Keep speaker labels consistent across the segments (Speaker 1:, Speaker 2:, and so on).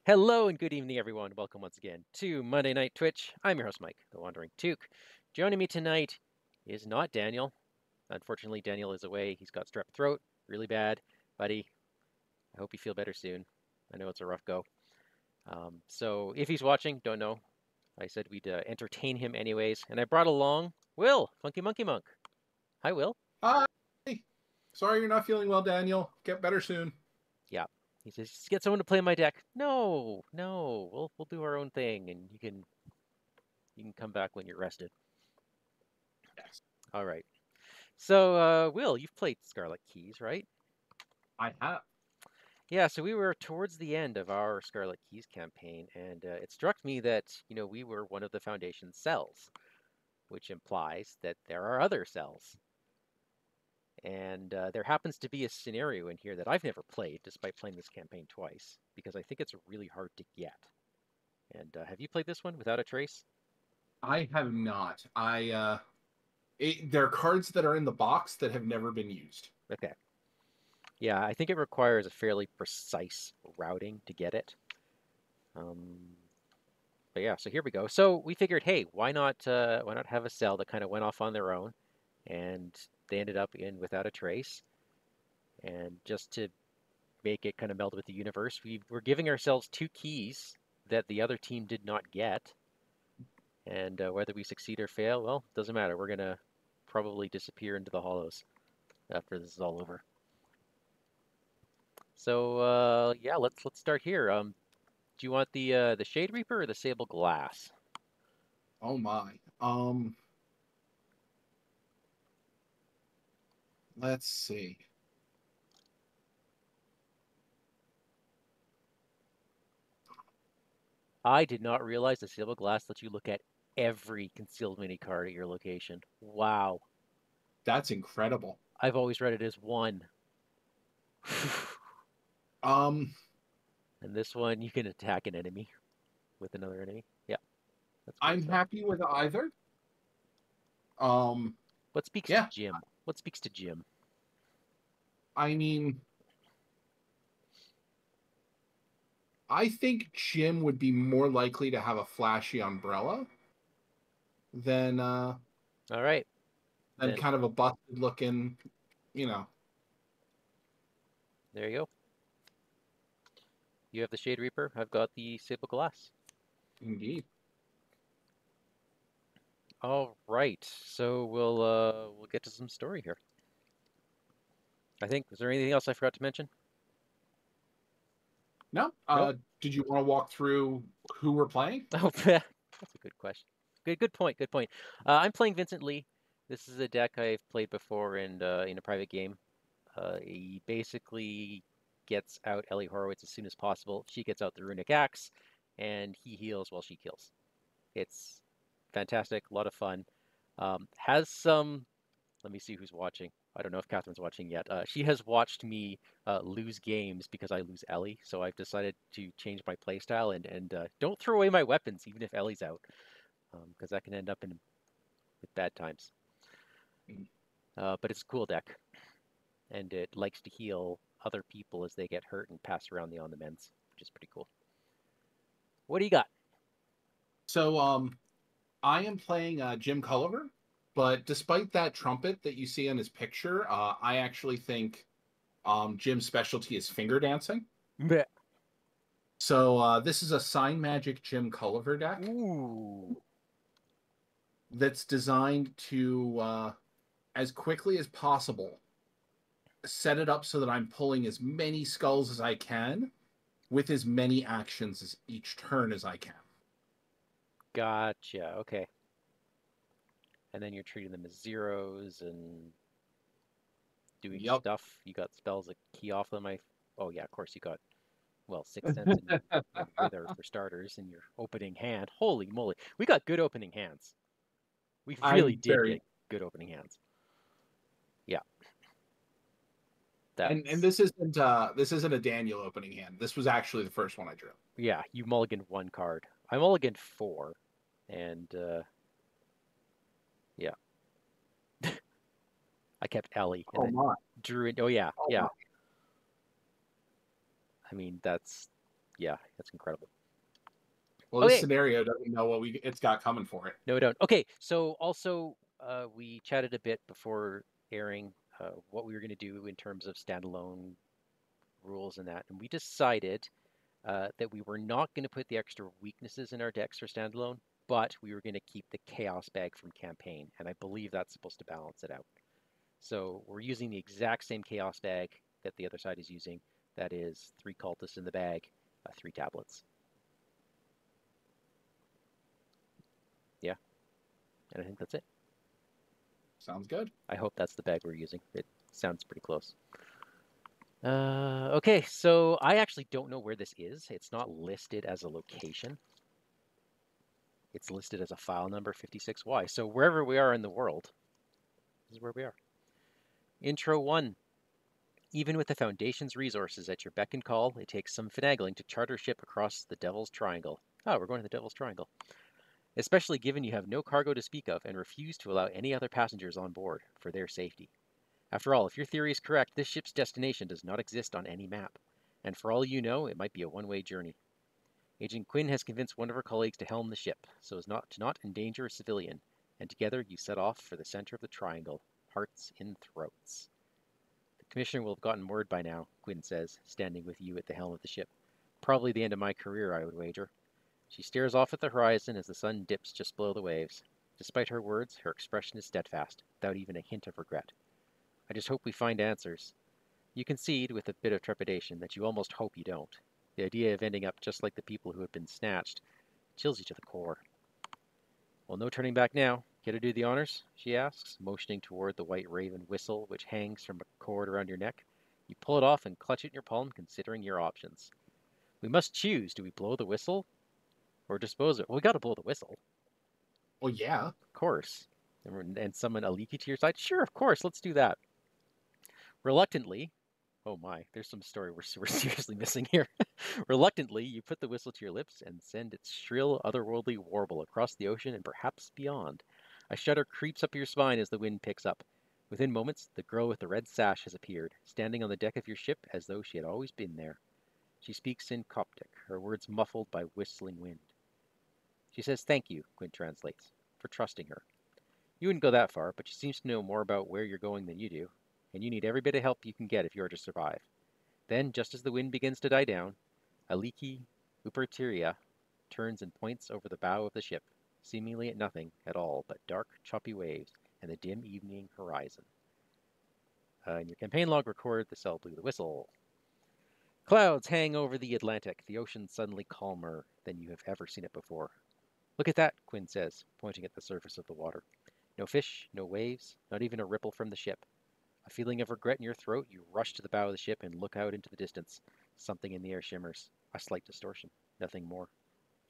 Speaker 1: Hello and good evening, everyone. Welcome once again to Monday Night Twitch. I'm your host, Mike, the WanderingTook. Joining me tonight is not Daniel. Unfortunately, Daniel is away. He's got strep throat, really bad. Buddy, I hope you feel better soon. I know it's a rough go. So if he's watching, don't know. I said we'd entertain him anyways. And I brought along Will, Funkymonkeymonk. Hi, Will.
Speaker 2: Hi. Sorry you're not feeling well, Daniel. Get better soon.
Speaker 1: Yeah. He says, just get someone to play my deck. No, we'll do our own thing, and you can come back when you're rested.
Speaker 2: Yes.
Speaker 1: All right. So, Will, you've played Scarlet Keys, right?
Speaker 2: I have.
Speaker 1: Yeah, so we were towards the end of our Scarlet Keys campaign, and it struck me that, we were one of the Foundation cells, which implies that there are other cells. And there happens to be a scenario in here that I've never played, despite playing this campaign twice, because I think it's really hard to get. And have you played this one without a trace?
Speaker 2: I have not. There are cards that are in the box that have never been used.
Speaker 1: Okay. Yeah, I think it requires a fairly precise routing to get it. But yeah, so here we go. So we figured, hey, why not have a cell that kind of went off on their own, and they ended up in Without a Trace. And just to make it kind of meld with the universe, we're giving ourselves two keys that the other team did not get. And whether we succeed or fail, well, doesn't matter. We're gonna probably disappear into the hollows after this is all over. So yeah, let's start here. Do you want the Shade Reaper or the Sable Glass?
Speaker 2: Oh my. Let's see.
Speaker 1: I did not realize the Sable Glass lets you look at every concealed mini card at your location. Wow.
Speaker 2: That's incredible.
Speaker 1: I've always read it as one.
Speaker 2: Um,
Speaker 1: And this one, you can attack an enemy with another enemy. Yeah, that's great
Speaker 2: I'm
Speaker 1: stuff.
Speaker 2: happy with either. Um,
Speaker 1: What speaks to
Speaker 2: yeah.
Speaker 1: Jim? What speaks to Jim?
Speaker 2: I mean, I think Jim would be more likely to have a flashy umbrella than
Speaker 1: All right, then
Speaker 2: kind of a busted looking, you know.
Speaker 1: there you go. You have the Shade Reaper. I've got the Sable Glass.
Speaker 2: Indeed.
Speaker 1: All right, so we'll get to some story here. I think. Is there anything else I forgot to mention?
Speaker 2: No.
Speaker 1: Nope.
Speaker 2: Did you want to walk through who we're playing?
Speaker 1: Oh, that's a good question. Good point. Good point. I'm playing Vincent Lee. This is a deck I've played before in a private game. He basically gets out Ellie Horowitz as soon as possible. She gets out the Runic Axe, and he heals while she kills. It's fantastic, a lot of fun. Has some. Let me see who's watching. I don't know if Catherine's watching yet. She has watched me lose games because I lose Ellie, so I've decided to change my playstyle and don't throw away my weapons even if Ellie's out, because that can end up in with bad times. But it's a cool deck, and it likes to heal other people as they get hurt and pass around the on the mends, which is pretty cool. What do you got?
Speaker 2: So, I am playing Jim Culver, but despite that trumpet that you see in his picture, I actually think Jim's specialty is finger dancing.
Speaker 1: Meh.
Speaker 2: So, this is a Sign Magic Jim Culver deck
Speaker 1: Ooh.
Speaker 2: that's designed to, as quickly as possible, set it up so that I'm pulling as many skulls as I can with as many actions as each turn as I can.
Speaker 1: Gotcha. Okay. And then you're treating them as zeros and doing
Speaker 2: Yep.
Speaker 1: stuff. You got spells that key off them. Oh yeah, of course you got Sixth Sense and Wither for starters in your opening hand. Holy moly, we got good opening hands. We really
Speaker 2: I'm
Speaker 1: did
Speaker 2: very
Speaker 1: get good opening hands. Yeah,
Speaker 2: and
Speaker 1: that's
Speaker 2: this isn't a Daniel opening hand. This was actually the first one I drew.
Speaker 1: yeah. You mulliganed one card. I mulliganed four, and yeah, I kept Ellie and
Speaker 2: Oh
Speaker 1: then
Speaker 2: my!
Speaker 1: drew it. Oh yeah,
Speaker 2: Oh
Speaker 1: yeah.
Speaker 2: my!
Speaker 1: I mean that's Yeah, that's incredible.
Speaker 2: Well, this
Speaker 1: Okay,
Speaker 2: scenario doesn't know what it's got coming for it.
Speaker 1: no, we don't. Okay, so also we chatted a bit before airing what we were going to do in terms of standalone rules and that, and we decided that we were not going to put the extra weaknesses in our decks for standalone, but we were going to keep the chaos bag from campaign, and I believe that's supposed to balance it out. So we're using the exact same chaos bag that the other side is using. That is 3 cultists in the bag, 3 tablets. Yeah, and I think that's it.
Speaker 2: Sounds good.
Speaker 1: I hope that's the bag we're using. It sounds pretty close. Okay, so I actually don't know where this is. It's not listed as a location. It's listed as a file number 56Y. So wherever we are in the world, this is where we are. Intro 1. Even with the Foundation's resources at your beck and call, it takes some finagling to charter a ship across the Devil's Triangle. Oh, we're going to the Devil's Triangle. Especially given you have no cargo to speak of and refuse to allow any other passengers on board for their safety. After all, if your theory is correct, this ship's destination does not exist on any map. And for all you know, it might be a one-way journey. Agent Quinn has convinced one of her colleagues to helm the ship, so as to not endanger a civilian, and together you set off for the center of the triangle, hearts in throats. The Commissioner will have gotten word by now, Quinn says, standing with you at the helm of the ship. Probably the end of my career, I would wager. She stares off at the horizon as the sun dips just below the waves. Despite her words, her expression is steadfast, without even a hint of regret. I just hope we find answers. You concede, with a bit of trepidation, that you almost hope you don't. The idea of ending up just like the people who have been snatched chills you to the core. Well, no turning back now. Care to do the honors? She asks, motioning toward the white raven whistle which hangs from a cord around your neck. You pull it off and clutch it in your palm, considering your options. We must choose. Do we blow the whistle or dispose of it? Well, we got to blow the whistle.
Speaker 2: Well, yeah.
Speaker 1: Of course. And summon a leaky to your side? Sure, of course. Let's do that. Reluctantly, oh my, there's some story we're seriously missing here. Reluctantly, you put the whistle to your lips and send its shrill, otherworldly warble across the ocean and perhaps beyond. A shudder creeps up your spine as the wind picks up. Within moments, the girl with the red sash has appeared, standing on the deck of your ship as though she had always been there. She speaks in Coptic, her words muffled by whistling wind. She says thank you, Quinn translates, for trusting her. You wouldn't go that far, but she seems to know more about where you're going than you do, and you need every bit of help you can get if you are to survive. Then, just as the wind begins to die down, a leaky Uperteria turns and points over the bow of the ship, seemingly at nothing at all but dark, choppy waves and the dim evening horizon. In your campaign log, record the cell blew the whistle. Clouds hang over the Atlantic, the ocean suddenly calmer than you have ever seen it before. Look at that, Quinn says, pointing at the surface of the water. No fish, no waves, not even a ripple from the ship. A feeling of regret in your throat, you rush to the bow of the ship and look out into the distance. Something in the air shimmers. A slight distortion. Nothing more.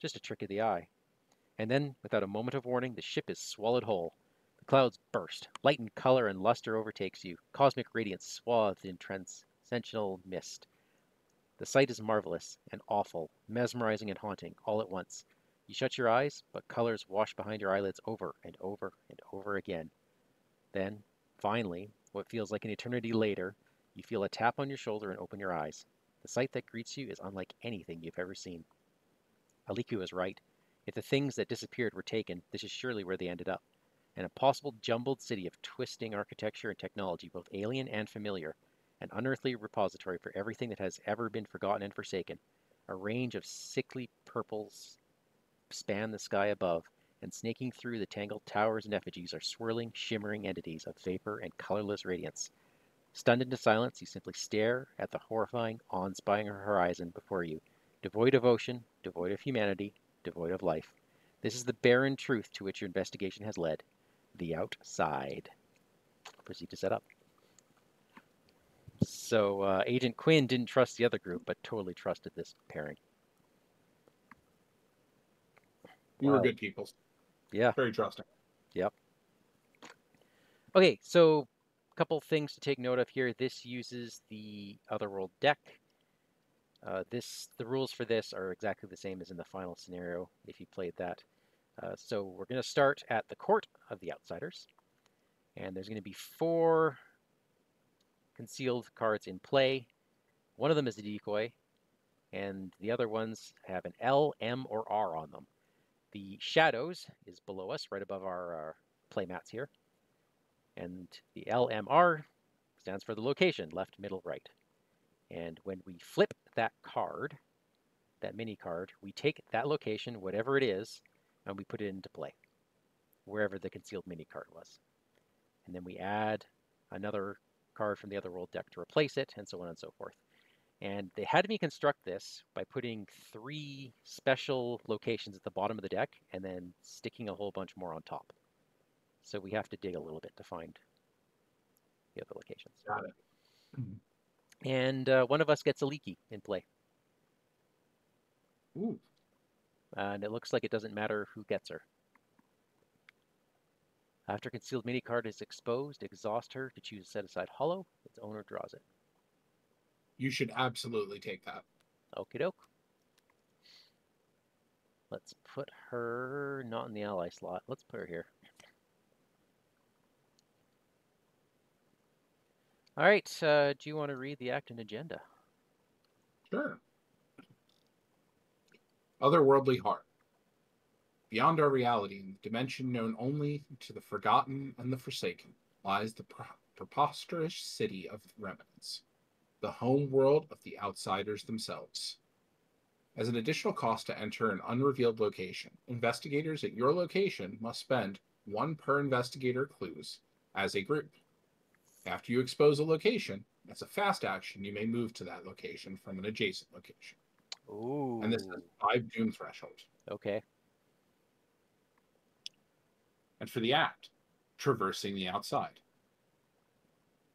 Speaker 1: Just a trick of the eye. And then, without a moment of warning, the ship is swallowed whole. The clouds burst. Light and color and luster overtakes you. Cosmic radiance swathed in transcendental mist. The sight is marvelous and awful, mesmerizing and haunting, all at once. You shut your eyes, but colors wash behind your eyelids over and over and over again. Then, finally, what feels like an eternity later, you feel a tap on your shoulder and open your eyes. The sight that greets you is unlike anything you've ever seen. Aliku is right. If the things that disappeared were taken, this is surely where they ended up. An impossible jumbled city of twisting architecture and technology, both alien and familiar. An unearthly repository for everything that has ever been forgotten and forsaken. A range of sickly purples span the sky above, and snaking through the tangled towers and effigies are swirling, shimmering entities of vapor and colorless radiance. Stunned into silence, you simply stare at the horrifying, awe-inspiring horizon before you, devoid of ocean, devoid of humanity, devoid of life. This is the barren truth to which your investigation has led. The outside. Proceed to set up. So Agent Quinn didn't trust the other group, but totally trusted this pairing.
Speaker 2: You were
Speaker 1: Wow.
Speaker 2: good people.
Speaker 1: Yeah.
Speaker 2: Very trusting.
Speaker 1: Yep. Okay, so a couple things to take note of here. This uses the Otherworld deck. The rules for this are exactly the same as in the final scenario, if you played that. So we're going to start at the Court of the Outsiders. And there's going to be 4 concealed cards in play. One of them is a decoy. and the other ones have an L, M, or R on them. The shadows is below us, right above our play mats here. And the LMR stands for the location, left, middle, right. And when we flip that card, that mini card, we take that location, whatever it is, and we put it into play, wherever the concealed mini card was. And then we add another card from the other world deck to replace it, and so on and so forth. And they had me construct this by putting 3 special locations at the bottom of the deck and then sticking a whole bunch more on top. So we have to dig a little bit to find the other locations.
Speaker 2: Got it.
Speaker 1: And one of us gets a leaky in play.
Speaker 2: Ooh.
Speaker 1: And it looks like it doesn't matter who gets her. After concealed mini card is exposed, exhaust her to choose a set aside hollow. Its owner draws it.
Speaker 2: You should absolutely take that.
Speaker 1: Okie doke. Let's put her not in the ally slot. Let's put her here. All right. Do you want to read the act and agenda?
Speaker 2: Sure. Otherworldly heart. Beyond our reality, in the dimension known only to the forgotten and the forsaken, lies the preposterous city of remnants, the home world of the outsiders themselves. As an additional cost to enter an unrevealed location, investigators at your location must spend 1 per investigator clues as a group. After you expose a location, as a fast action, you may move to that location from an adjacent location.
Speaker 1: Ooh.
Speaker 2: And this is 5 doom threshold.
Speaker 1: Okay.
Speaker 2: And for the act, traversing the outside.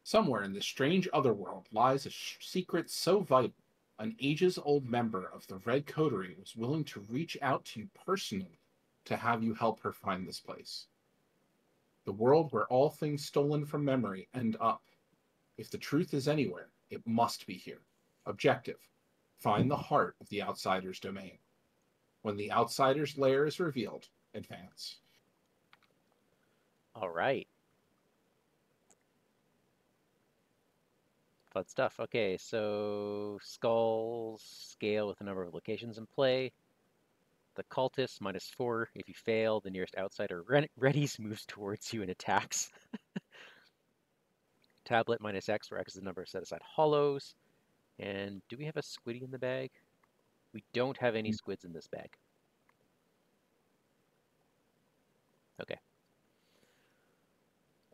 Speaker 2: Somewhere in this strange otherworld lies a secret so vital, an ages-old member of the Red Cotorie was willing to reach out to you personally to have you help her find this place. The world where all things stolen from memory end up. If the truth is anywhere, it must be here. Objective: find the heart of the outsider's domain. When the outsider's lair is revealed, advance.
Speaker 1: All right. Fun stuff. Okay, so skulls scale with the number of locations in play. The cultist -4. If you fail, the nearest outsider readies moves towards you and attacks. Tablet -X, where X is the number of set aside hollows. And do we have a squiddy in the bag? We don't have any squids in this bag. Okay.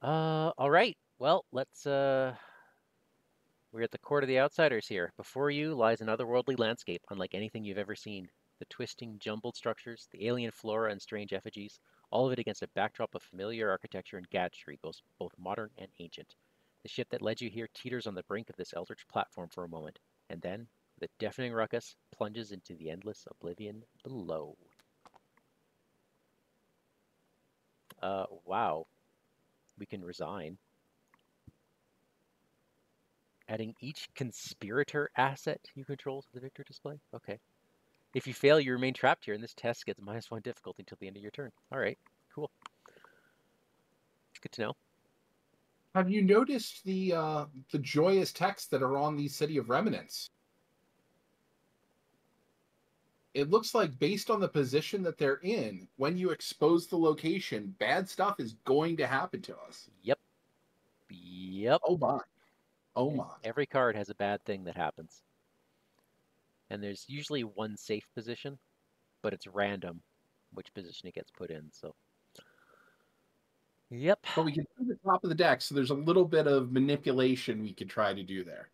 Speaker 1: All right. Well, let's we're at the court of the outsiders here. Before you lies an otherworldly landscape unlike anything you've ever seen. The twisting, jumbled structures, the alien flora and strange effigies, all of it against a backdrop of familiar architecture and gadgetry, both modern and ancient. The ship that led you here teeters on the brink of this eldritch platform for a moment, and then, with a deafening ruckus, plunges into the endless oblivion below. Wow. We can resign. Adding each conspirator asset you control to the victor display? Okay. If you fail, you remain trapped here, and this test gets -1 difficulty until the end of your turn. All right, cool. It's good to know.
Speaker 2: Have you noticed the joyous texts that are on the City of Remnants? It looks like based on the position that they're in, when you expose the location, bad stuff is going to happen to us.
Speaker 1: Yep. Yep.
Speaker 2: Oh my. Oh my.
Speaker 1: Every card has a bad thing that happens. And there's usually one safe position, but it's random which position it gets put in, so. Yep.
Speaker 2: But we can do the top of the deck, so there's a little bit of manipulation we could try to do there.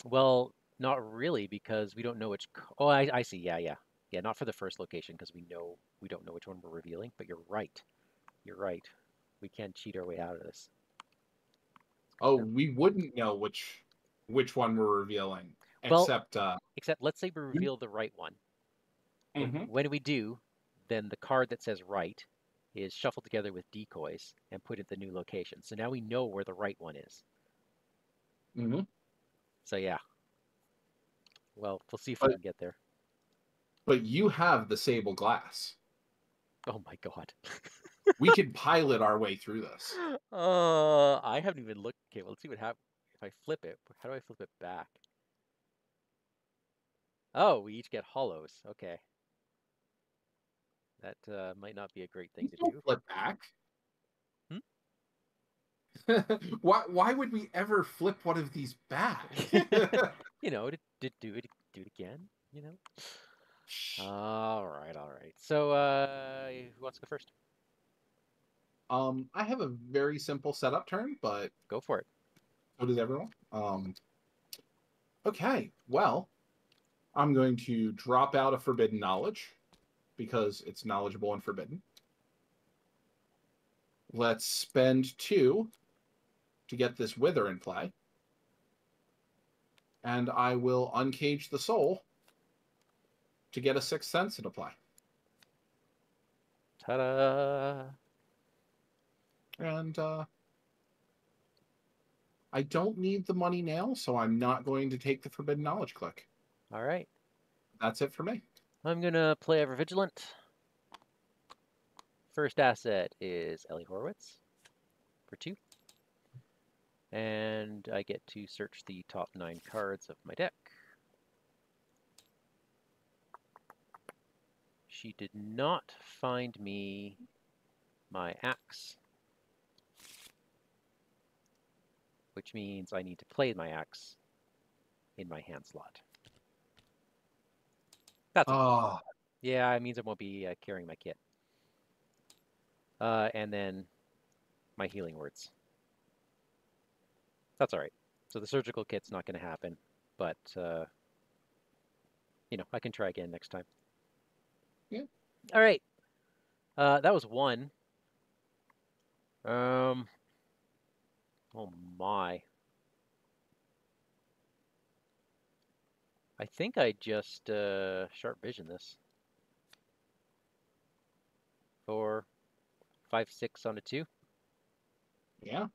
Speaker 1: Well, not really, because we don't know which. Oh, I see. Yeah, yeah. Yeah, not for the first location, because we don't know which one we're revealing, but you're right. You're right. We can't cheat our way out of this.
Speaker 2: Oh, we wouldn't know which one we're revealing,
Speaker 1: Well,
Speaker 2: except
Speaker 1: let's say we reveal the right one. When we do, then the card that says right is shuffled together with decoys and put at the new location. So now we know where the right one is. So yeah. Well, we'll see if we can get there.
Speaker 2: But you have the sable glass.
Speaker 1: Oh my god.
Speaker 2: We can pilot our way through this.
Speaker 1: I haven't even looked. Okay, well, let's see what happens if I flip it. How do I flip it back? Oh, we each get hollows. Okay. That might not be a great thing
Speaker 2: You
Speaker 1: to
Speaker 2: don't
Speaker 1: do.
Speaker 2: flip back.
Speaker 1: Hmm?
Speaker 2: Why would we ever flip one of these back?
Speaker 1: You know, to do it again, you know? All right, all right. So, who wants to go first?
Speaker 2: I have a very simple setup turn, but
Speaker 1: Go for it.
Speaker 2: so does everyone. Okay, well, I'm going to drop out a forbidden knowledge because it's knowledgeable and forbidden. Let's spend 2 to get this wither in play. And I will uncage the soul to get a 6th sense into play.
Speaker 1: Ta-da!
Speaker 2: And I don't need the money now, so I'm not going to take the forbidden knowledge click.
Speaker 1: All right.
Speaker 2: That's it for me.
Speaker 1: I'm gonna play Ever Vigilant. First asset is Ellie Horowitz for 2. And I get to search the top 9 cards of my deck. She did not find me my axe, which means I need to play my axe in my hand slot. That's
Speaker 2: Oh,
Speaker 1: yeah, it means I won't be carrying my kit. And then my healing words. That's all right. So the surgical kit's not going to happen, but you know, I can try again next time.
Speaker 2: yeah.
Speaker 1: All right. That was 1. Oh my. I think I just sharp vision this. 4, 5, 6 on a 2.
Speaker 2: Yeah.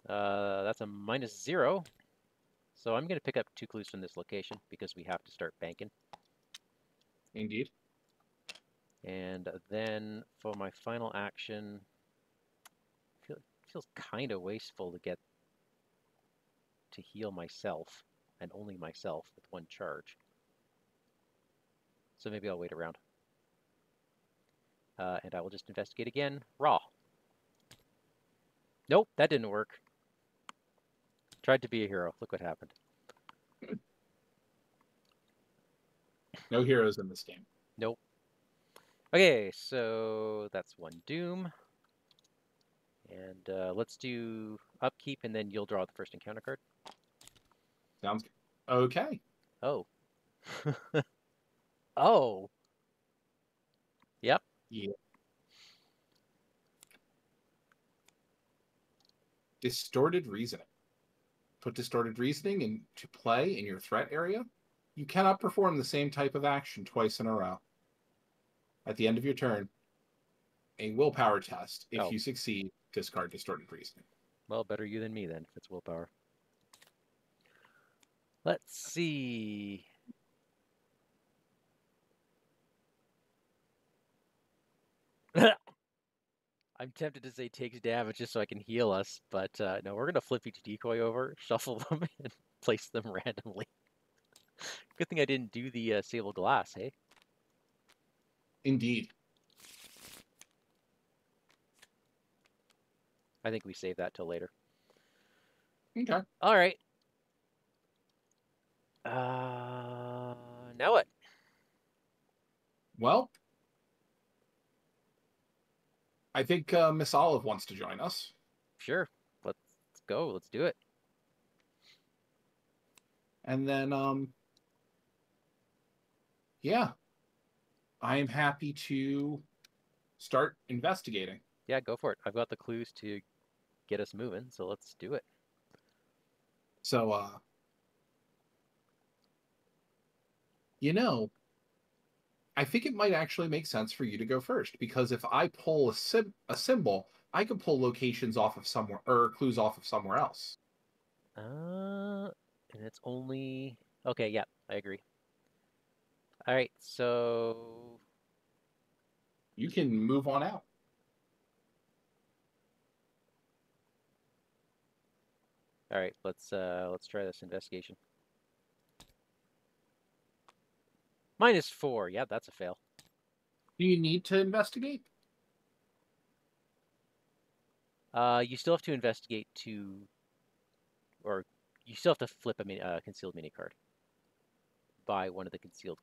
Speaker 1: That's a -0. So I'm going to pick up 2 clues from this location because we have to start banking.
Speaker 2: Indeed.
Speaker 1: And then for my final action, feels kind of wasteful to get to heal myself and only myself with 1 charge. So maybe I'll wait around. And I will just investigate again. Raw. Nope, that didn't work. Tried to be a hero. Look what happened.
Speaker 2: No heroes in this game.
Speaker 1: Nope. Okay, so that's 1 doom. And let's do upkeep, and then you'll draw the first encounter card.
Speaker 2: Sounds good. Okay.
Speaker 1: Oh. Oh. Yep.
Speaker 2: Yeah. Distorted reasoning. Put distorted reasoning into play in your threat area. You cannot perform the same type of action twice in a row. At the end of your turn, a willpower test. If
Speaker 1: Oh.
Speaker 2: you succeed, discard distorted reasoning.
Speaker 1: Well, better you than me then, if it's willpower. Let's see. I'm tempted to say takes damage just so I can heal us, but no, we're going to flip each decoy over, shuffle them, and place them randomly. Good thing I didn't do the sable glass, hey?
Speaker 2: Indeed.
Speaker 1: I think we save that till later.
Speaker 2: Okay.
Speaker 1: All right. Now what?
Speaker 2: Well, I think Miss Olive wants to join us.
Speaker 1: Sure. Let's go. Let's do it.
Speaker 2: And then, yeah, I am happy to start investigating.
Speaker 1: Yeah, go for it. I've got the clues to get us moving, so let's do it.
Speaker 2: So, you know, I think it might actually make sense for you to go first because if I pull a symbol, I could pull locations off of somewhere or clues off of somewhere else.
Speaker 1: And it's only okay. Yeah, I agree. All right, so
Speaker 2: You can move on out.
Speaker 1: all right, let's try this investigation. -4. Yeah, that's a fail.
Speaker 2: Do you need to investigate?
Speaker 1: You still have to investigate or you still have to flip a concealed mini card. By one of the concealed.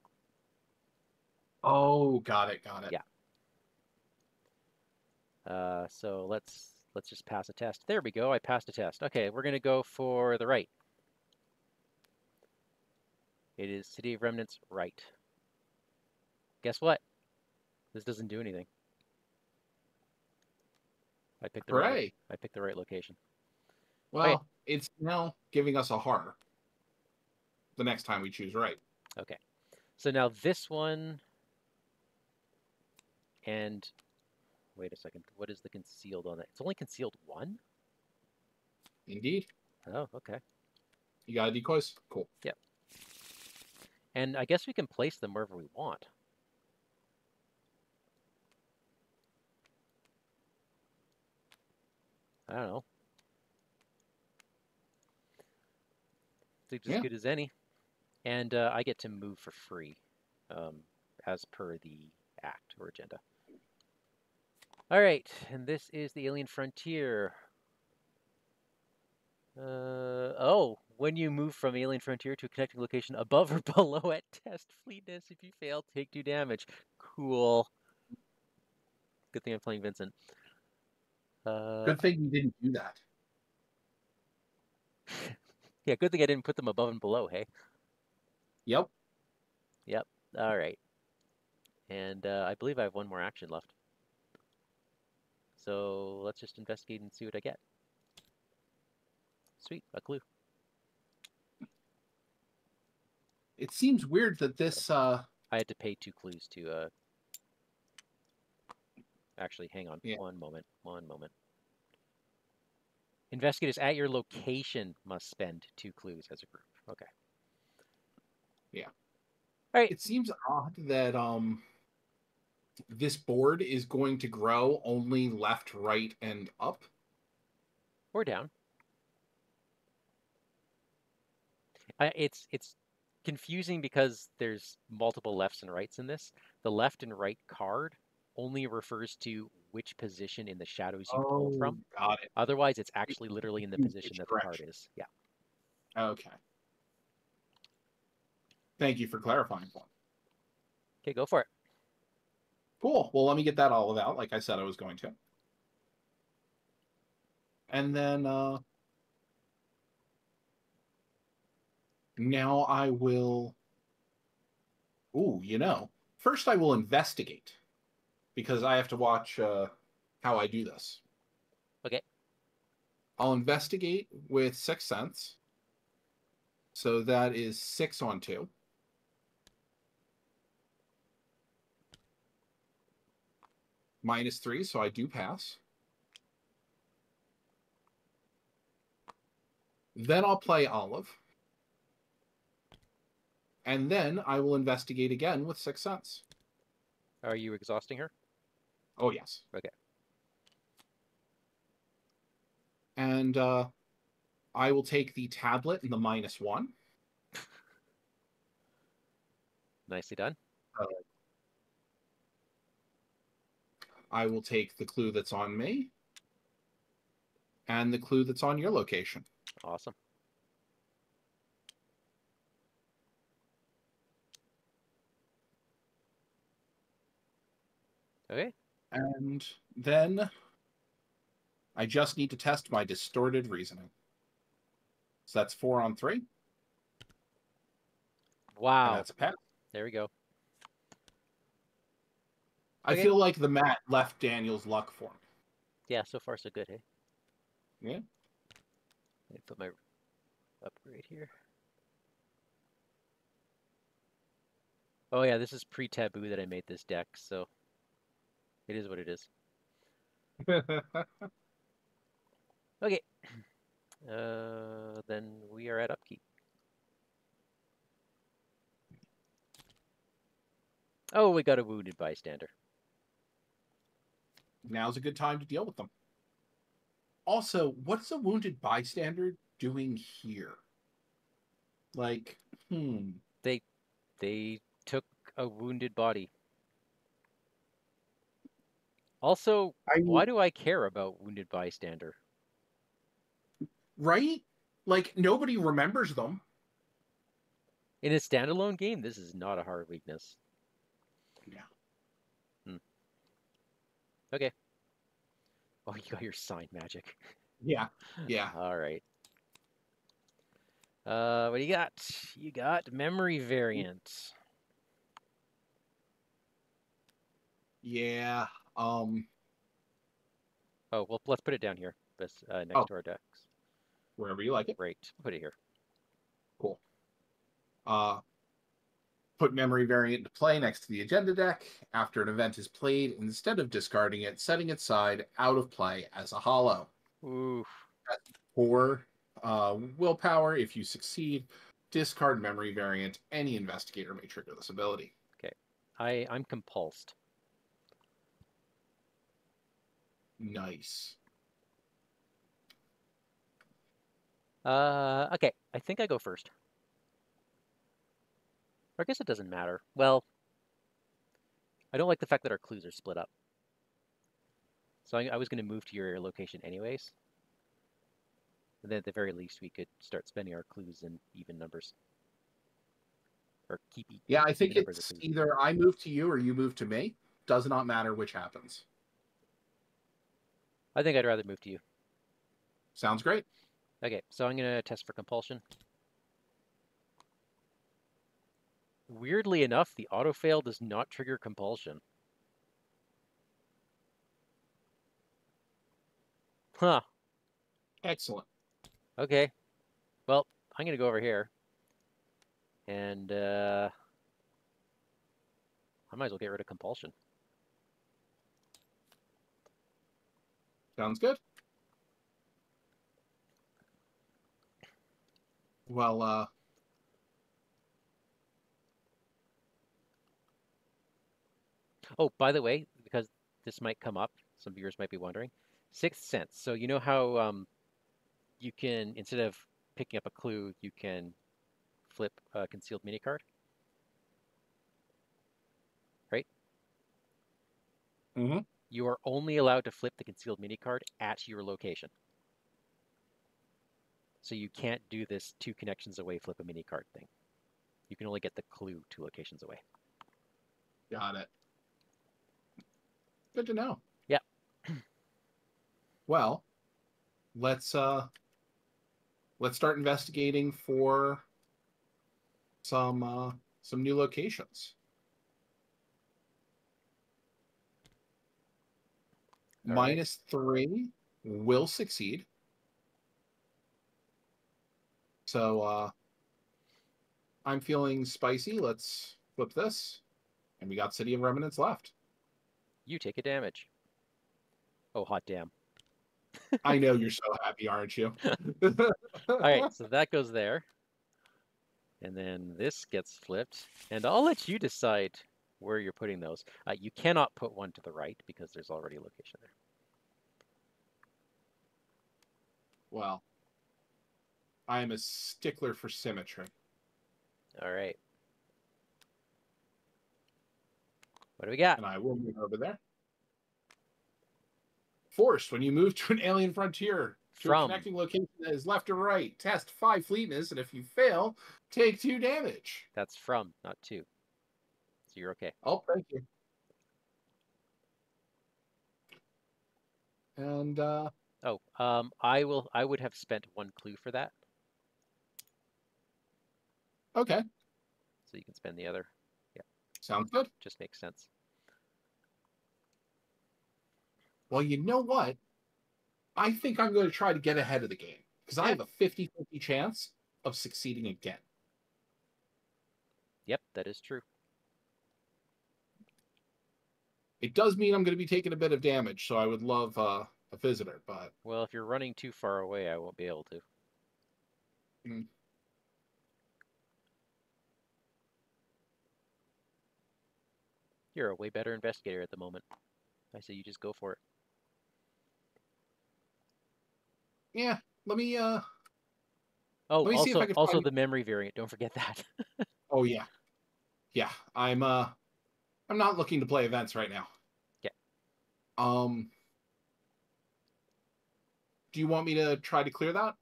Speaker 2: Oh, got it.
Speaker 1: Yeah. So let's just pass a test. There we go. I passed a test. Okay, we're gonna go for the right. It is City of Remnants right. Guess what? This doesn't do anything. I picked the
Speaker 2: Hooray.
Speaker 1: right location.
Speaker 2: Well, it's now giving us a horror the next time we choose right.
Speaker 1: Okay. So now this one, and wait a second. What is the concealed on it? It's only concealed 1?
Speaker 2: Indeed.
Speaker 1: Oh, okay.
Speaker 2: You got decoys? Cool.
Speaker 1: Yep. And I guess we can place them wherever we want. I don't know. Seems as good as any. And I get to move for free, as per the act or agenda. All right, and this is the Alien Frontier. Oh, when you move from Alien Frontier to a connecting location above or below at test fleetness, if you fail, take 2 damage. Cool. Good thing I'm playing Vincent.
Speaker 2: Good thing you didn't do that.
Speaker 1: Yeah, good thing I didn't put them above and below, hey?
Speaker 2: Yep.
Speaker 1: Yep, all right. And I believe I have 1 more action left. So let's just investigate and see what I get. Sweet, a clue.
Speaker 2: It seems weird that this...
Speaker 1: I had to pay 2 clues to... Actually, hang on.
Speaker 2: Yeah.
Speaker 1: One moment. Investigators at your location must spend 2 clues as a group. Okay.
Speaker 2: Yeah.
Speaker 1: All right.
Speaker 2: It seems odd that this board is going to grow only left, right, and up.
Speaker 1: Or down. It's confusing because there's multiple lefts and rights in this. The left and right card only refers to which position in the shadows you pulled from.
Speaker 2: Got it.
Speaker 1: Otherwise, it's actually literally in the position that the card is. Yeah.
Speaker 2: Okay. Thank you for clarifying one.
Speaker 1: Okay, go for it.
Speaker 2: Cool. Well, let me get that all out, like I said I was going to. And then now I will... Ooh, first I will investigate, because I have to watch how I do this.
Speaker 1: Okay.
Speaker 2: I'll investigate with 6 Sense. So that is 6 on 2. -3, so I do pass. Then I'll play Olive. And then I will investigate again with 6 Sense.
Speaker 1: Are you exhausting her?
Speaker 2: Oh, yes.
Speaker 1: Okay.
Speaker 2: And I will take the tablet and the -1.
Speaker 1: Nicely done.
Speaker 2: I will take the clue that's on me and the clue that's on your location.
Speaker 1: Awesome. Okay.
Speaker 2: And then I just need to test my distorted reasoning. So that's 4 on 3.
Speaker 1: Wow.
Speaker 2: And that's a pass.
Speaker 1: There we go.
Speaker 2: I feel like the mat left Daniel's luck for me.
Speaker 1: Yeah, so far so good, hey?
Speaker 2: Yeah.
Speaker 1: Let me put my upgrade here. Oh yeah, this is pre-taboo that I made this deck, so it is what it is. Okay. Then we are at upkeep. Oh, we got a wounded bystander.
Speaker 2: Now's a good time to deal with them. Also, what's a wounded bystander doing here? Like,
Speaker 1: They took a wounded body. Also,
Speaker 2: I
Speaker 1: why do I care about wounded bystander?
Speaker 2: right? Like nobody remembers them.
Speaker 1: In a standalone game, this is not a hard weakness.
Speaker 2: Yeah.
Speaker 1: Hmm. Okay. Oh, you got your sign magic.
Speaker 2: Yeah. Yeah.
Speaker 1: All right. What do you got? You got memory variant.
Speaker 2: Yeah.
Speaker 1: Oh, well, let's put it down here. This next
Speaker 2: Oh,
Speaker 1: to our decks.
Speaker 2: wherever you like it.
Speaker 1: Right. Put it here.
Speaker 2: Cool. Uh, put memory variant into play next to the agenda deck. After an event is played, instead of discarding it, setting its side out of play as a hollow.
Speaker 1: Ooh.
Speaker 2: Or willpower. If you succeed, discard memory variant. Any investigator may trigger this ability.
Speaker 1: Okay. I'm compulsed.
Speaker 2: Nice.
Speaker 1: Okay. I think I go first. Or I guess it doesn't matter. Well, I don't like the fact that our clues are split up. So I was going to move to your location anyways. And then at the very least, we could start spending our clues in even numbers. Or keep
Speaker 2: Yeah, I think
Speaker 1: even numbers of
Speaker 2: it's
Speaker 1: clues.
Speaker 2: either I move to you or you move to me. Does not matter which happens.
Speaker 1: I think I'd rather move to you.
Speaker 2: Sounds great.
Speaker 1: Okay, so I'm going to test for compulsion. Weirdly enough, the autofail does not trigger compulsion. Huh.
Speaker 2: Excellent.
Speaker 1: Okay. Well, I'm going to go over here. And I might as well get rid of compulsion.
Speaker 2: Sounds good. Well,
Speaker 1: Oh, by the way, because this might come up, some viewers might be wondering. Sixth Sense. So you know how you can, instead of picking up a clue, you can flip a concealed mini card, right?
Speaker 2: mm-hmm.
Speaker 1: You are only allowed to flip the concealed mini card at your location. So you can't do this two connections away flip a mini card thing. You can only get the clue two locations away.
Speaker 2: Got it. Good to know.
Speaker 1: Yeah.
Speaker 2: Well, let's start investigating for some new locations.
Speaker 1: All right.
Speaker 2: -3 will succeed. So I'm feeling spicy. Let's flip this. And we got City of Remnants left.
Speaker 1: You take a damage. Oh, hot damn.
Speaker 2: I know you're so happy, aren't you?
Speaker 1: All right, so that goes there. And then this gets flipped. And I'll let you decide where you're putting those. You cannot put one to the right because there's already a location there.
Speaker 2: Well, I am a stickler for symmetry.
Speaker 1: All right. What do we got?
Speaker 2: And I will move over there. Forced, when you move to an alien frontier, to a
Speaker 1: From.
Speaker 2: connecting location that is left or right, test 5 fleetness, and if you fail, take 2 damage.
Speaker 1: That's from, not to. So you're okay.
Speaker 2: Oh, thank you. And
Speaker 1: Oh, I would have spent one clue for that.
Speaker 2: okay,
Speaker 1: So you can spend the other. Yeah.
Speaker 2: sounds good.
Speaker 1: Just makes sense.
Speaker 2: Well, you know what? I think I'm going to try to get ahead of the game because I
Speaker 1: Yeah.
Speaker 2: have a 50-50 chance of succeeding again.
Speaker 1: Yep, that is true.
Speaker 2: It does mean I'm going to be taking a bit of damage, so I would love a visitor, but
Speaker 1: Well, if you're running too far away, I won't be able to.
Speaker 2: mm,
Speaker 1: You're a way better investigator at the moment. I say you just go for it.
Speaker 2: yeah, let me
Speaker 1: Oh,
Speaker 2: see if I can
Speaker 1: also
Speaker 2: find.
Speaker 1: the memory variant. Don't forget that.
Speaker 2: Oh yeah, Yeah, I'm not looking to play events right now.
Speaker 1: Yeah.
Speaker 2: Do you want me to try to clear that?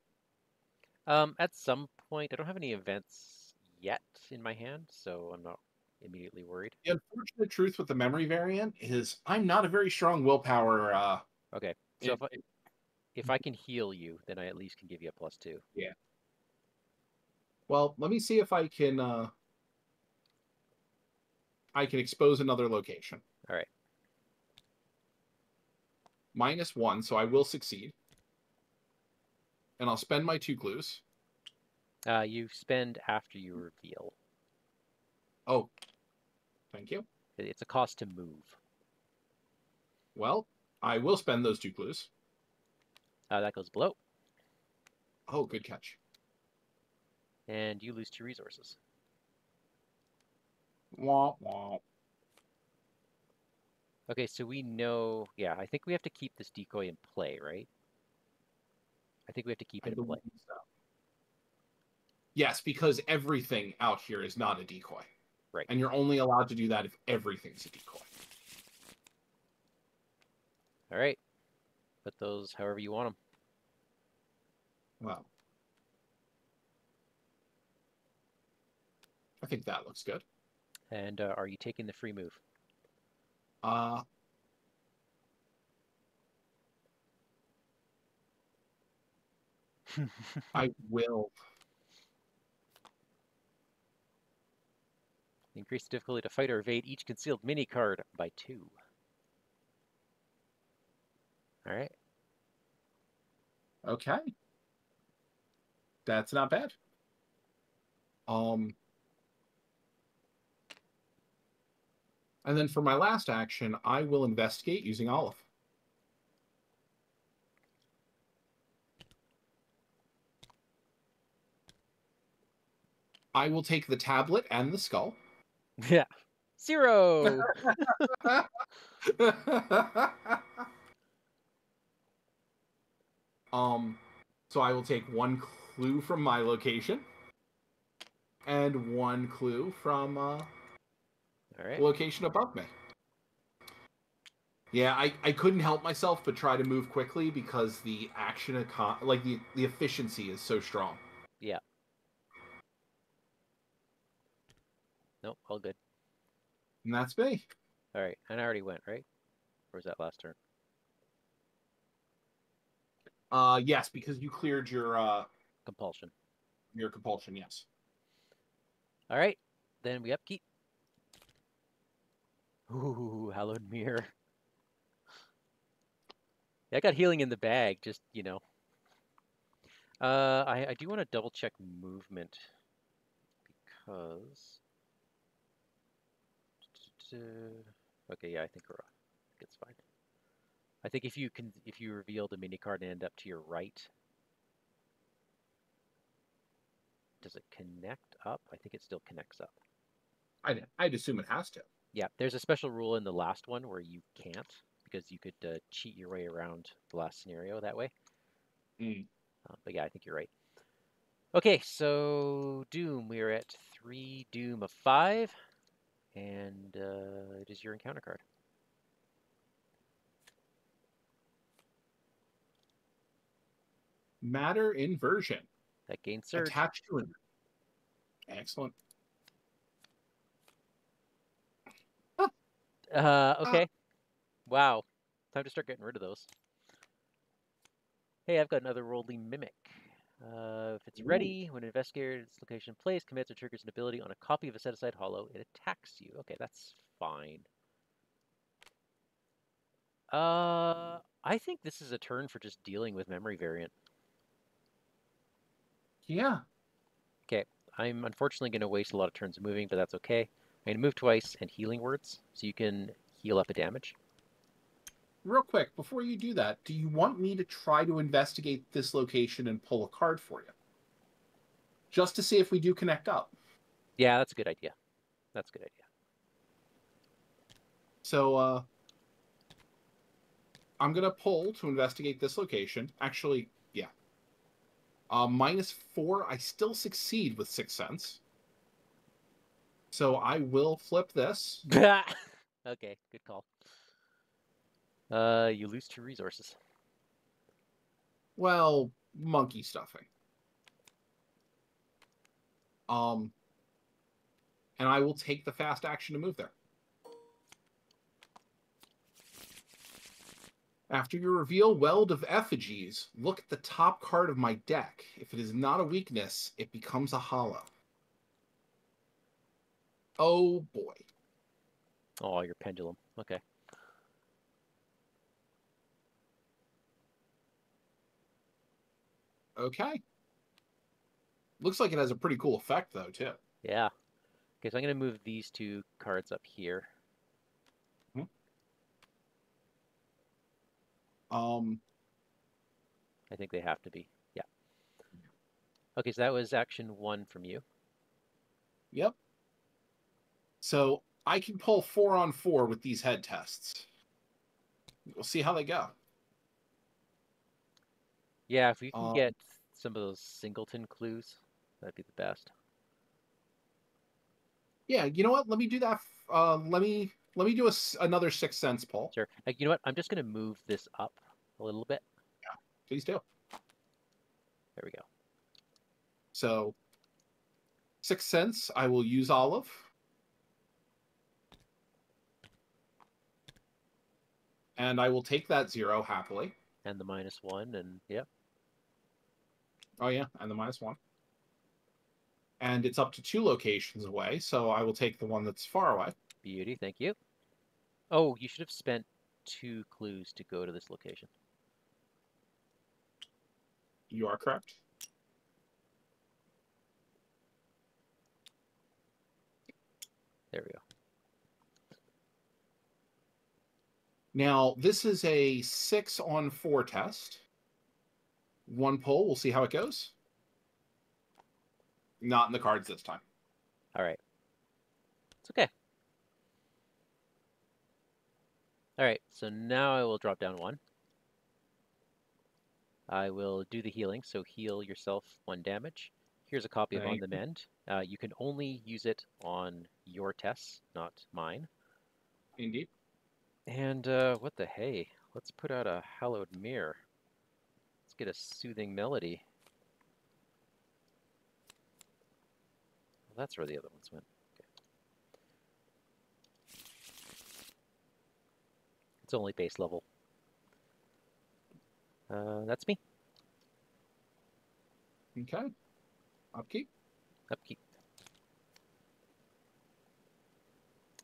Speaker 1: At some point, I don't have any events yet in my hand, so I'm not immediately worried.
Speaker 2: The unfortunate truth with the memory variant is I'm not a very strong willpower.
Speaker 1: Okay, so
Speaker 2: It, it,
Speaker 1: if I can heal you, then I at least can give you a +2.
Speaker 2: yeah. Well, let me see if I can expose another location.
Speaker 1: All right.
Speaker 2: -1, so I will succeed. And I'll spend my 2 clues.
Speaker 1: You spend after you reveal.
Speaker 2: Oh, thank you.
Speaker 1: It's a cost to move.
Speaker 2: Well, I will spend those 2 clues.
Speaker 1: That goes below,
Speaker 2: Oh, good catch.
Speaker 1: and you lose 2 resources.
Speaker 2: Wah, wah.
Speaker 1: Okay, so we know. Yeah, I think we have to keep this decoy in play, right? I think we have to keep
Speaker 2: I
Speaker 1: it in play.
Speaker 2: believe so. Yes, because everything out here is not a decoy.
Speaker 1: Right.
Speaker 2: And you're only allowed to do that if everything's a decoy.
Speaker 1: All right. Put those however you want them.
Speaker 2: Well, I think that looks good.
Speaker 1: And are you taking the free move?
Speaker 2: Uh, I will.
Speaker 1: Increase the difficulty to fight or evade each concealed mini card by 2. All right.
Speaker 2: Okay. That's not bad. And then for my last action, I will investigate using Olive. I will take the tablet and the skull.
Speaker 1: Yeah. 0.
Speaker 2: So I will take 1 clue from my location and 1 clue from
Speaker 1: All right.
Speaker 2: the location above me. Yeah, I couldn't help myself but try to move quickly because the action like the efficiency is so strong.
Speaker 1: Yeah. Nope, all good.
Speaker 2: And that's me.
Speaker 1: All right, and I already went, right? Or was that last turn?
Speaker 2: Yes, because you cleared
Speaker 1: Compulsion.
Speaker 2: your compulsion, yes.
Speaker 1: All right, then we upkeep. Ooh, hallowed mirror. Yeah, I got healing in the bag, just, you know. I do want to double check movement because okay, yeah, I think it's fine. I think if you reveal the mini card and end up to your right, does it connect up? I think it still connects up.
Speaker 2: I'd assume it has to.
Speaker 1: Yeah, there's a special rule in the last one where you can't because you could cheat your way around the last scenario that way.
Speaker 2: Mm.
Speaker 1: But yeah, I think you're right. Okay, so Doom, we are at 3 Doom of 5, and it is your encounter card.
Speaker 2: Matter inversion.
Speaker 1: That gains surge.
Speaker 2: Attached to it. Excellent.
Speaker 1: Okay. Wow. Time to start getting rid of those. Hey, I've got another worldly mimic. If it's ready, when an investigator at its location plays, commits or triggers an ability on a copy of a set-aside hollow, it attacks you. Okay, that's fine. I think this is a turn for just dealing with memory variant.
Speaker 2: Yeah.
Speaker 1: Okay, I'm unfortunately going to waste a lot of turns moving, but that's okay. I'm going to move twice and healing words, so you can heal up a damage.
Speaker 2: Real quick, before you do that, do you want me to try to investigate this location and pull a card for you? Just to see if we do connect up.
Speaker 1: Yeah, that's a good idea. That's a good idea.
Speaker 2: So, I'm going to pull to investigate this location. Actually, yeah. -4, I still succeed with 6th Sense. So I will flip this.
Speaker 1: Okay, good call. You lose 2 resources.
Speaker 2: Well, monkey stuffing. And I will take the fast action to move there. After you reveal Weld of Effigies, look at the top card of my deck. If it is not a weakness, it becomes a hollow. Oh boy.
Speaker 1: Oh, your pendulum. Okay.
Speaker 2: Okay. Looks like it has a pretty cool effect, though, too.
Speaker 1: Yeah. Okay, so I'm going to move these 2 cards up here. I think they have to be. Yeah. Okay, so that was action 1 from you.
Speaker 2: Yep. So I can pull 4-on-4 with these head tests. We'll see how they go.
Speaker 1: Yeah, if we can get some of those singleton clues, that'd be the best.
Speaker 2: Yeah, you know what? Let me do that. Let me do another 6 Sense pull.
Speaker 1: Sure. You know what? I'm just going to move this up a little bit.
Speaker 2: Yeah, please do.
Speaker 1: There we go.
Speaker 2: So 6 Sense, I will use Olive. And I will take that 0 happily.
Speaker 1: And the -1, and yep.
Speaker 2: Oh yeah, and the -1. And it's up to 2 locations away, so I will take the one that's far away.
Speaker 1: Beauty, thank you. Oh, you should have spent 2 clues to go to this location.
Speaker 2: You are correct.
Speaker 1: There we go.
Speaker 2: Now, this is a 6-on-4 test. 1 pull, we'll see how it goes. Not in the cards this time.
Speaker 1: All right. It's okay. All right, so now I will drop down 1. I will do the healing, so heal yourself 1 damage. Here's a copy of On the Mend. You can only use it on your tests, not mine.
Speaker 2: Indeed.
Speaker 1: And what the hey? Let's put out a hallowed mirror. Let's get a soothing melody. Well, that's where the other ones went. Okay. It's only base level. That's me.
Speaker 2: Okay. Upkeep.
Speaker 1: Upkeep.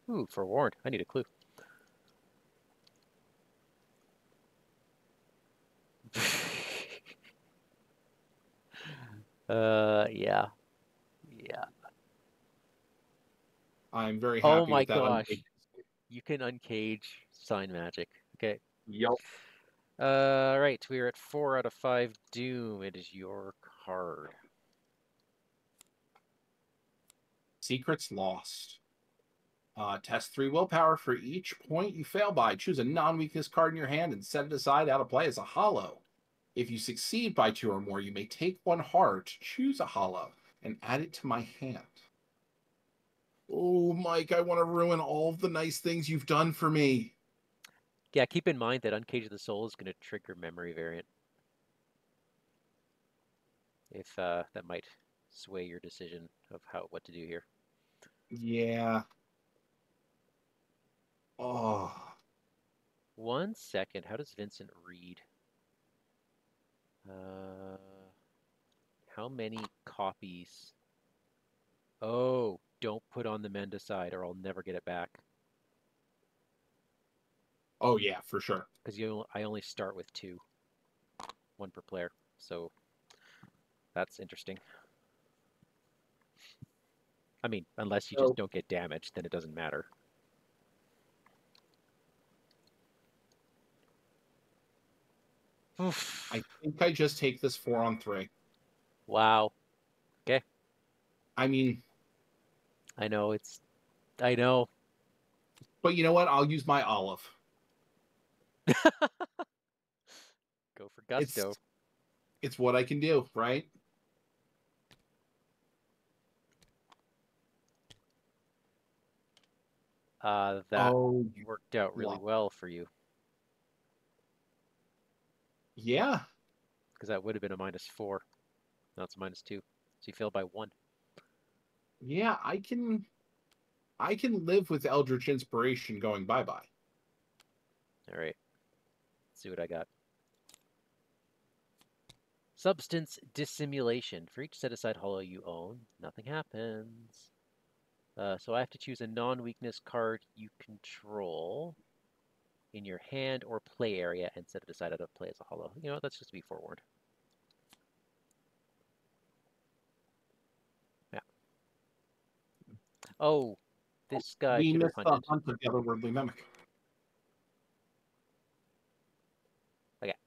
Speaker 1: Ooh, forewarned. I need a clue. Yeah. Yeah.
Speaker 2: I'm very happy
Speaker 1: Oh my
Speaker 2: with that.
Speaker 1: gosh. You can uncage sign magic. Okay.
Speaker 2: Yep.
Speaker 1: Right. We are at 4 out of 5 Doom. It is your card.
Speaker 2: Secrets Lost. Test 3 willpower for each point you fail by. Choose a non-weakness card in your hand and set it aside out of play as a hollow. If you succeed by 2 or more, you may take 1 heart, choose a hollow, and add it to my hand. Oh, Mike, I want to ruin all the nice things you've done for me.
Speaker 1: Yeah, keep in mind that Uncage the Soul is going to trigger Memory Variant. If that might sway your decision of what to do here.
Speaker 2: Yeah. Oh.
Speaker 1: 1 second. How does Vincent read? How many copies? Oh, don't put On the Mend aside or I'll never get it back.
Speaker 2: Oh, yeah, for sure.
Speaker 1: Because I only start with 2. 1 per player. So that's interesting. I mean, unless you just don't get damaged, then it doesn't matter.
Speaker 2: I think I just take this 4-on-3.
Speaker 1: Wow. Okay.
Speaker 2: I mean...
Speaker 1: I know.
Speaker 2: But you know what? I'll use my olive.
Speaker 1: Go for gusto.
Speaker 2: It's what I can do, right?
Speaker 1: That
Speaker 2: Oh, you
Speaker 1: worked out really
Speaker 2: flop.
Speaker 1: well for you,
Speaker 2: Yeah,
Speaker 1: because that would have been a -4. Now it's a -2. So you failed by 1.
Speaker 2: yeah, I can live with Eldritch Inspiration going bye-bye.
Speaker 1: All right, let's see what I got. Substance dissimulation. For each set-aside hollow you own, nothing happens. So I have to choose a non-weakness card you control in your hand or play area and set it aside out of play as a hollow. You know, that's just to be forewarned. Yeah. Oh, this guy
Speaker 2: We
Speaker 1: should have
Speaker 2: missed the
Speaker 1: hunted.
Speaker 2: hunt of the otherworldly mimic.
Speaker 1: Okay.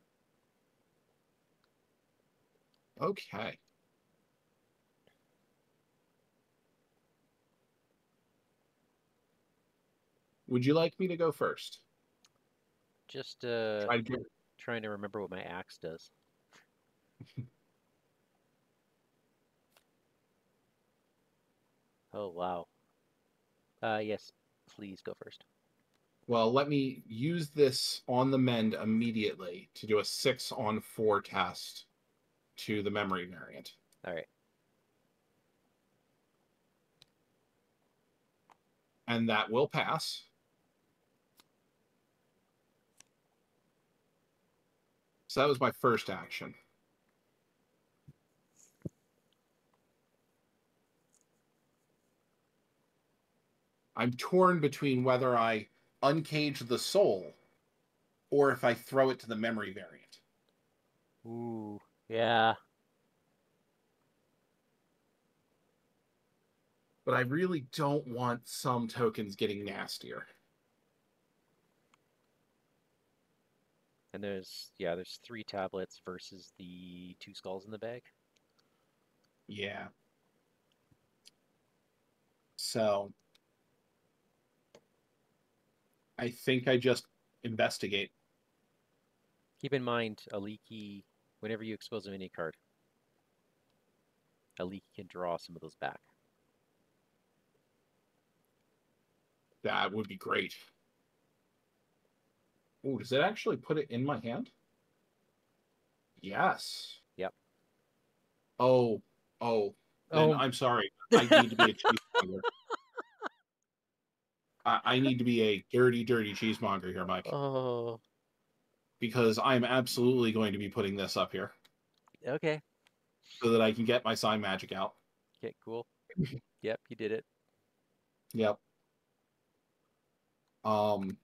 Speaker 2: Okay. Would you like me to go first?
Speaker 1: Just
Speaker 2: Try to get.
Speaker 1: trying to remember what my axe does. Oh, wow. Yes, please go first.
Speaker 2: Well, let me use this on the mend immediately to do a 6-on-4 test to the memory variant.
Speaker 1: All right.
Speaker 2: And that will pass. So that was my first action. I'm torn between whether I uncage the soul or if I throw it to the memory variant.
Speaker 1: Ooh, yeah.
Speaker 2: But I really don't want some tokens getting nastier.
Speaker 1: And there's 3 tablets versus the 2 skulls in the bag.
Speaker 2: Yeah. So I think I just investigate.
Speaker 1: Keep in mind, whenever you expose a mini card, a leaky can draw some of those back.
Speaker 2: That would be great. Oh, does it actually put it in my hand? Yes.
Speaker 1: Yep.
Speaker 2: Oh, oh. Then
Speaker 1: Oh.
Speaker 2: I'm sorry. I need to be a cheesemonger. I need to be a dirty, dirty cheesemonger here, Mike,
Speaker 1: Oh.
Speaker 2: because I'm absolutely going to be putting this up here
Speaker 1: Okay.
Speaker 2: so that I can get my sign magic out.
Speaker 1: Okay, cool. Yep, you did it.
Speaker 2: Yep. Um,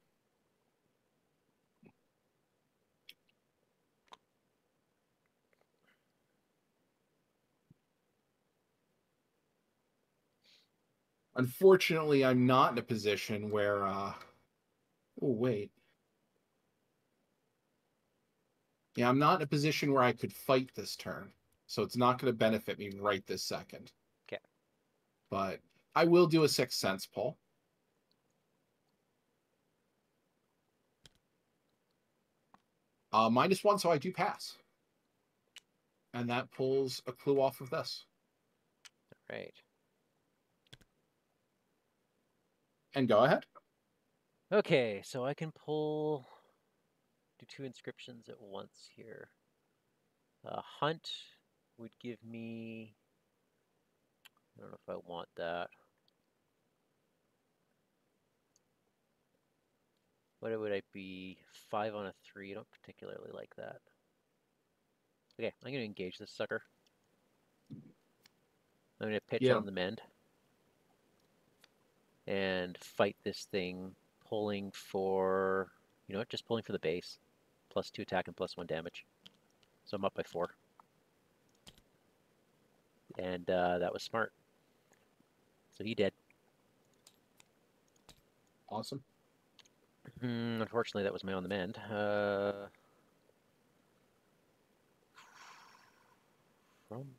Speaker 2: Unfortunately, I'm not in a position where. Oh wait. Yeah, I'm not in a position where I could fight this turn, so it's not going to benefit me right this second.
Speaker 1: Okay.
Speaker 2: But I will do a 6 sense pull. -1, so I do pass. And that pulls a clue off of this.
Speaker 1: Right.
Speaker 2: And go ahead.
Speaker 1: Okay, so I can do 2 inscriptions at once here. Hunt would give me. I don't know if I want that. What would I be? 5 on a 3. I don't particularly like that. Okay, I'm going to engage this sucker. I'm going to pitch
Speaker 2: Yeah.
Speaker 1: on the mend and fight this thing, pulling for, you know what, just pulling for the base. +2 attack and +1 damage. So I'm up by 4. And that was smart. So he did.
Speaker 2: Awesome.
Speaker 1: Unfortunately, that was my on the mend. From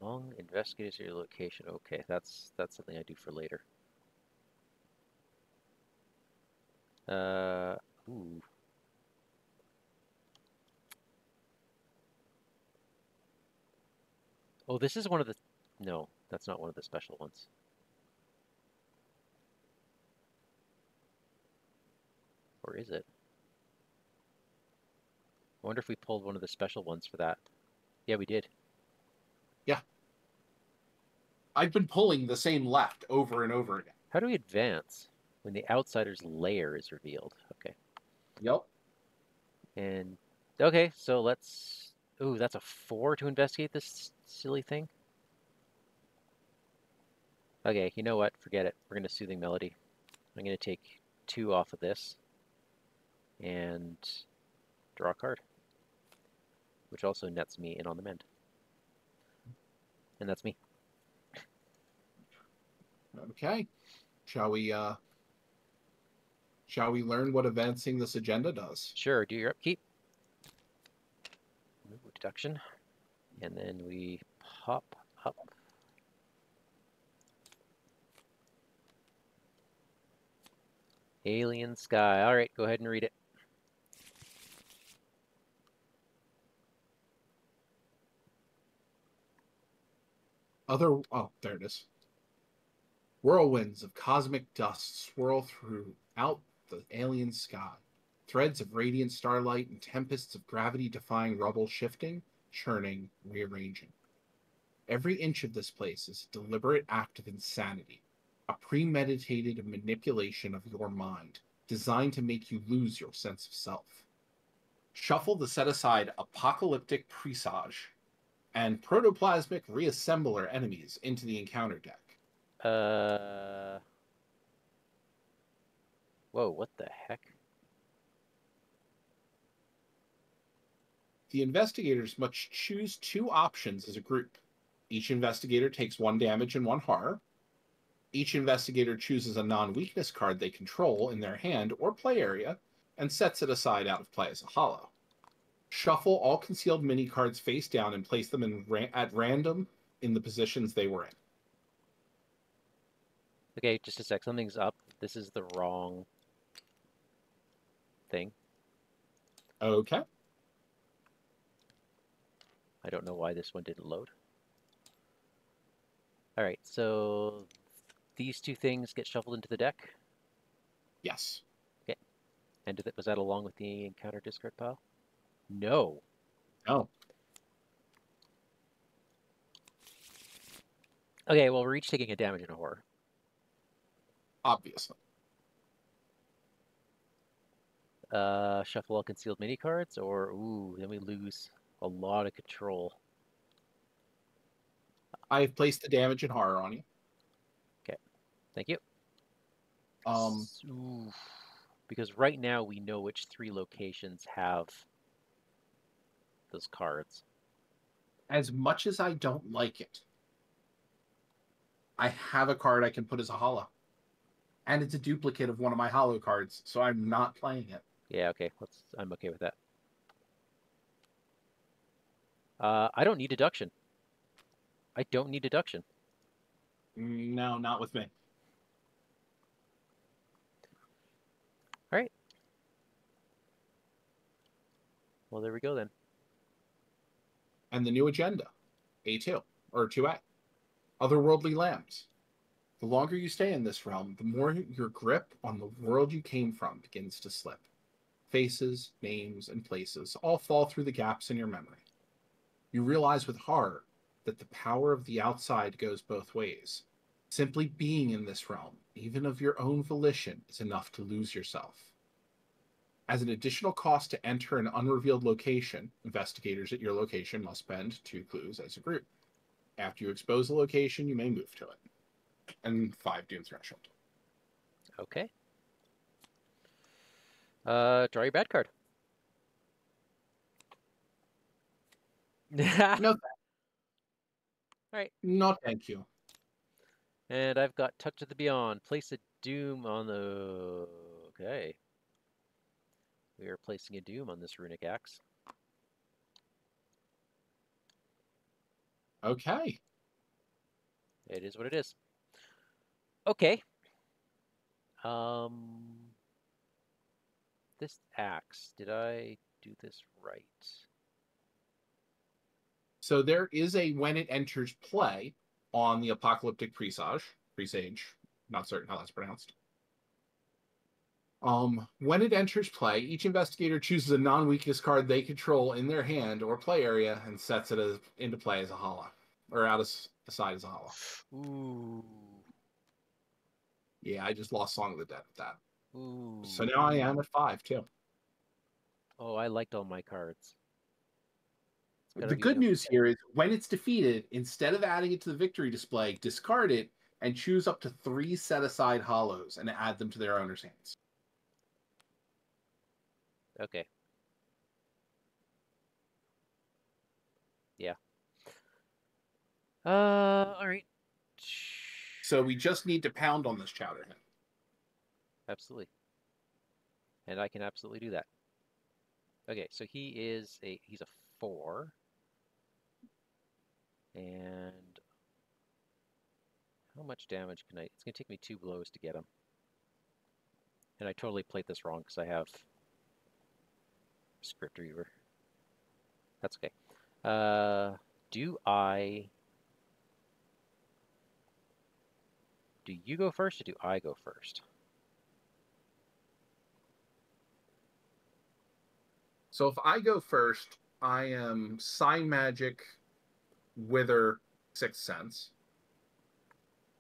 Speaker 1: among investigators at your location. Okay, that's something I do for later. Uh, ooh. Oh, this is one of the. No, that's not one of the special ones. Or is it? I wonder if we pulled one of the special ones for that. Yeah, we did.
Speaker 2: Yeah. I've been pulling the same left over and over again.
Speaker 1: How do we advance when the outsider's lair is revealed? Okay.
Speaker 2: Yep.
Speaker 1: And, okay, so let's... Ooh, that's a 4 to investigate this silly thing? Okay, you know what? Forget it. We're going to Soothing Melody. I'm going to take 2 off of this and draw a card, which also nets me in on the mend. And that's me.
Speaker 2: Okay. Shall we learn what advancing this agenda does?
Speaker 1: Sure, do your upkeep. Ooh, deduction. And then we pop up. Alien Sky. All right, go ahead and read it.
Speaker 2: Oh, there it is. Whirlwinds of cosmic dust swirl throughout the alien sky. Threads of radiant starlight and tempests of gravity-defying rubble shifting, churning, rearranging. Every inch of this place is a deliberate act of insanity, a premeditated manipulation of your mind, designed to make you lose your sense of self. Shuffle the set-aside apocalyptic presage and protoplasmic reassembler enemies into the encounter deck.
Speaker 1: Whoa, what the heck?
Speaker 2: The investigators must choose 2 options as a group. Each investigator takes 1 damage and 1 horror. Each investigator chooses a non-weakness card they control in their hand or play area and sets it aside out of play as a hollow. Shuffle all concealed mini cards face down and place them at random in the positions they were in.
Speaker 1: Okay, just a sec. Something's up. This is the wrong thing.
Speaker 2: Okay.
Speaker 1: I don't know why this one didn't load. All right, so these 2 things get shuffled into the deck.
Speaker 2: Yes.
Speaker 1: Okay. And was that along with the encounter discard pile? No.
Speaker 2: Oh.
Speaker 1: Okay, well, we're each taking a damage and a horror.
Speaker 2: Obviously.
Speaker 1: Shuffle all concealed mini cards, or ooh, then we lose a lot of control.
Speaker 2: I've placed the damage and horror on you.
Speaker 1: Okay, thank you.
Speaker 2: Ooh.
Speaker 1: Because right now we know which 3 locations have those cards.
Speaker 2: As much as I don't like it, I have a card I can put as a hollow. And it's a duplicate of one of my hollow cards, so I'm not playing it.
Speaker 1: Yeah, okay. I'm okay with that. I don't need deduction. I don't need deduction.
Speaker 2: No, not with me.
Speaker 1: All right. Well, there we go then.
Speaker 2: And the new agenda, A2, or 2A. Otherworldly Lambs. The longer you stay in this realm, the more your grip on the world you came from begins to slip. Faces, names, and places all fall through the gaps in your memory. You realize with horror that the power of the outside goes both ways. Simply being in this realm, even of your own volition, is enough to lose yourself. As an additional cost to enter an unrevealed location, investigators at your location must spend 2 clues as a group. After you expose the location, you may move to it. And 5 Doom Threshold.
Speaker 1: Okay. Draw your bad card.
Speaker 2: No.
Speaker 1: All right.
Speaker 2: No, thank you.
Speaker 1: And I've got Touch of the Beyond. Place a Doom on the... Okay. We are placing a Doom on this runic axe.
Speaker 2: Okay.
Speaker 1: It is what it is. Okay. This axe, did I do this right?
Speaker 2: So there is a when it enters play on the Apocalyptic Presage, not certain how that's pronounced. When it enters play, each investigator chooses a non-weakness card they control in their hand or play area and sets it into play as a hollow, or out of the side as a hollow.
Speaker 1: Ooh.
Speaker 2: Yeah, I just lost Song of the Dead with that.
Speaker 1: Ooh.
Speaker 2: So now I am at 5 too.
Speaker 1: Oh, I liked all my cards.
Speaker 2: The good news here is when it's defeated, instead of adding it to the victory display, discard it and choose up to 3 set-aside hollows and add them to their owner's hands.
Speaker 1: Okay. Yeah. All right.
Speaker 2: So we just need to pound on this Chowderhead.
Speaker 1: Absolutely. And I can absolutely do that. Okay, so he's a 4. And how much damage can I? It's gonna take me 2 blows to get him. And I totally played this wrong because I have Script Reaver. That's okay. Do you go first or do I go first?
Speaker 2: So if I go first, I am Sign Magic, Wither, Sixth Sense,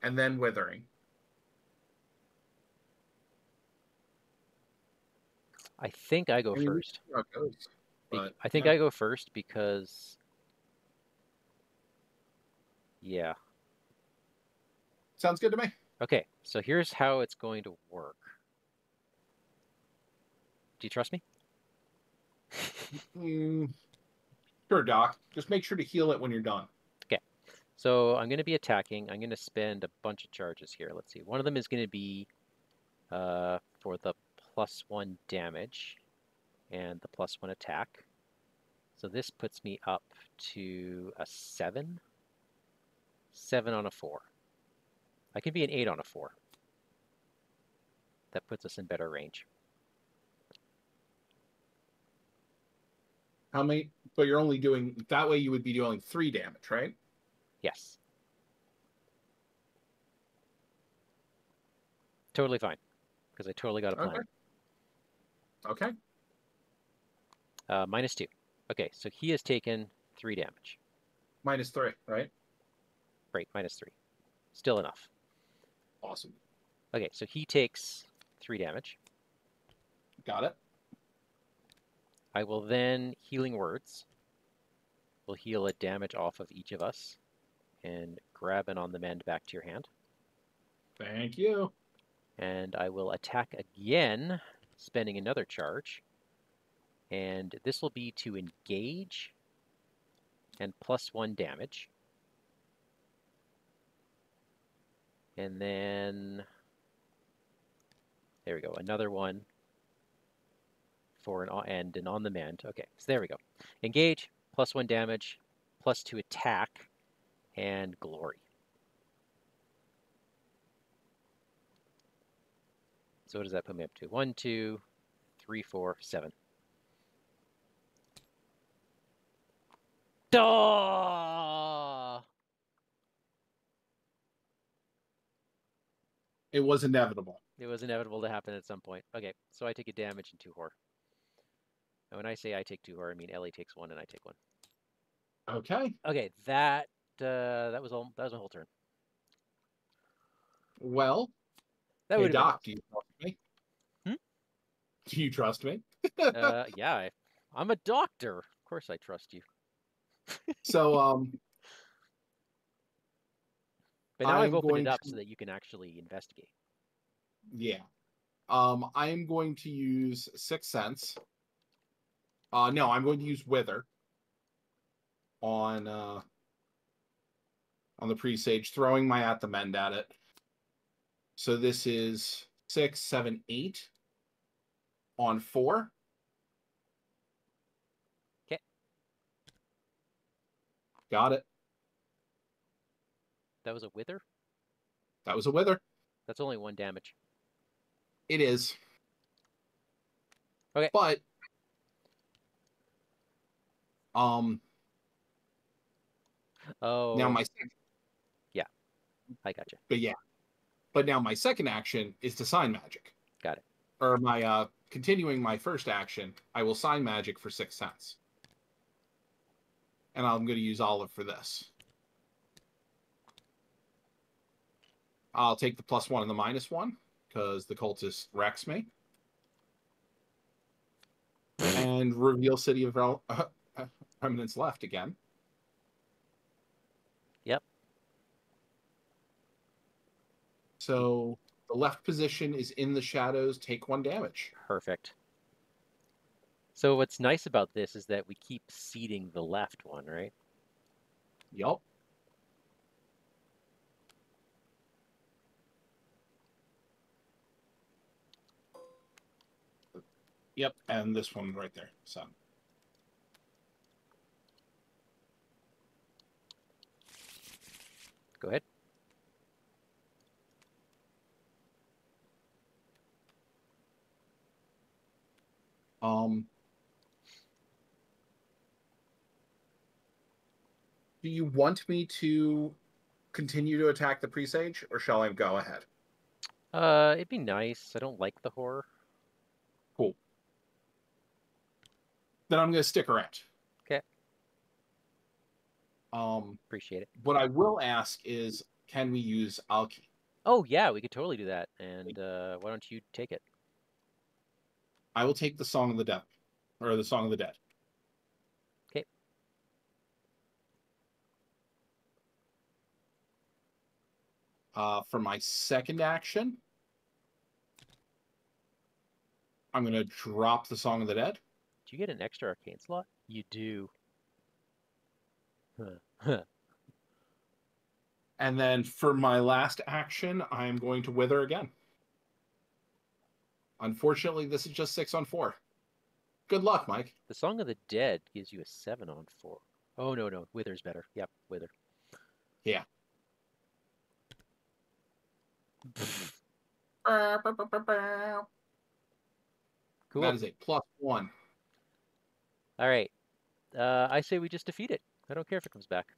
Speaker 2: and then Withering.
Speaker 1: I think I go first.
Speaker 2: How it goes, but,
Speaker 1: I think I go first because, yeah.
Speaker 2: Sounds good to me.
Speaker 1: Okay, so here's how it's going to work. Do you trust me?
Speaker 2: Sure, Doc. Just make sure to heal it when you're done.
Speaker 1: Okay, so I'm going to be attacking. I'm going to spend a bunch of charges here. Let's see. One of them is going to be for the +1 damage and the +1 attack. So this puts me up to a 7. 7 on a 4. I can be an 8 on a 4. That puts us in better range.
Speaker 2: How many? But you're only doing that way. You would be doing 3 damage, right?
Speaker 1: Yes. Totally fine, because I totally got a plan.
Speaker 2: Okay.
Speaker 1: -2. Okay, so he has taken 3 damage.
Speaker 2: -3, right?
Speaker 1: Right, -3. Still enough.
Speaker 2: Awesome.
Speaker 1: Okay, so he takes 3 damage.
Speaker 2: Got it.
Speaker 1: I will then Healing Words. Will heal a damage off of each of us and grab an On the Mend back to your hand.
Speaker 2: Thank you.
Speaker 1: And I will attack again, spending another charge. And this will be to engage and +1 damage. And then, there we go, another one for an On the Mend. Okay, so there we go. Engage, +1 damage, +2 attack, and glory. So what does that put me up to? 1, 2, 3, 4, 7. Duh!
Speaker 2: It was inevitable.
Speaker 1: It was inevitable to happen at some point. Okay, so I take a damage and 2 horror. And when I say I take 2 horror, I mean Ellie takes 1 and I take 1.
Speaker 2: Okay.
Speaker 1: Okay, that was my whole turn.
Speaker 2: Well,
Speaker 1: That
Speaker 2: hey Doc, do you trust me?
Speaker 1: Hmm?
Speaker 2: Do you trust me?
Speaker 1: Yeah, I'm a doctor. Of course I trust you.
Speaker 2: So,
Speaker 1: but now I've opened it up so that you can actually investigate.
Speaker 2: Yeah. I am going to use Sixth Sense. No, I'm going to use Wither on the presage, throwing my At the Mend at it. So this is 6, 7, 8 on 4.
Speaker 1: Okay.
Speaker 2: Got it.
Speaker 1: That was a Wither?
Speaker 2: That was a Wither.
Speaker 1: That's only 1 damage.
Speaker 2: It is.
Speaker 1: Okay.
Speaker 2: But now my second,
Speaker 1: yeah, I gotcha.
Speaker 2: But now my second action is to Sign Magic.
Speaker 1: Got it.
Speaker 2: or my continuing my first action, I will sign magic for 6 cents. And I'm going to use olive for this. I'll take the +1 and the -1 because the cultist wrecks me. And reveal City of Remnants left again.
Speaker 1: Yep.
Speaker 2: So the left position is in the shadows. Take 1 damage.
Speaker 1: Perfect. So what's nice about this is that we keep seeding the left one, right?
Speaker 2: Yup. Yep, and this one right there. So.
Speaker 1: Go ahead.
Speaker 2: Do you want me to continue to attack the presage, or shall I go ahead?
Speaker 1: It'd be nice. I don't like the horror.
Speaker 2: Cool. Then I'm going to stick around.
Speaker 1: Okay.
Speaker 2: Appreciate
Speaker 1: it.
Speaker 2: What I will ask is, can we use Alki?
Speaker 1: Oh yeah, we could totally do that. And why don't you take it?
Speaker 2: I will take the Song of the Dead, or the Song of the Dead.
Speaker 1: Okay.
Speaker 2: For my second action, I'm going to drop the Song of the Dead.
Speaker 1: Do you get an extra arcane slot? You do. Huh.
Speaker 2: And then for my last action, I am going to Wither again. Unfortunately, this is just 6 on 4. Good luck, Mike.
Speaker 1: The Song of the Dead gives you a 7 on 4. Oh, no. Wither's better. Yep, Wither.
Speaker 2: Yeah.
Speaker 1: Cool.
Speaker 2: That is a +1.
Speaker 1: All right. I say we just defeat it. I don't care if it comes back.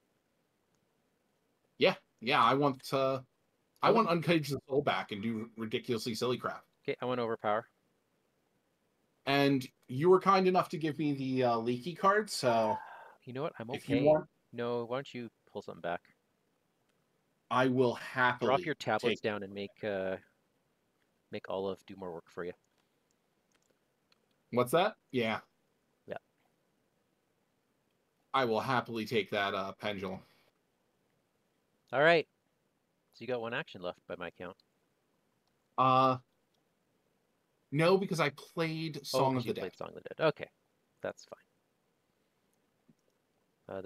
Speaker 2: Yeah. I want Uncage the Soul back and do ridiculously silly crap.
Speaker 1: Okay, I want Overpower.
Speaker 2: And you were kind enough to give me the leaky card, so...
Speaker 1: You know what? I'm okay.
Speaker 2: If you want...
Speaker 1: No, why don't you pull something back?
Speaker 2: I will happily
Speaker 1: drop your tablets down and make Olive do more work for you.
Speaker 2: What's that? Yeah.
Speaker 1: Yeah.
Speaker 2: I will happily take that pendulum.
Speaker 1: All right. So you got 1 action left by my count.
Speaker 2: No, because I played Song of the Dead.
Speaker 1: Played Song of the Dead. Okay, that's fine.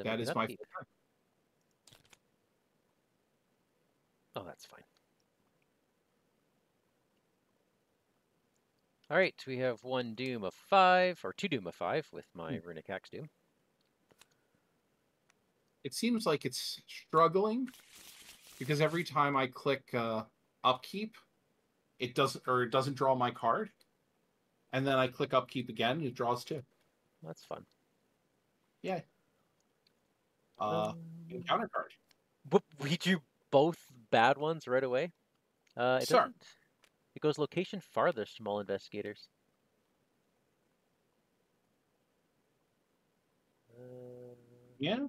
Speaker 2: That is my...
Speaker 1: Oh, that's fine. All right, we have 1 Doom of 5, or 2 Doom of 5 with my Runic Axe Doom.
Speaker 2: It seems like it's struggling because every time I click upkeep, it doesn't draw my card, and then I click upkeep again, it draws 2.
Speaker 1: That's fun.
Speaker 2: Yeah. Encounter card.
Speaker 1: We do both bad ones right away. It doesn't. It goes location farthest from all investigators.
Speaker 2: Yeah.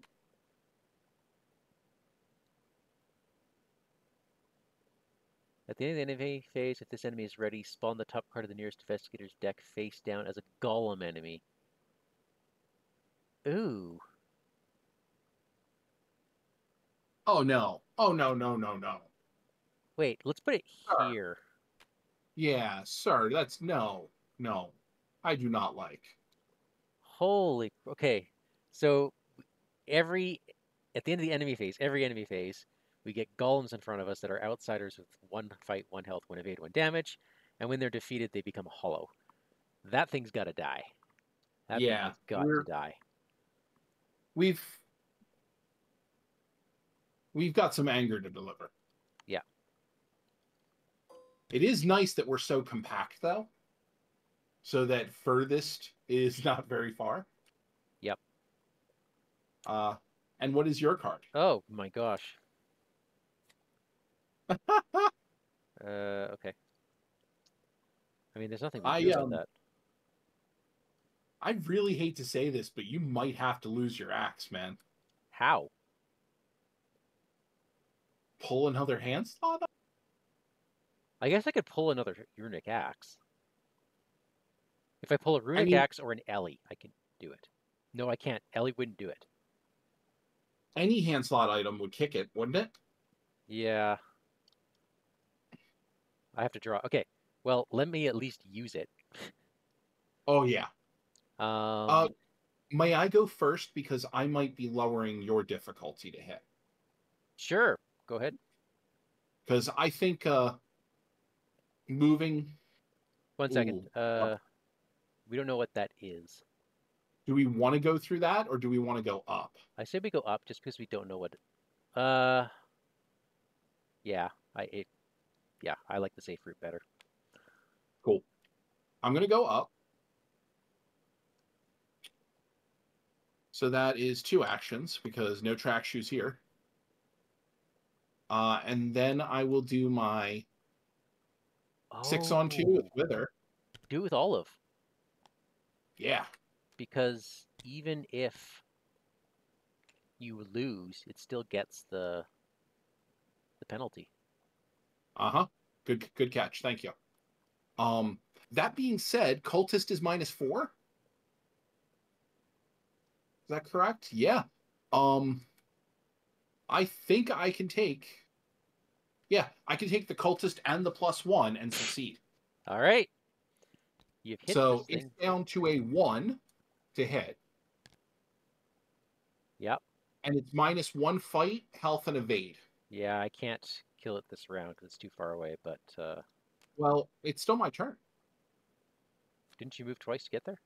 Speaker 1: At the end of the enemy phase, if this enemy is ready, spawn the top card of the nearest investigator's deck face down as a golem enemy. Ooh.
Speaker 2: Oh no. Oh no.
Speaker 1: Wait, let's put it here.
Speaker 2: Yeah, sir, that's no. I do not like.
Speaker 1: Holy, okay. So at the end of the enemy phase, every enemy phase, we get golems in front of us that are outsiders with 1 fight, 1 health, 1 evade, 1 damage, and when they're defeated, they become hollow. That thing's got to die. That thing has got to die.
Speaker 2: We've got some anger to deliver.
Speaker 1: Yeah.
Speaker 2: It is nice that we're so compact, though, so that furthest is not very far.
Speaker 1: Yep.
Speaker 2: And what is your card?
Speaker 1: Oh my gosh. Okay. I mean, there's nothing we can
Speaker 2: I
Speaker 1: do about that.
Speaker 2: I really hate to say this, but you might have to lose your axe, man.
Speaker 1: How?
Speaker 2: Pull another hand slot up?
Speaker 1: I guess I could pull another runic axe. If I pull a
Speaker 2: I
Speaker 1: runic
Speaker 2: mean,
Speaker 1: axe or an Ellie, I can do it. No, I can't. Ellie wouldn't do it.
Speaker 2: any hand slot item would kick it, wouldn't it?
Speaker 1: Yeah, I have to draw. Okay, well, let me at least use it.
Speaker 2: Oh yeah. Uh,
Speaker 1: Um,
Speaker 2: may I go first because I might be lowering your difficulty to hit?
Speaker 1: sure. Go ahead.
Speaker 2: Because I think moving.
Speaker 1: 1 second.
Speaker 2: Ooh,
Speaker 1: We don't know what that is.
Speaker 2: do we want to go through that or do we want to go up?
Speaker 1: I say we go up just because we don't know what. Uh, yeah. Yeah. I like the safe route better.
Speaker 2: Cool. I'm gonna go up. So that is 2 actions because no track shoes here. And then I will do my 6-on-2 with
Speaker 1: Oh,
Speaker 2: Wither.
Speaker 1: do it with Olive
Speaker 2: Yeah.
Speaker 1: because even if you lose, it still gets the penalty.
Speaker 2: Uh-huh. Good catch. Thank you. Um, that being said, cultist is -4. Is that correct? Yeah. Um, I think I can take. Yeah, I can take the cultist and the +1 and succeed.
Speaker 1: All right, you've hit this
Speaker 2: So it's
Speaker 1: thing.
Speaker 2: down to a 1 to hit,
Speaker 1: Yep.
Speaker 2: and it's -1 fight, health, and evade.
Speaker 1: Yeah, I can't kill it this round because it's too far away. But
Speaker 2: Well, it's still my turn.
Speaker 1: didn't you move twice to get there?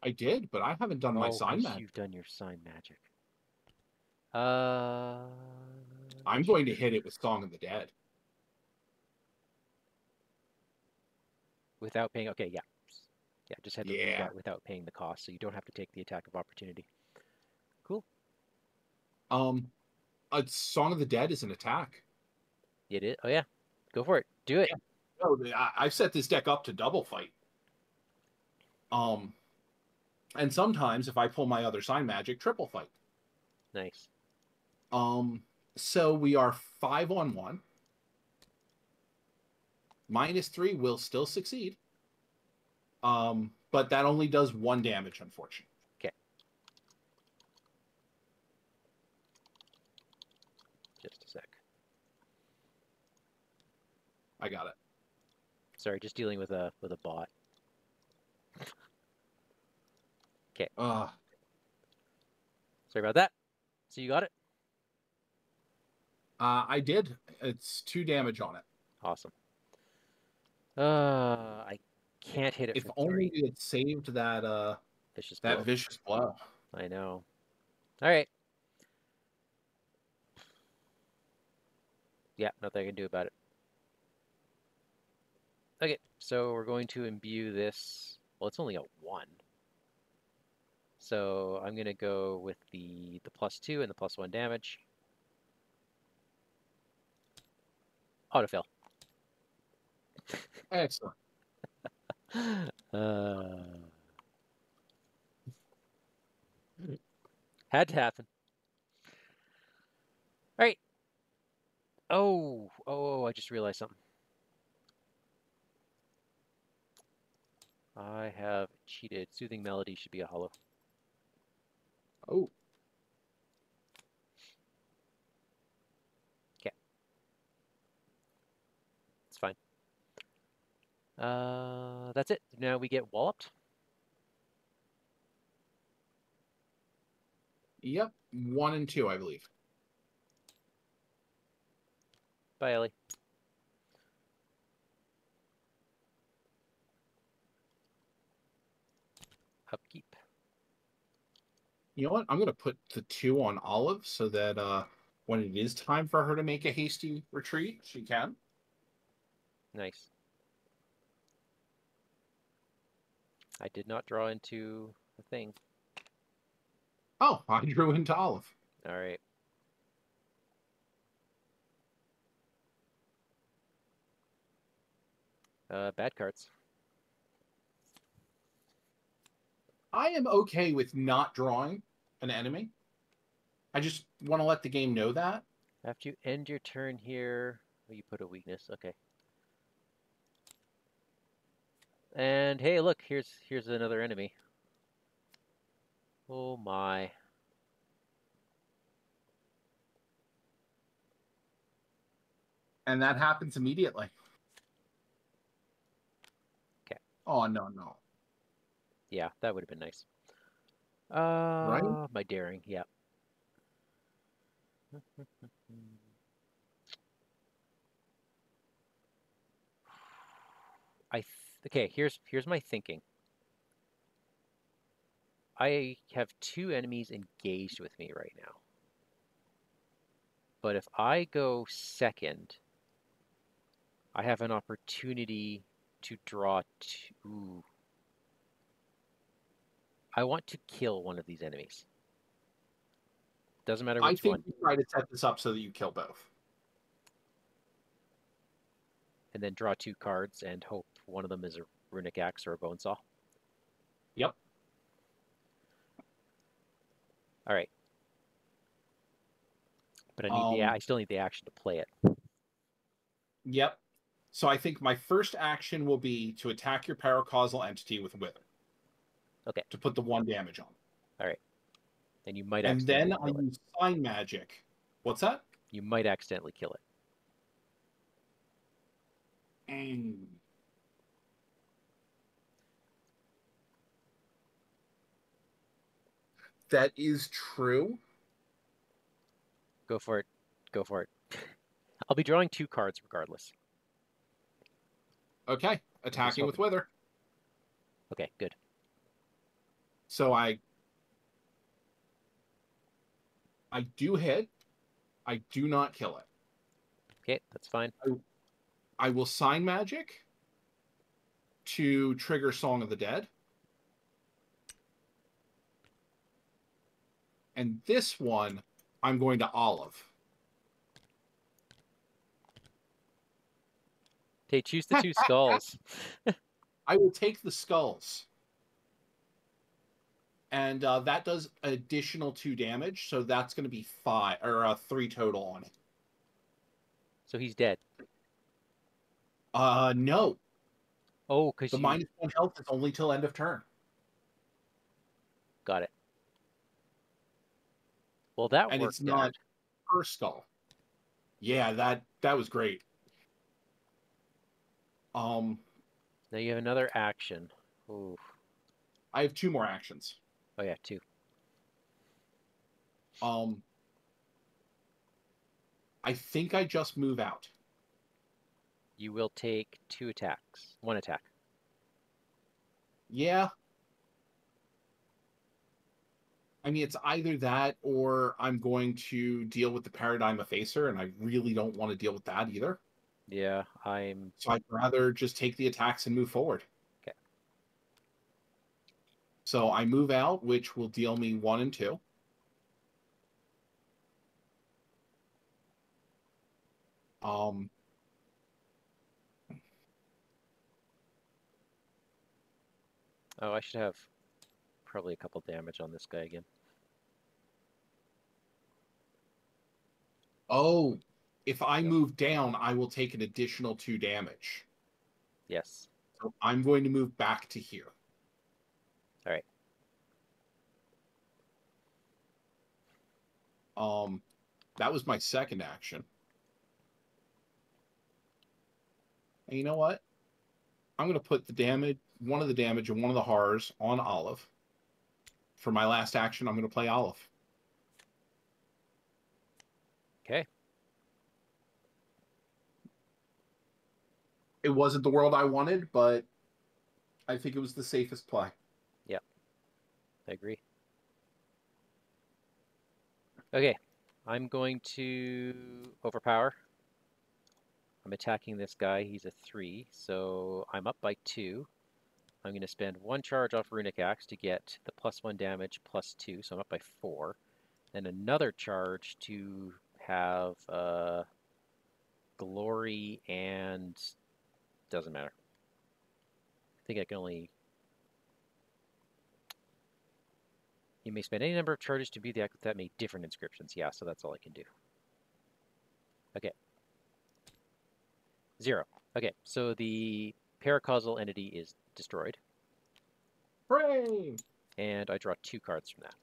Speaker 2: I did, but I haven't done my
Speaker 1: Oh,
Speaker 2: sign
Speaker 1: because
Speaker 2: magic.
Speaker 1: you've done your sign magic. Uh,
Speaker 2: I'm going to hit it with Song of the Dead.
Speaker 1: without paying. Okay, yeah, yeah. Just had to leave
Speaker 2: Yeah.
Speaker 1: that without paying the cost, so you don't have to take the attack of opportunity. Cool.
Speaker 2: Um, a Song of the Dead is an attack.
Speaker 1: It is. Oh yeah, go for it. Do it.
Speaker 2: Yeah. No, I've set this deck up to double fight. Um, and sometimes if I pull my other sign magic, triple fight.
Speaker 1: Nice.
Speaker 2: Um, so we are 5-on-1. -3 will still succeed. But that only does 1 damage, unfortunately.
Speaker 1: Okay. Just a sec.
Speaker 2: I got it.
Speaker 1: Sorry, just dealing with a bot. Okay.
Speaker 2: Uh,
Speaker 1: Sorry about that. So you got it.
Speaker 2: I did. It's 2 damage on it.
Speaker 1: Awesome. I can't hit it
Speaker 2: If
Speaker 1: for
Speaker 2: only
Speaker 1: 3.
Speaker 2: we had saved
Speaker 1: Vicious
Speaker 2: that
Speaker 1: blow.
Speaker 2: vicious blow.
Speaker 1: I know. All right. Yeah, nothing I can do about it. Okay, so we're going to imbue this. Well, it's only a 1. So I'm going to go with the +2 and the +1 damage. Autofill.
Speaker 2: Excellent.
Speaker 1: Had to happen. All right. Oh, I just realized something. I have cheated. Soothing Melody should be a hollow.
Speaker 2: Oh,
Speaker 1: Okay. It's fine. That's it. Now we get walloped.
Speaker 2: yep. 1 and 2, I believe.
Speaker 1: Bye, Ellie. Upkeep.
Speaker 2: You know what? I'm going to put the 2 on Olive so that when it is time for her to make a hasty retreat, she can.
Speaker 1: Nice. I did not draw into the thing.
Speaker 2: Oh, I drew into Olive.
Speaker 1: All right. Bad cards.
Speaker 2: I am okay with not drawing an enemy. I just want to let the game know that.
Speaker 1: After you end your turn here, oh, you put a weakness. Okay. And hey, look, here's another enemy. Oh my.
Speaker 2: And that happens immediately.
Speaker 1: Okay.
Speaker 2: Oh, no.
Speaker 1: Yeah, that would have been nice.
Speaker 2: Right?
Speaker 1: My daring, yeah. Okay, here's my thinking. I have two enemies engaged with me right now. But if I go second, I have an opportunity to draw two. I want to kill one of these enemies. Doesn't matter
Speaker 2: I
Speaker 1: which
Speaker 2: think
Speaker 1: one.
Speaker 2: you try to set this up so that you kill both.
Speaker 1: And then draw two cards and hope one of them is a runic axe or a bone saw.
Speaker 2: Yep.
Speaker 1: All right. But I still need the action to play it.
Speaker 2: Yep. So I think my first action will be to attack your paracausal entity with Wither.
Speaker 1: Okay.
Speaker 2: To put the 1 damage on.
Speaker 1: All right. And you might
Speaker 2: And then
Speaker 1: accidentally
Speaker 2: I
Speaker 1: kill it.
Speaker 2: use Sign Magic. What's that?
Speaker 1: You might accidentally kill it.
Speaker 2: Mm. That is true.
Speaker 1: Go for it. Go for it. I'll be drawing two cards regardless.
Speaker 2: Okay. Attacking with Wither.
Speaker 1: Okay, good.
Speaker 2: So I do hit. I do not kill it.
Speaker 1: Okay, that's fine.
Speaker 2: I will Sign Magic to trigger Song of the Dead. And this one, I'm going to Olive.
Speaker 1: Okay, choose the two skulls.
Speaker 2: I will take the skulls. And that does additional 2 damage, so that's going to be 5 or 3 total on it.
Speaker 1: So he's dead.
Speaker 2: No.
Speaker 1: Oh, because
Speaker 2: The
Speaker 1: you
Speaker 2: -1 health is only till end of turn.
Speaker 1: got it. Well, that
Speaker 2: And it's
Speaker 1: worked
Speaker 2: not
Speaker 1: out.
Speaker 2: per skull. Yeah, that was great.
Speaker 1: Now you have another action. Ooh.
Speaker 2: I have 2 more actions.
Speaker 1: Oh yeah, two.
Speaker 2: I think I just move out.
Speaker 1: You will take 2 attacks. 1 attack.
Speaker 2: Yeah. I mean, it's either that or I'm going to deal with the Paradigm Effacer, and I really don't want to deal with that either.
Speaker 1: Yeah,
Speaker 2: So I'd rather just take the attacks and move forward.
Speaker 1: Okay.
Speaker 2: So I move out, which will deal me 1 and 2. Um,
Speaker 1: Oh, I should have probably a couple damage on this guy again.
Speaker 2: oh, if I
Speaker 1: Yep.
Speaker 2: move down, I will take an additional 2 damage.
Speaker 1: Yes.
Speaker 2: So I'm going to move back to here.
Speaker 1: All right.
Speaker 2: That was my second action. And you know what? I'm going to put the damage, one of the damage and one of the horrors on Olive. For my last action, I'm going to play Olive.
Speaker 1: Okay.
Speaker 2: It wasn't the world I wanted, but I think it was the safest play.
Speaker 1: Yep. I agree. Okay. I'm going to overpower. I'm attacking this guy. He's a 3, so I'm up by 2. I'm going to spend 1 charge off Runic Axe to get the +1 damage +2, so I'm up by 4. Then another charge to have Glory and... doesn't matter. I think I can only... You may spend any number of charges to be the act that made different inscriptions. Yeah, so that's all I can do. Okay. 0. Okay, so the paracausal entity is destroyed.
Speaker 2: Hooray!
Speaker 1: And I draw 2 cards from that.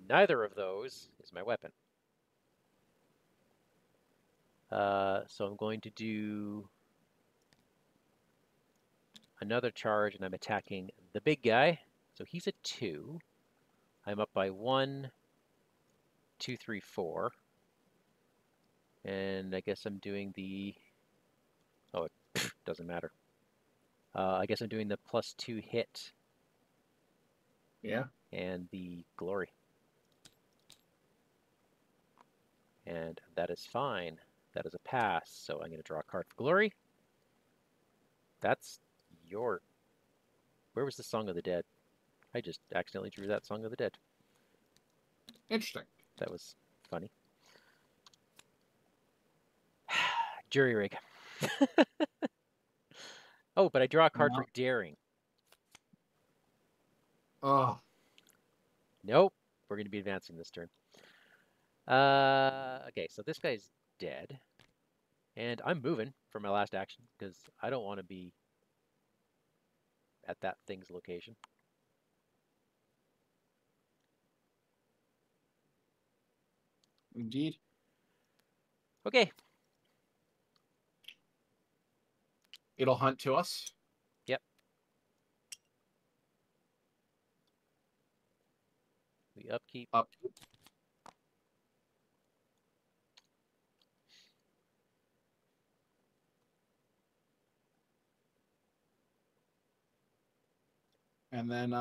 Speaker 1: Neither of those is my weapon. So I'm going to do another charge, and I'm attacking the big guy. So he's a 2. I'm up by 1, 2, 3, 4. And I guess I'm doing the... Oh, it doesn't matter. I guess I'm doing the +2 hit.
Speaker 2: Yeah.
Speaker 1: And the glory. And that is fine. That is a pass. So I'm going to draw a card for glory. That's your... Where was the Song of the Dead? I just accidentally drew that Song of the Dead.
Speaker 2: Interesting.
Speaker 1: That was funny. Jury rig. Oh, but I draw a card for daring.
Speaker 2: Oh.
Speaker 1: Nope. We're going to be advancing this turn. Okay, so this guy's dead. And I'm moving for my last action because I don't want to be at that thing's location.
Speaker 2: Indeed.
Speaker 1: Okay.
Speaker 2: It'll hunt to us.
Speaker 1: Yep. We upkeep.
Speaker 2: Upkeep. And then,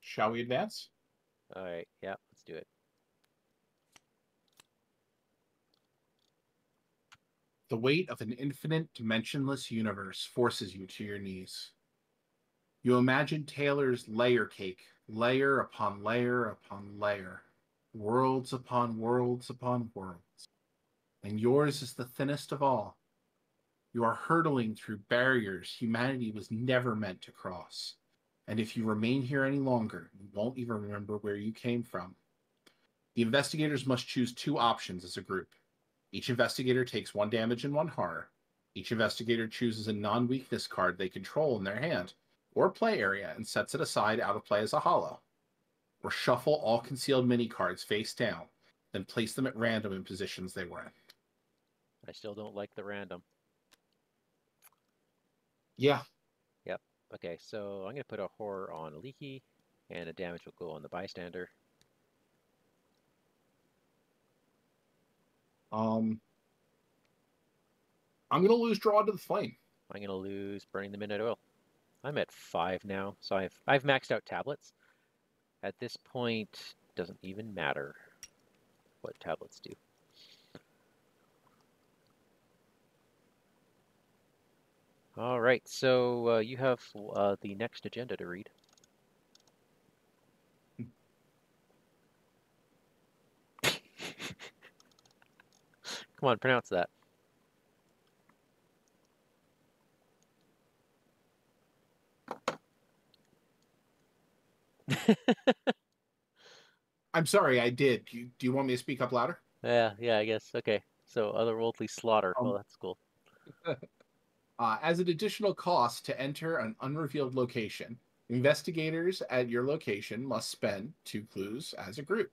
Speaker 2: shall we advance?
Speaker 1: All right. Yeah, let's do it.
Speaker 2: The weight of an infinite, dimensionless universe forces you to your knees. You imagine Taylor's layer cake, layer upon layer upon layer, worlds upon worlds upon worlds. And yours is the thinnest of all. You are hurtling through barriers humanity was never meant to cross. And if you remain here any longer, you won't even remember where you came from. The investigators must choose 2 options as a group. Each investigator takes 1 damage and 1 horror. Each investigator chooses a non-weakness card they control in their hand, or play area, and sets it aside out of play as a hollow. Or shuffle all concealed mini cards face down, then place them at random in positions they were in.
Speaker 1: I still don't like the random.
Speaker 2: Yeah.
Speaker 1: Yep. Okay, so I'm going to put a horror on a leaky, and a damage will go on the bystander.
Speaker 2: I'm going to lose Draw to the Flame.
Speaker 1: I'm going to lose Burning the Midnight Oil. I'm at 5 now, so I've maxed out tablets. At this point, doesn't even matter what tablets do. All right, so you have the next agenda to read. Come on, pronounce that.
Speaker 2: I'm sorry, I did. Do you want me to speak up louder?
Speaker 1: Yeah, I guess. Okay, so otherworldly slaughter. Oh, that's cool.
Speaker 2: As an additional cost to enter an unrevealed location, investigators at your location must spend 2 clues as a group.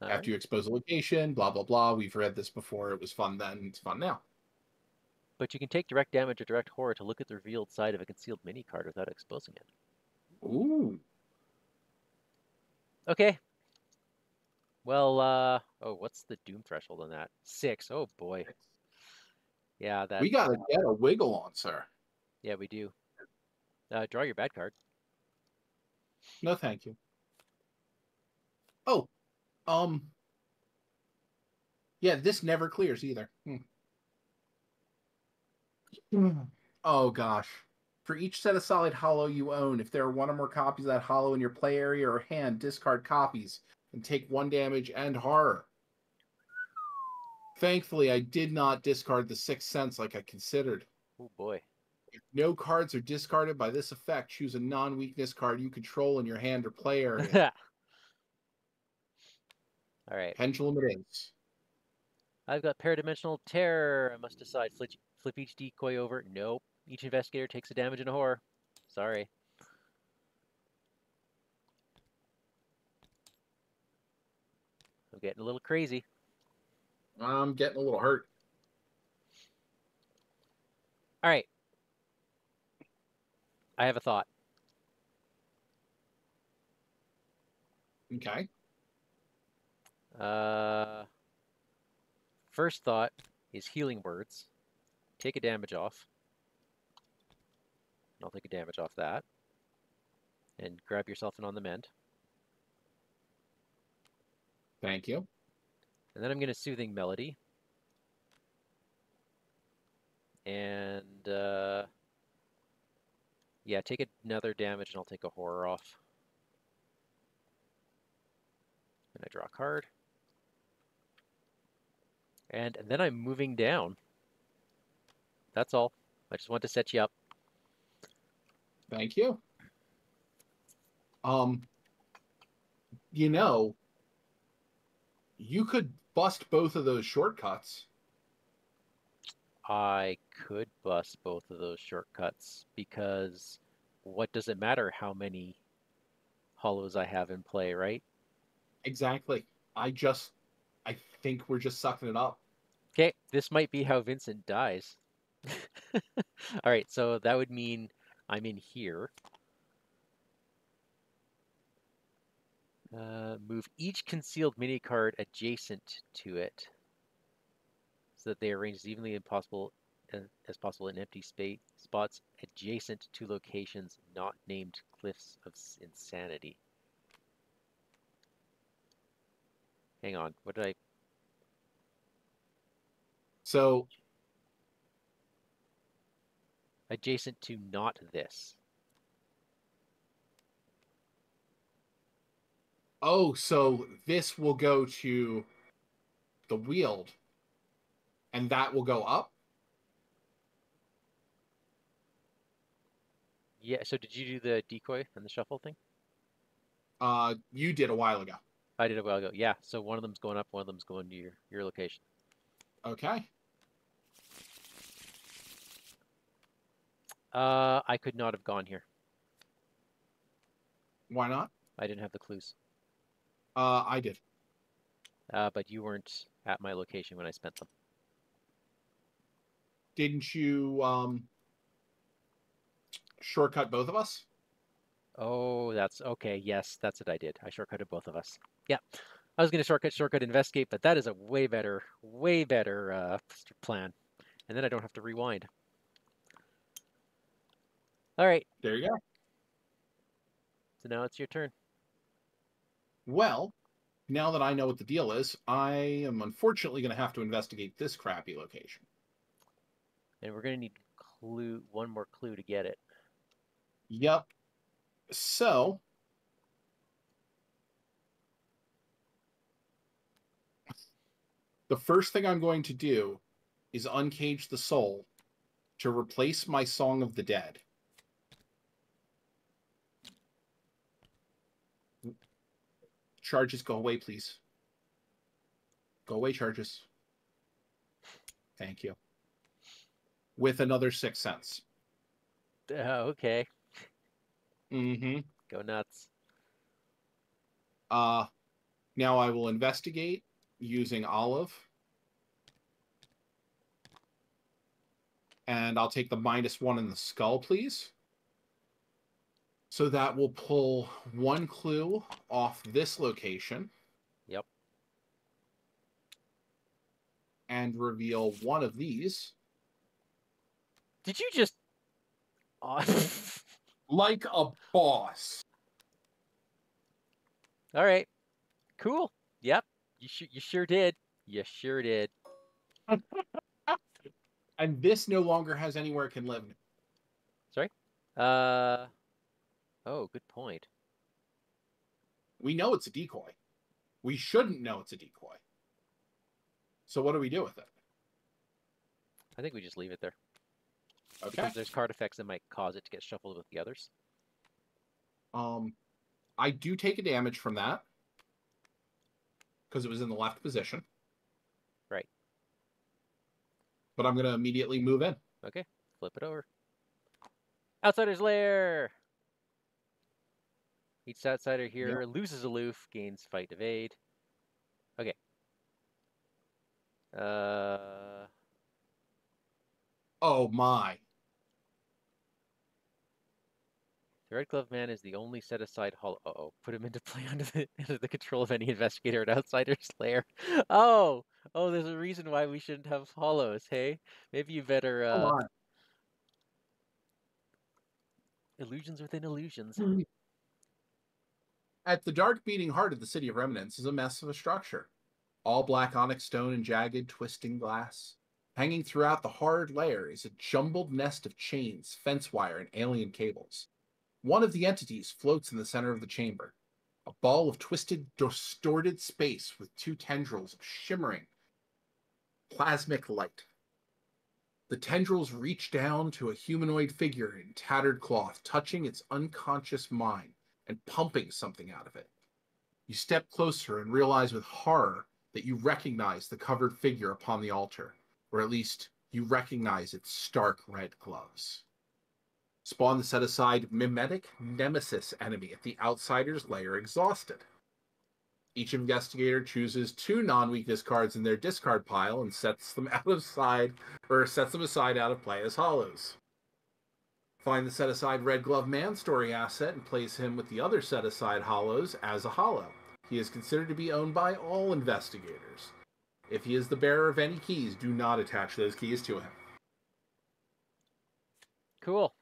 Speaker 1: All
Speaker 2: After you expose a location, blah, blah, blah. We've read this before. It was fun then. It's fun now.
Speaker 1: But you can take direct damage or direct horror to look at the revealed side of a concealed mini card without exposing it.
Speaker 2: Ooh.
Speaker 1: Okay. Well, oh, what's the doom threshold on that? 6. Oh, boy. Yeah, that...
Speaker 2: We got to get a wiggle on, sir.
Speaker 1: Yeah, we do. Draw your bad card.
Speaker 2: No, thank you. Oh, yeah, this never clears either. Oh, gosh. For each set of solid hollow you own, if there are 1 or more copies of that hollow in your play area or hand, discard copies and take 1 damage and horror. Thankfully, I did not discard the 6th Sense like I considered.
Speaker 1: Oh, boy.
Speaker 2: No cards are discarded by this effect. Choose a non-weakness card you control in your hand or play area.
Speaker 1: All right.
Speaker 2: Pendulum it is.
Speaker 1: I've got Paradimensional Terror. I must decide. Flip each decoy over. Nope. Each investigator takes a damage and a horror. Sorry. I'm getting a little crazy.
Speaker 2: I'm getting a little hurt.
Speaker 1: All right. I have a thought.
Speaker 2: Okay.
Speaker 1: First thought is healing words. Take a damage off. I'll take a damage off that. And grab yourself an on the mend.
Speaker 2: Thank you.
Speaker 1: And then I'm going to Soothing Melody. And, yeah, take another damage and I'll take a horror off. And I draw a card. And then I'm moving down. That's all. I just want to set you up.
Speaker 2: Thank you. You know, you could bust both of those shortcuts.
Speaker 1: I could bust both of those shortcuts because what does it matter how many hollows I have in play, right?
Speaker 2: Exactly. I think we're just sucking it up.
Speaker 1: Okay, this might be how Vincent dies. All right, so that would mean I'm in here. Move each concealed mini card adjacent to it so that they are arranged as evenly as possible in empty space spots adjacent to locations not named Cliffs of Insanity. Hang on, what did I...
Speaker 2: So,
Speaker 1: adjacent to not this.
Speaker 2: oh, so this will go to the Wield, and that will go up?
Speaker 1: Yeah, so did you do the decoy and the shuffle thing?
Speaker 2: You did a while ago.
Speaker 1: I did a while ago. Yeah, so one of them's going up, one of them's going to your location.
Speaker 2: Okay.
Speaker 1: I could not have gone here.
Speaker 2: Why not?
Speaker 1: I didn't have the clues.
Speaker 2: I did.
Speaker 1: But you weren't at my location when I spent them.
Speaker 2: Didn't you shortcut both of us?
Speaker 1: Oh, that's okay. Yes, that's what I did. I shortcutted both of us. Yeah. I was going to shortcut investigate, but that is a way better plan. And then I don't have to rewind. All right.
Speaker 2: There you go.
Speaker 1: So now it's your turn.
Speaker 2: Well, now that I know what the deal is, I am unfortunately going to have to investigate this crappy location.
Speaker 1: And we're going to need one more clue to get it.
Speaker 2: Yep. So, the first thing I'm going to do is uncage the soul to replace my Song of the Dead. Charges, go away, please. Go away, charges. Thank you. With another 6 cents.
Speaker 1: Okay.
Speaker 2: Mm-hmm.
Speaker 1: Go nuts.
Speaker 2: Now I will investigate using Olive. And I'll take the -1 in the skull, please. So that will pull one clue off this location.
Speaker 1: Yep.
Speaker 2: And reveal one of these.
Speaker 1: Did you just...
Speaker 2: Like a boss.
Speaker 1: All right. Cool. Yep. You sure did. You sure did.
Speaker 2: And this no longer has anywhere it can live.
Speaker 1: Sorry? Oh, good point.
Speaker 2: We know it's a decoy. We shouldn't know it's a decoy. So what do we do with it?
Speaker 1: I think we just leave it there.
Speaker 2: Okay.
Speaker 1: Because there's card effects that might cause it to get shuffled with the others.
Speaker 2: I do take a damage from that because it was in the left position.
Speaker 1: Right.
Speaker 2: But I'm going to immediately move in.
Speaker 1: Okay, flip it over. Outsider's Lair! Each outsider here loses aloof, gains fight evade. Okay.
Speaker 2: Oh my.
Speaker 1: The Red Glove Man is the only set-aside hollow. Uh-oh. Put him into play under the control of any investigator at Outsider's Lair. Oh! Oh, there's a reason why we shouldn't have hollows, hey? Maybe you better,
Speaker 2: Come on.
Speaker 1: Illusions within illusions.
Speaker 2: At the dark beating heart of the City of Remnants is a mess of a structure. All black onyx stone and jagged, twisting glass. Hanging throughout the hard layer is a jumbled nest of chains, fence wire, and alien cables. One of the entities floats in the center of the chamber, a ball of twisted, distorted space with two tendrils of shimmering, plasmic light. The tendrils reach down to a humanoid figure in tattered cloth, touching its unconscious mind and pumping something out of it. You step closer and realize with horror that you recognize the covered figure upon the altar, or at least you recognize its stark red gloves. Spawn the set-aside mimetic nemesis enemy at the Outsider's Lair exhausted. Each investigator chooses 2 non-weakness cards in their discard pile and sets them aside out of play as hollows. Find the set-aside Red Glove Man story asset and place him with the other set-aside hollows as a hollow. He is considered to be owned by all investigators. If he is the bearer of any keys, do not attach those keys to him.
Speaker 1: Cool.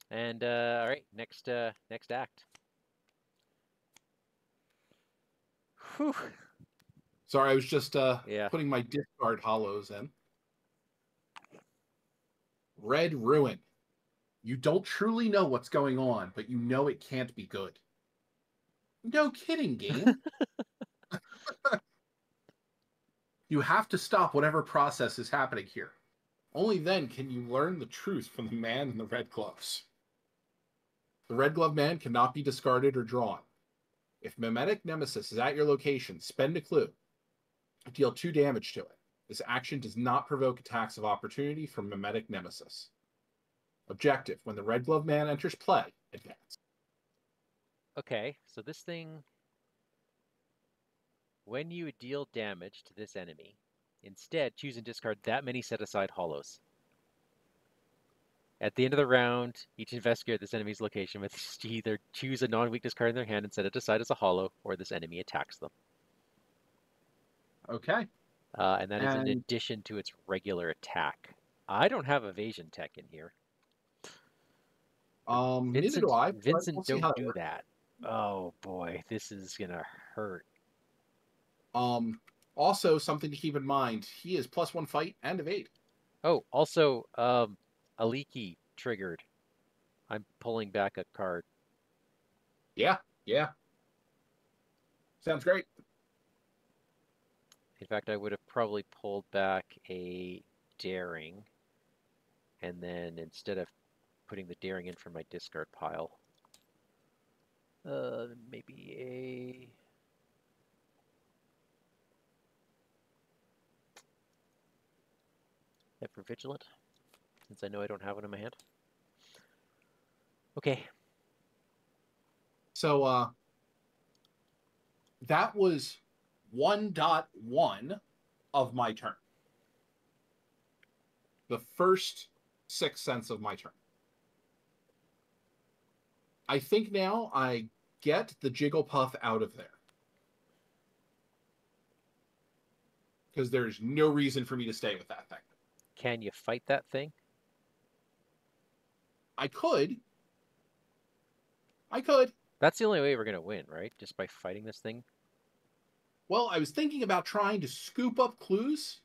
Speaker 1: And, all right, next act. Whew.
Speaker 2: Sorry, I was just putting my discard hollows in. Red Ruin. You don't truly know what's going on, but you know it can't be good. No kidding, game. You have to stop whatever process is happening here. Only then can you learn the truth from the man in the red gloves. The Red Glove Man cannot be discarded or drawn. If Mimetic Nemesis is at your location, spend a clue. Deal 2 damage to it. This action does not provoke attacks of opportunity from Mimetic Nemesis. Objective: when the Red Glove Man enters play, advance.
Speaker 1: Okay, so this thing, when you deal damage to this enemy, instead choose and discard that many set-aside hollows. At the end of the round, each investigator at this enemy's location must either choose a non-weakness card in their hand and set it aside as a hollow, or this enemy attacks them.
Speaker 2: Okay.
Speaker 1: And that is in addition to its regular attack. I don't have evasion tech in here.
Speaker 2: Neither do I.
Speaker 1: Vincent,
Speaker 2: we'll
Speaker 1: don't do that. Oh boy, this is gonna hurt.
Speaker 2: Also, something to keep in mind: he is +1 fight and evade.
Speaker 1: Oh, also, Aliki triggered. I'm pulling back a card.
Speaker 2: Yeah. Sounds great.
Speaker 1: In fact, I would have probably pulled back a daring, and then instead of putting the daring in from my discard pile, maybe a... Ever Vigilant, since I know I don't have one in my hand. Okay.
Speaker 2: So, that was 1.1 of my turn. The first 6 cents of my turn. I think now I get the Jigglypuff out of there. Because there's no reason for me to stay with that thing.
Speaker 1: Can you fight that thing?
Speaker 2: I could.
Speaker 1: That's the only way we're going to win, right? Just by fighting this thing?
Speaker 2: Well, I was thinking about trying to scoop up clues.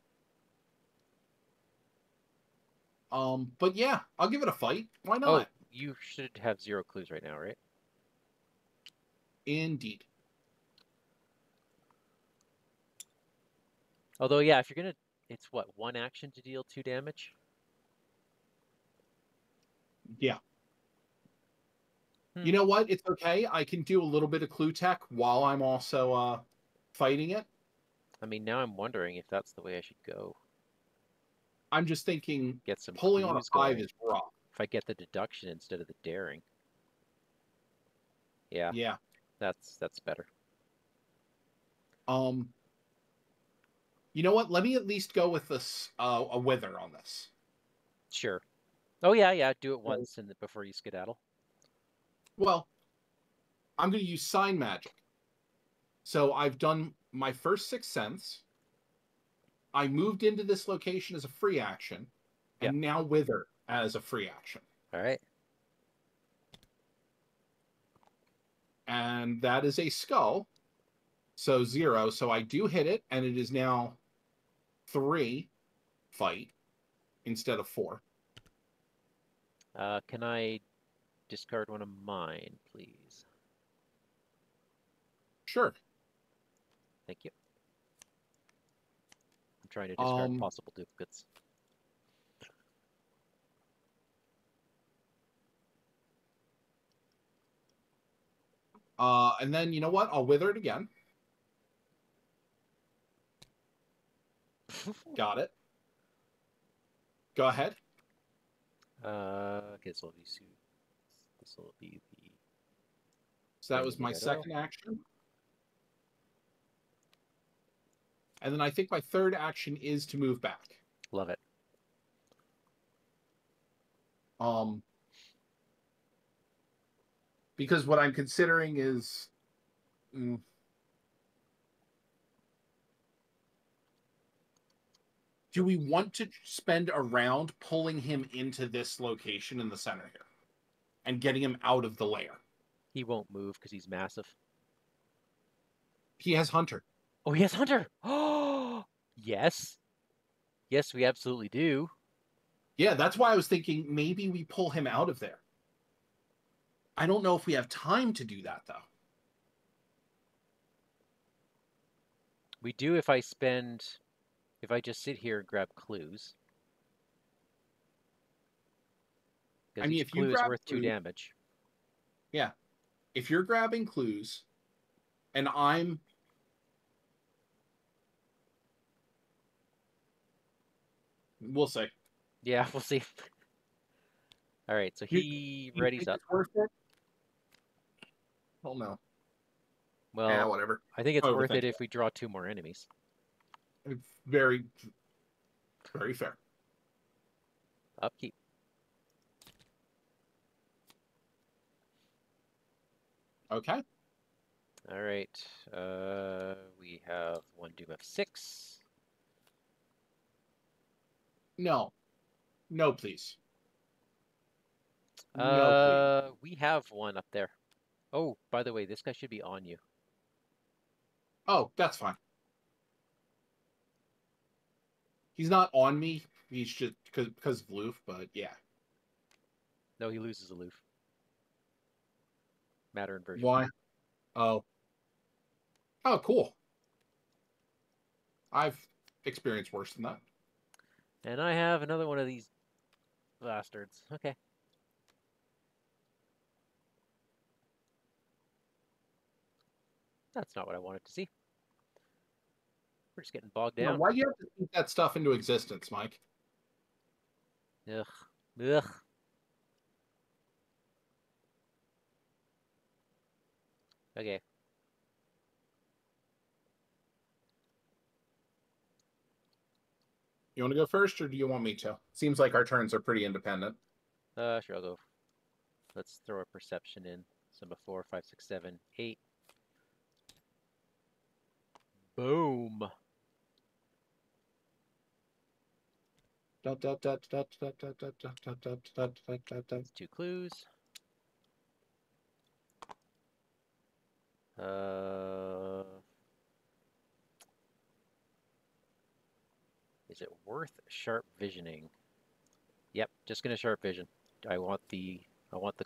Speaker 2: But yeah, I'll give it a fight. Why not?
Speaker 1: Oh, you should have 0 clues right now, right?
Speaker 2: Indeed.
Speaker 1: Although, yeah, if It's what, 1 action to deal 2 damage?
Speaker 2: Yeah. You know what? It's okay. I can do a little bit of clue tech while I'm also fighting it.
Speaker 1: I mean, now I'm wondering if that's the way I should go.
Speaker 2: I'm just thinking
Speaker 1: Get some
Speaker 2: pulling on a
Speaker 1: clues
Speaker 2: 5
Speaker 1: going.
Speaker 2: is rough.
Speaker 1: If I get the deduction instead of the daring. Yeah.
Speaker 2: Yeah.
Speaker 1: That's better.
Speaker 2: You know what? Let me at least go with this a wither on this.
Speaker 1: Sure. Oh yeah, do it once and before you skedaddle.
Speaker 2: Well, I'm going to use sign magic. So I've done my first 6 cents. I moved into this location as a free action, and now wither as a free action.
Speaker 1: All right.
Speaker 2: And that is a skull. So 0. So I do hit it, and it is now 3 fight instead of 4.
Speaker 1: Can I discard one of mine, please?
Speaker 2: Sure.
Speaker 1: Thank you. I'm trying to discard possible duplicates.
Speaker 2: And then, you know what? I'll wither it again. Got it. Go ahead.
Speaker 1: Okay, so this will be the...
Speaker 2: So that was my second action. And then I think my third action is to move back.
Speaker 1: Love it.
Speaker 2: Because what I'm considering is... do we want to spend a round pulling him into this location in the center here? And getting him out of the lair?
Speaker 1: He won't move because he's massive.
Speaker 2: He has Hunter.
Speaker 1: Oh, he has Hunter! Oh, yes. Yes, we absolutely do.
Speaker 2: Yeah, that's why I was thinking maybe we pull him out of there. I don't know if we have time to do that, though.
Speaker 1: We do if I just sit here and grab clues.
Speaker 2: I mean,
Speaker 1: if you grab worth clues, 2 damage.
Speaker 2: Yeah. If you're grabbing clues, and I'm... we'll see.
Speaker 1: Yeah, we'll see. All right, so he readies up.
Speaker 2: It's worth it? Well, no.
Speaker 1: Well,
Speaker 2: yeah, whatever.
Speaker 1: I think it's worth it if we draw 2 more enemies.
Speaker 2: It's very, very fair.
Speaker 1: Upkeep.
Speaker 2: Okay.
Speaker 1: All right. We have 1 doom of 6.
Speaker 2: No. No, please. No, please.
Speaker 1: We have 1 up there. Oh, by the way, this guy should be on you.
Speaker 2: Oh, that's fine. He's not on me. He's just because of Loof, but yeah.
Speaker 1: No, he loses Aloof. Matter inversion.
Speaker 2: Why? Oh. Oh, cool. I've experienced worse than that.
Speaker 1: And I have another one of these bastards. Okay. That's not what I wanted to see. We're just getting bogged down.
Speaker 2: Why do you have to speak that stuff into existence, Mike?
Speaker 1: Ugh. Ugh. Okay.
Speaker 2: You want to go first, or do you want me to? Seems like our turns are pretty independent.
Speaker 1: Sure, I'll go. Let's throw a perception in. So 4, 5, 6, 7, 8. Boom. That's 2 clues. Is it worth sharp visioning? Yep, just gonna sharp vision. I want the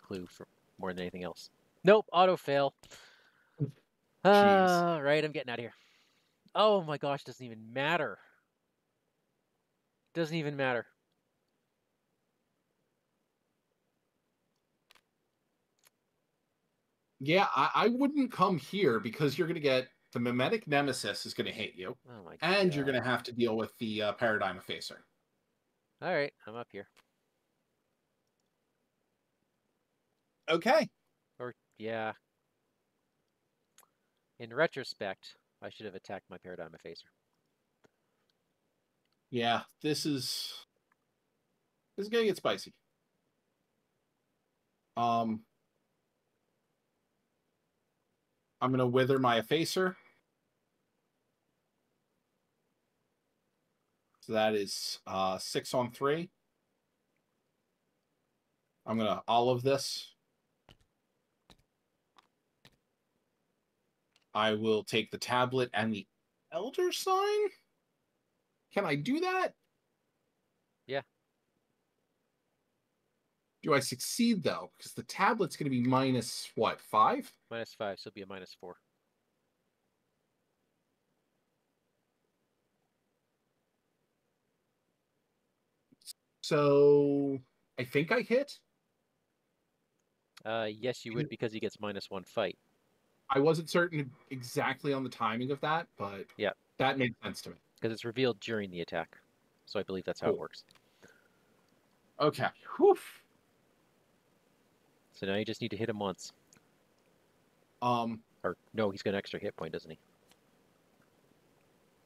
Speaker 1: clue for more than anything else. Nope, auto fail. Right, I'm getting out of here. Oh my gosh, doesn't even matter. Doesn't even matter.
Speaker 2: Yeah, I wouldn't come here because you're going to get the mimetic nemesis is going to hit you,
Speaker 1: Oh my
Speaker 2: and you're
Speaker 1: god.
Speaker 2: going to have to deal with the paradigm effacer.
Speaker 1: All right, I'm up here.
Speaker 2: Okay.
Speaker 1: Or yeah. In retrospect, I should have attacked my paradigm effacer.
Speaker 2: Yeah, this is going to get spicy. I'm going to wither my effacer. So that is 6 on 3. I'm going to olive this. I will take the tablet and the elder sign. Can I do that?
Speaker 1: Yeah.
Speaker 2: Do I succeed though? Because the tablet's going to be minus what, 5?
Speaker 1: -5, so it'll be a -4.
Speaker 2: So I think I hit.
Speaker 1: Yes, you would because he gets -1 fight.
Speaker 2: I wasn't certain exactly on the timing of that, but
Speaker 1: Yeah,
Speaker 2: that made sense to me.
Speaker 1: because it's revealed during the attack. So I believe that's how it
Speaker 2: Cool.
Speaker 1: works.
Speaker 2: Okay. Whew.
Speaker 1: So now you just need to hit him once.
Speaker 2: Um.
Speaker 1: Or no, he's got an extra hit point, doesn't he?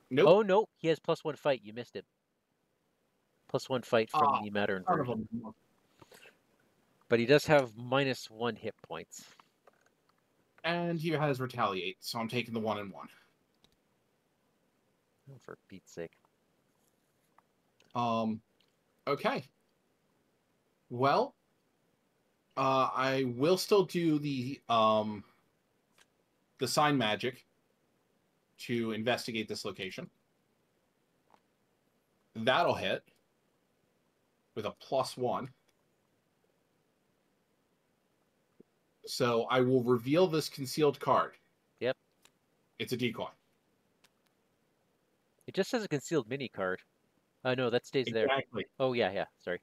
Speaker 2: Nope.
Speaker 1: Oh no, he has +1 fight. You missed him. +1 fight from the matter
Speaker 2: Son of
Speaker 1: inversion.
Speaker 2: a...
Speaker 1: But he does have -1 hit points.
Speaker 2: And he has retaliate, so I'm taking the 1 and 1.
Speaker 1: Oh, for Pete's sake.
Speaker 2: Okay. Well, I will still do the sign magic to investigate this location. That'll hit with a +1. So I will reveal this concealed card.
Speaker 1: Yep.
Speaker 2: It's a decoy.
Speaker 1: It just says a concealed mini card. No, that stays there.
Speaker 2: Exactly.
Speaker 1: Oh yeah, sorry.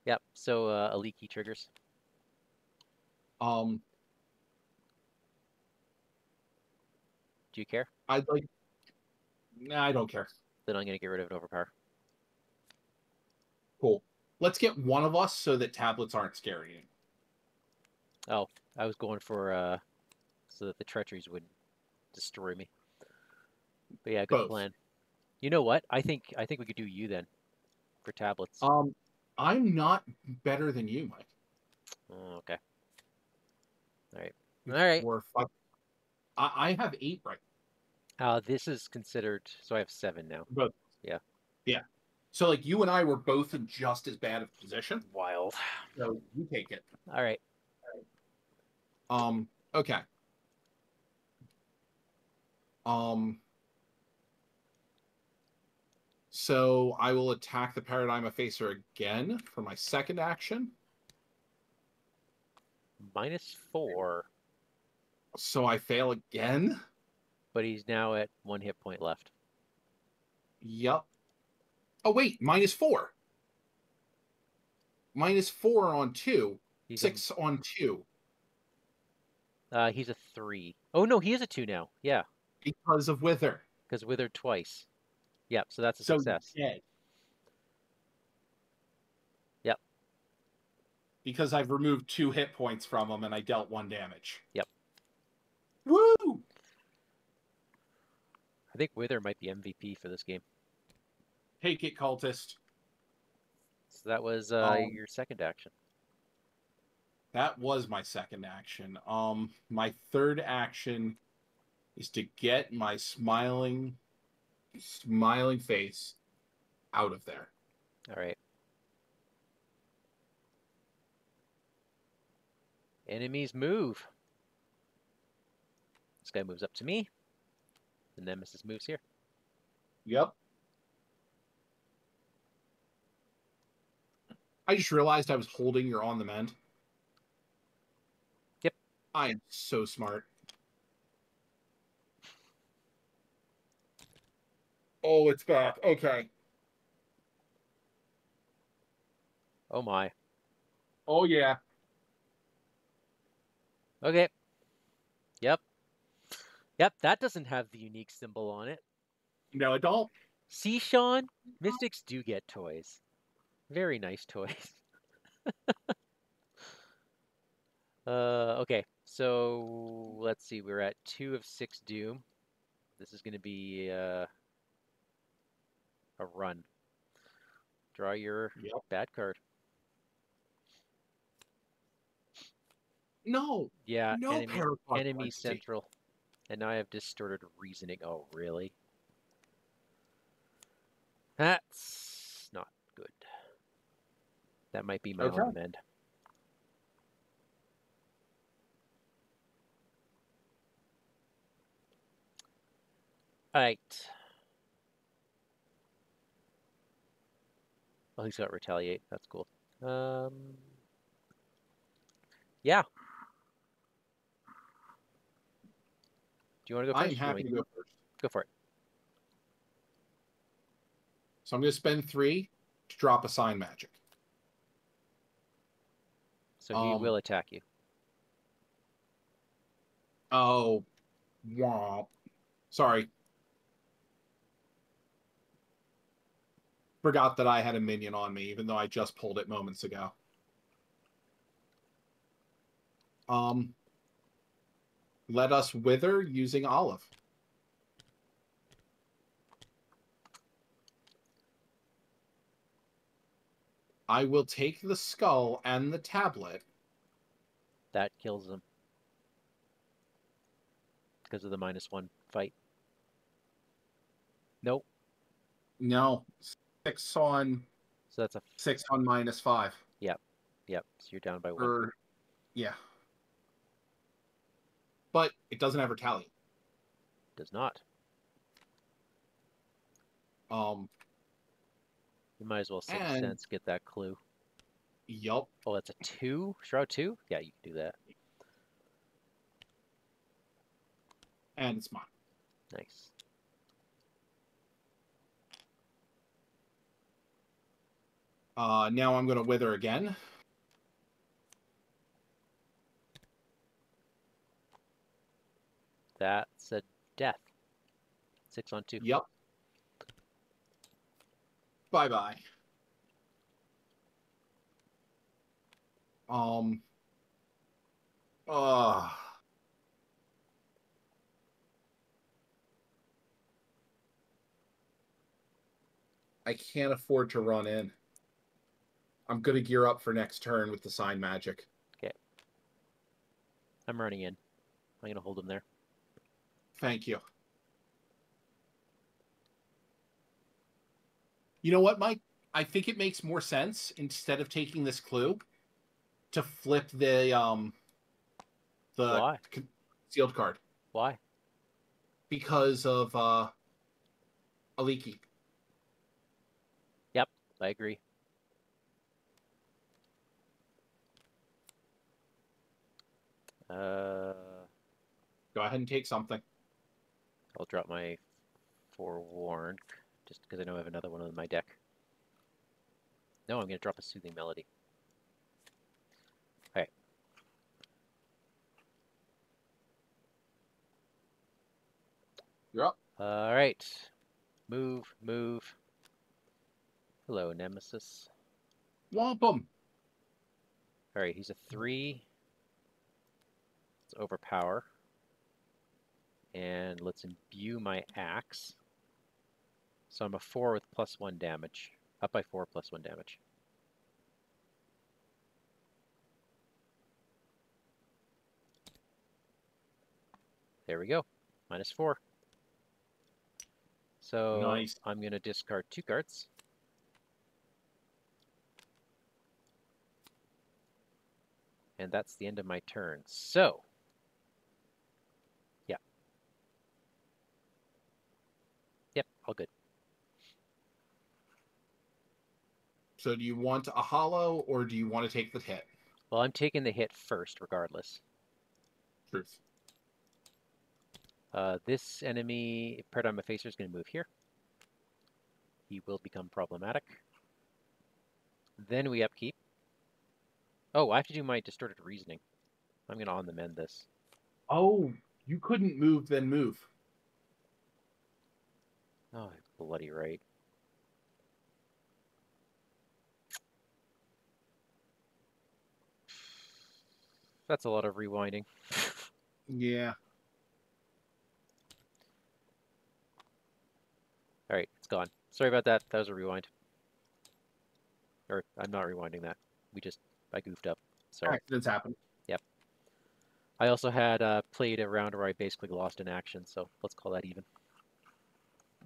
Speaker 1: Yep. So a leaky triggers.
Speaker 2: Um,
Speaker 1: Do you care?
Speaker 2: I'd like. Nah, I don't care.
Speaker 1: Then I'm gonna get rid of an overpower.
Speaker 2: Cool. Let's get one of us so that tablets aren't scary anymore.
Speaker 1: Oh, I was going for so that the treacheries wouldn't destroy me. But yeah, good
Speaker 2: Both.
Speaker 1: plan. You know what? I think we could do you then for tablets.
Speaker 2: I'm not better than you, Mike.
Speaker 1: Oh, okay. All right. All right.
Speaker 2: 4, 5. I have 8 right.
Speaker 1: This is considered. So I have 7 now.
Speaker 2: Both.
Speaker 1: Yeah.
Speaker 2: Yeah. So like you and I were both in just as bad of a position.
Speaker 1: Wild.
Speaker 2: So you take it.
Speaker 1: All right.
Speaker 2: Okay. So I will attack the paradigm effacer again for my second action.
Speaker 1: -4.
Speaker 2: So I fail again.
Speaker 1: But he's now at 1 hit point left.
Speaker 2: Yup. Oh wait, -4. -4 on 2.
Speaker 1: He's
Speaker 2: 6 on 2.
Speaker 1: He's a 3. Oh no, he is a 2 now. Yeah,
Speaker 2: Because of Wither.
Speaker 1: because withered twice. Yep. So that's a
Speaker 2: So
Speaker 1: success.
Speaker 2: dead.
Speaker 1: Yep.
Speaker 2: Because I've removed 2 hit points from him and I dealt 1 damage.
Speaker 1: Yep.
Speaker 2: Woo!
Speaker 1: I think Wither might be MVP for this game.
Speaker 2: Take it, cultist.
Speaker 1: So that was your second action.
Speaker 2: That was my second action. My third action is to get my smiling face out of there.
Speaker 1: All right. Enemies move. This guy moves up to me. The nemesis moves here.
Speaker 2: Yep. I just realized I was holding your on the mend.
Speaker 1: Yep.
Speaker 2: I am so smart. Oh, it's back. Okay.
Speaker 1: Oh my.
Speaker 2: Oh, yeah.
Speaker 1: Okay. Yep. Yep, that doesn't have the unique symbol on it.
Speaker 2: No, I don't.
Speaker 1: See, Sean? Mystics do get toys. Very nice toys. Okay. So let's see. We're at 2 of 6 Doom. This is going to be a run. Draw your
Speaker 2: Yep.
Speaker 1: bad card.
Speaker 2: No.
Speaker 1: Yeah,
Speaker 2: No Parapod
Speaker 1: enemy
Speaker 2: quantity.
Speaker 1: central. And now I have distorted reasoning. Oh, really? That's not good. That might be my
Speaker 2: Okay.
Speaker 1: own amend. All right. Well, he's got retaliate. That's cool. Yeah. Do you want to go
Speaker 2: I am
Speaker 1: first? Or do you
Speaker 2: happy
Speaker 1: want
Speaker 2: to
Speaker 1: me
Speaker 2: go first.
Speaker 1: go for it?
Speaker 2: So I'm going to spend 3 to drop a sign magic.
Speaker 1: So he will attack you.
Speaker 2: Oh, womp. Sorry. Forgot that I had a minion on me, even though I just pulled it moments ago. Let us wither using olive. I will take the skull and the tablet.
Speaker 1: That kills him because of the -1 fight. Nope.
Speaker 2: No, 6 on
Speaker 1: So that's a
Speaker 2: 6 on -5.
Speaker 1: yep. Yep. So you're down by 1.
Speaker 2: Or yeah, but it doesn't have retaliate.
Speaker 1: Does not.
Speaker 2: Um,
Speaker 1: You might as well Sixth
Speaker 2: and
Speaker 1: Sense get that clue.
Speaker 2: yup,
Speaker 1: Oh, that's a 2? Shroud 2? Yeah, you can do that.
Speaker 2: and it's mine.
Speaker 1: Nice.
Speaker 2: Now I'm going to wither again.
Speaker 1: That's a death. 6 on 2.
Speaker 2: Yup. Bye bye. Um. Uh, I can't afford to run in. I'm going to gear up for next turn with the sign magic.
Speaker 1: Okay. I'm running in. I'm going to hold him there.
Speaker 2: Thank you. You know what, Mike? I think it makes more sense, instead of taking this clue, to flip the
Speaker 1: Why?
Speaker 2: sealed card.
Speaker 1: Why?
Speaker 2: Because of Aliki.
Speaker 1: Yep, I agree.
Speaker 2: Go ahead and take something.
Speaker 1: I'll drop my Forewarned, just because I know I have another one in my deck. No, I'm going to drop a Soothing Melody. Alright.
Speaker 2: You're up.
Speaker 1: Alright. Move, move. Hello, Nemesis.
Speaker 2: Womp 'em.
Speaker 1: Alright, he's a 3. Let's overpower. And let's imbue my axe. So I'm a 4 with +1 damage. Up by 4, +1 damage. There we go. -4. So
Speaker 2: Nice.
Speaker 1: I'm going to discard 2 cards. And that's the end of my turn. So, yeah. Yep, all good.
Speaker 2: So do you want a hollow, or do you want to take the hit?
Speaker 1: Well, I'm taking the hit first, regardless.
Speaker 2: Truth.
Speaker 1: This enemy, Paradigm Effacer, is going to move here. He will become problematic. Then we upkeep. Oh, I have to do my distorted reasoning. I'm gonna on the mend this.
Speaker 2: Oh, you couldn't move, then move.
Speaker 1: Oh, bloody right. That's a lot of rewinding.
Speaker 2: Yeah.
Speaker 1: All right, it's gone. Sorry about that. That was a rewind. Or I'm not rewinding that. I goofed up. Sorry.
Speaker 2: Accidents happen.
Speaker 1: Yep. I also had played a round where I basically lost an action, so let's call that even.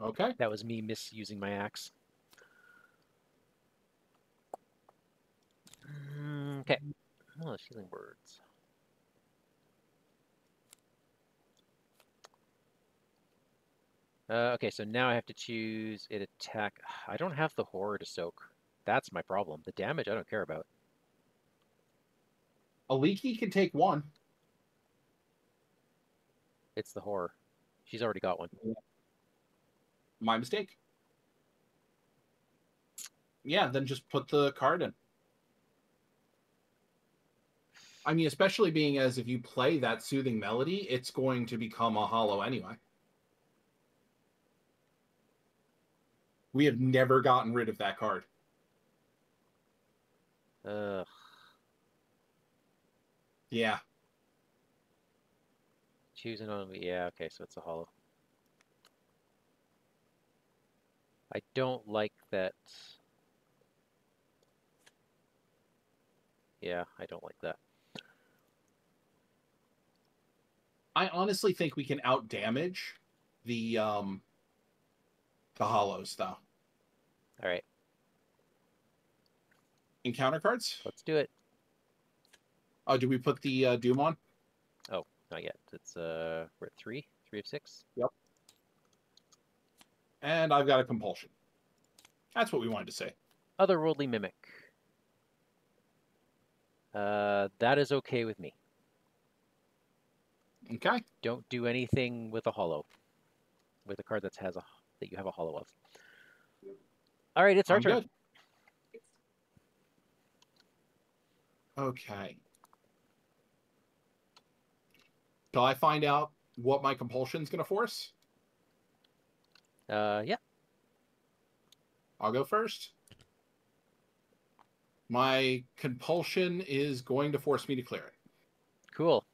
Speaker 2: Okay.
Speaker 1: That was me misusing my axe. Okay. Oh, healing words. Okay, so now I have to choose it attack. I don't have the horror to soak. That's my problem. The damage I don't care about.
Speaker 2: A leaky can take one.
Speaker 1: It's the horror. She's already got one.
Speaker 2: My mistake. Yeah, then just put the card in. I mean, especially being as if you play that soothing melody, it's going to become a hollow anyway. We have never gotten rid of that card.
Speaker 1: Ugh.
Speaker 2: Yeah.
Speaker 1: Choosing on. Yeah, okay, so it's a hollow. I don't like that. Yeah, I don't like that.
Speaker 2: I honestly think we can out damage the hollows though.
Speaker 1: All right,
Speaker 2: Encounter cards?
Speaker 1: let's do it.
Speaker 2: Oh, did we put the Doom on?
Speaker 1: Oh, not yet. It's we're at 3 of 6.
Speaker 2: Yep. And I've got a compulsion. That's what we wanted to say.
Speaker 1: Otherworldly mimic. That is okay with me.
Speaker 2: Okay.
Speaker 1: Don't do anything with a hollow. With a card that you have a hollow of. All right, it's our
Speaker 2: I'm
Speaker 1: turn.
Speaker 2: good. Okay. Till I find out what my compulsion's going to force,
Speaker 1: Yeah.
Speaker 2: I'll go first. My compulsion is going to force me to clear it.
Speaker 1: Cool.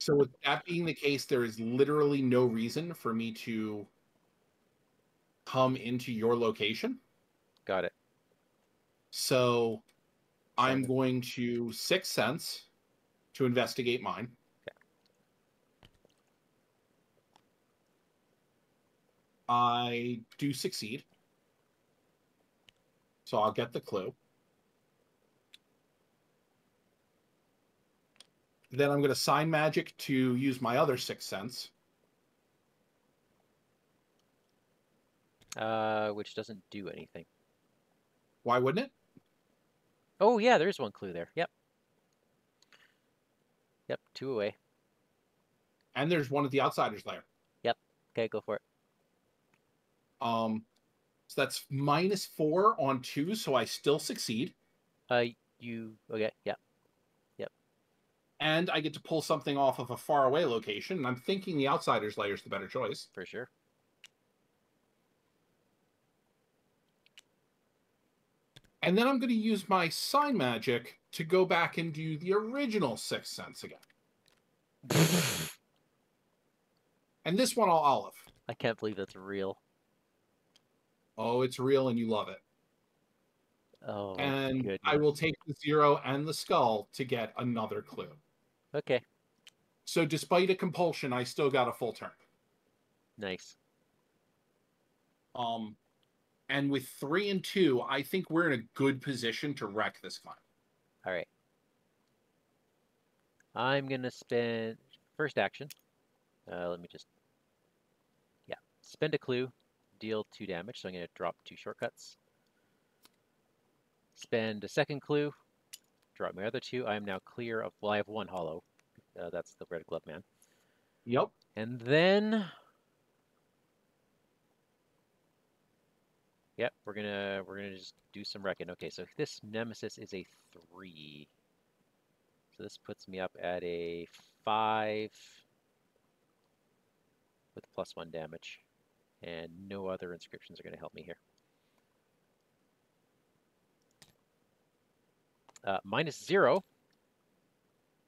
Speaker 2: So with that being the case, there is literally no reason for me to come into your location.
Speaker 1: Got it.
Speaker 2: So I'm
Speaker 1: Sounds
Speaker 2: going to 6 cents to investigate mine.
Speaker 1: okay.
Speaker 2: I do succeed. So I'll get the clue. Then I'm going to sign magic to use my other 6 cents.
Speaker 1: Which doesn't do anything.
Speaker 2: Why wouldn't it?
Speaker 1: Oh yeah, there's one clue there. Yep. Yep, 2 away.
Speaker 2: And there's one at the outsider's lair.
Speaker 1: Yep. Okay, go for it.
Speaker 2: So that's -4 on 2, so I still succeed.
Speaker 1: Okay, yep.
Speaker 2: And I get to pull something off of a faraway location, and I'm thinking the outsider's lair is the better choice.
Speaker 1: For sure.
Speaker 2: And then I'm going to use my sign magic to go back and do the original 6 cents again. And this one I'll olive.
Speaker 1: I can't believe that's real.
Speaker 2: Oh, it's real and you love it.
Speaker 1: Oh,
Speaker 2: and
Speaker 1: goodness.
Speaker 2: I will take the 0 and the skull to get another clue.
Speaker 1: Okay.
Speaker 2: So despite a compulsion, I still got a full turn.
Speaker 1: Nice.
Speaker 2: And with 3 and 2, I think we're in a good position to wreck this climb.
Speaker 1: All right. I'm gonna spend first action. Let me just, yeah, spend a clue, deal 2 damage. So I'm gonna drop 2 shortcuts. Spend a second clue, drop my other 2. I am now clear of. Well, I have 1 hollow. That's the Red Glove Man.
Speaker 2: Yep.
Speaker 1: And then Yep, we're gonna just do some wrecking. Okay, so this nemesis is a 3. So this puts me up at a 5 with +1 damage. And no other inscriptions are gonna help me here. -0.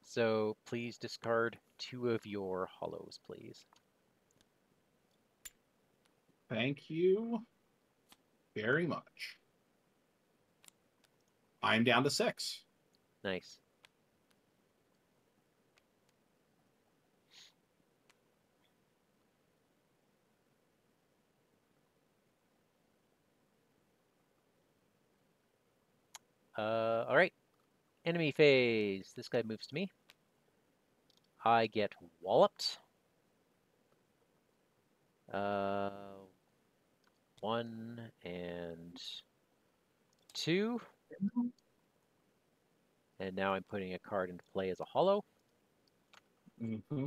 Speaker 1: So please discard 2 of your hollows, please.
Speaker 2: Thank you very much. I'm down to 6.
Speaker 1: Nice. All right. Enemy phase. This guy moves to me. I get walloped. 1 and 2. And now I'm putting a card into play as a hollow.
Speaker 2: Mm-hmm.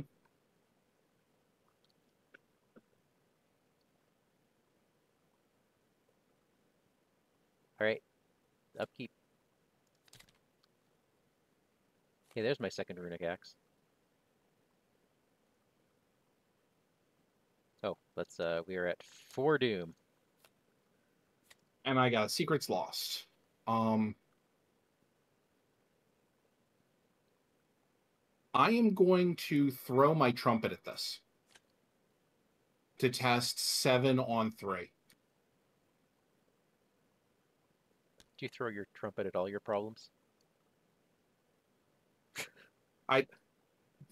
Speaker 1: All right. Upkeep. Okay, there's my second runic axe. Oh, we are at 4 doom.
Speaker 2: And I got Secrets Lost. I am going to throw my trumpet at this to test 7 on 3.
Speaker 1: Do you throw your trumpet at all your problems?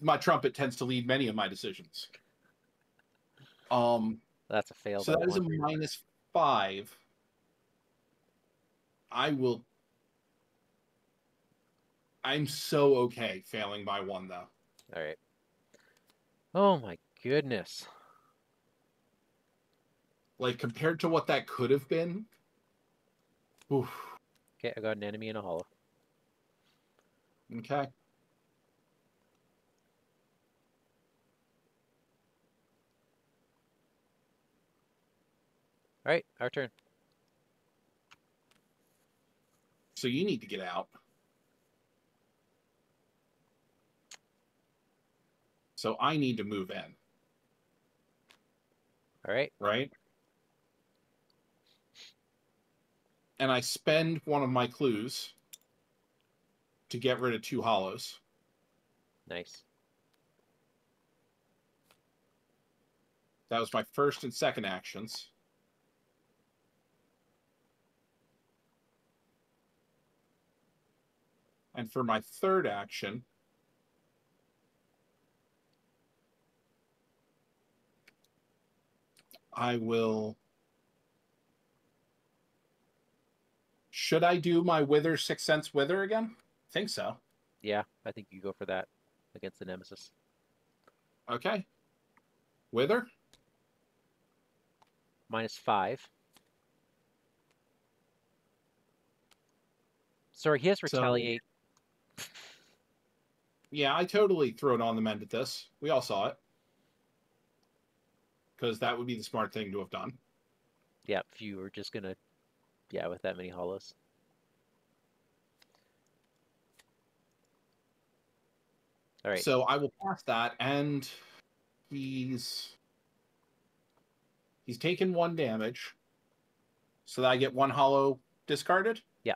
Speaker 2: My trumpet tends to lead many of my decisions.
Speaker 1: That's a fail
Speaker 2: So
Speaker 1: by
Speaker 2: that is a
Speaker 1: 1.
Speaker 2: -5. I'm so okay failing by 1 though.
Speaker 1: All right. Oh my goodness.
Speaker 2: Like compared to what that could have been. Oof.
Speaker 1: Okay, I got an enemy in a hollow.
Speaker 2: Okay.
Speaker 1: All right, our turn.
Speaker 2: So you need to get out. So I need to move in.
Speaker 1: All right.
Speaker 2: Right? And I spend one of my clues to get rid of 2 hollows.
Speaker 1: Nice.
Speaker 2: That was my first and second actions. And for my third action, I will... Should I do my Wither 6th Sense Wither again? I think so.
Speaker 1: Yeah, I think you go for that against the nemesis.
Speaker 2: Okay. Wither?
Speaker 1: -5. Sorry, he has
Speaker 2: So,
Speaker 1: retaliate.
Speaker 2: yeah, I totally threw it on the mend at this. We all saw it. Because that would be the smart thing to have done.
Speaker 1: Yeah, if you were just gonna, yeah, with that many hollows. All right.
Speaker 2: So I will pass that, and he's taken 1 damage. So that I get 1 hollow discarded?
Speaker 1: Yeah.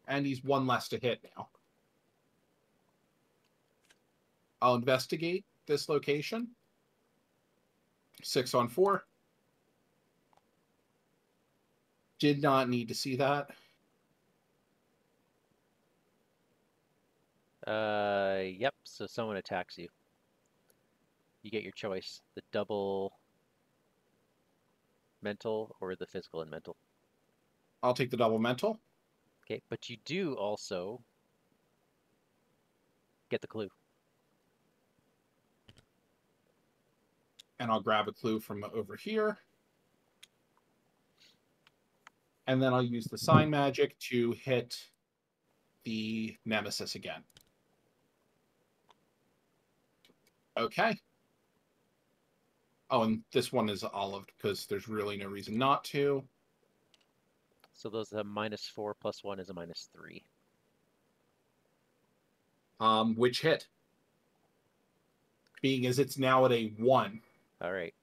Speaker 2: And he's 1 less to hit now. I'll investigate this location. 6 on 4. Did not need to see that.
Speaker 1: Yep. So someone attacks you. You get your choice: the double mental or the physical and mental.
Speaker 2: I'll take the double mental.
Speaker 1: Okay, but you do also get the clue.
Speaker 2: And I'll grab a clue from over here. And then I'll use the sign magic to hit the nemesis again. Okay. Oh, and this one is olived because there's really no reason not to.
Speaker 1: So those have -4 plus 1 is a -3.
Speaker 2: Which hit? Being as it's now at a 1.
Speaker 1: All right.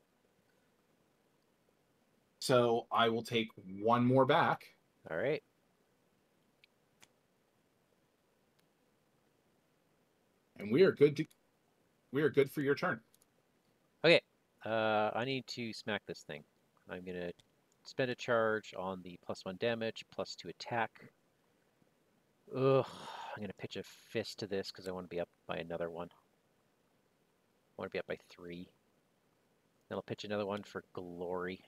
Speaker 2: So I will take one more back.
Speaker 1: All right.
Speaker 2: And we are good for your turn.
Speaker 1: Okay. I need to smack this thing. I'm gonna spend a charge on the +1 damage, +2 attack. Ugh. I'm gonna pitch a fist to this because I want to be up by another one. I want to be up by 3. Then I'll pitch another one for glory.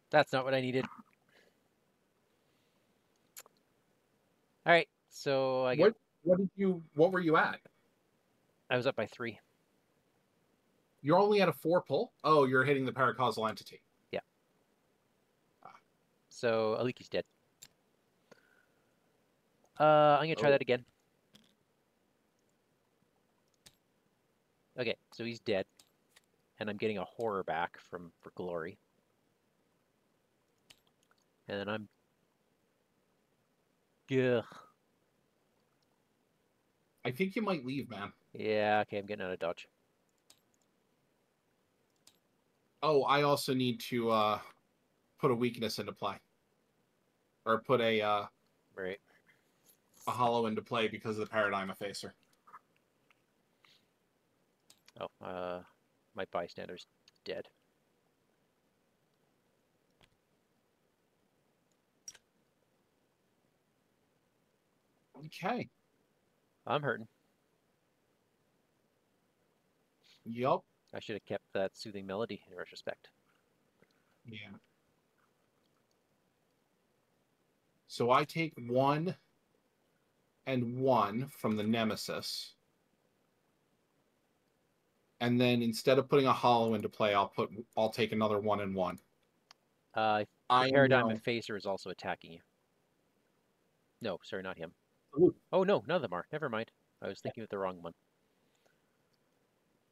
Speaker 1: That's not what I needed. All right, so I get.
Speaker 2: What were you at?
Speaker 1: I was up by 3.
Speaker 2: You're only at a 4 pull? Oh, you're hitting the paracausal entity.
Speaker 1: Yeah. So Aliki's dead. I'm gonna try that again. Okay, so he's dead, and I'm getting a horror back for glory. And then I'm. Ugh.
Speaker 2: I think you might leave, man.
Speaker 1: Yeah, okay, I'm getting out of dodge.
Speaker 2: Oh, I also need to put a weakness into play. Or put a
Speaker 1: Right.
Speaker 2: hollow into play because of the paradigm effacer.
Speaker 1: Oh, my bystander's dead.
Speaker 2: Okay.
Speaker 1: I'm hurting.
Speaker 2: Yup.
Speaker 1: I should have kept that soothing melody in retrospect.
Speaker 2: Yeah. So I take 1 and 1 from the Nemesis. And then instead of putting a hollow into play, I'll take another 1 and 1.
Speaker 1: The paradigm effacer is also attacking you. No, sorry, not him.
Speaker 2: Ooh.
Speaker 1: Oh no, none of them are. Never mind. I was thinking of the wrong one.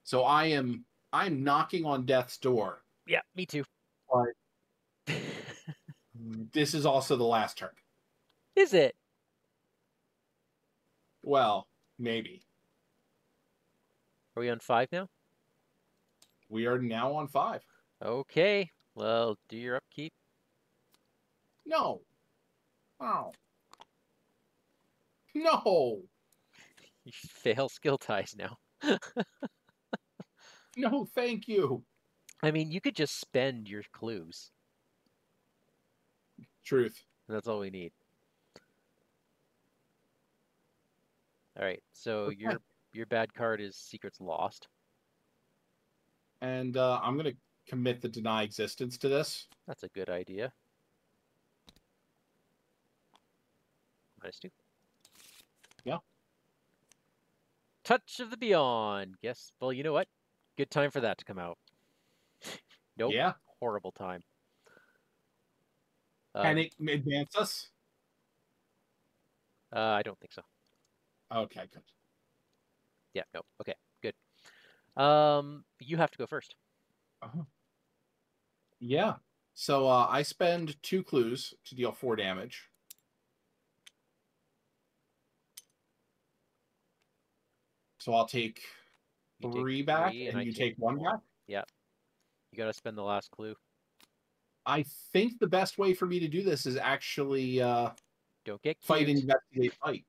Speaker 2: So I'm knocking on death's door.
Speaker 1: Yeah, me too.
Speaker 2: But this is also the last turn.
Speaker 1: Is it?
Speaker 2: Well, maybe.
Speaker 1: Are we on 5 now?
Speaker 2: We are now on 5.
Speaker 1: Okay. Well, do your upkeep.
Speaker 2: No. Oh. No.
Speaker 1: You fail skill ties now.
Speaker 2: No, thank you.
Speaker 1: I mean, you could just spend your clues.
Speaker 2: Truth.
Speaker 1: That's all we need. All right. So
Speaker 2: Okay.
Speaker 1: your bad card is Secrets Lost.
Speaker 2: And I'm going to commit the deny existence to this.
Speaker 1: That's a good idea. -2.
Speaker 2: Yeah.
Speaker 1: Touch of the Beyond. Guess. Well, you know what? Good time for that to come out. Nope.
Speaker 2: Yeah.
Speaker 1: Horrible time.
Speaker 2: Can it advance us?
Speaker 1: I don't think so.
Speaker 2: Okay, good.
Speaker 1: Yeah, no. Okay, good. You have to go first.
Speaker 2: Uh-huh. Yeah. So I spend 2 clues to deal 4 damage. So I'll take
Speaker 1: You
Speaker 2: 3
Speaker 1: take
Speaker 2: back,
Speaker 1: 3,
Speaker 2: and
Speaker 1: I
Speaker 2: you
Speaker 1: take
Speaker 2: take 1
Speaker 1: 1.
Speaker 2: back.
Speaker 1: Yeah. You gotta spend the last clue.
Speaker 2: I think the best way for me to do this is actually
Speaker 1: Don't get
Speaker 2: fight,
Speaker 1: cute.
Speaker 2: investigate, fight.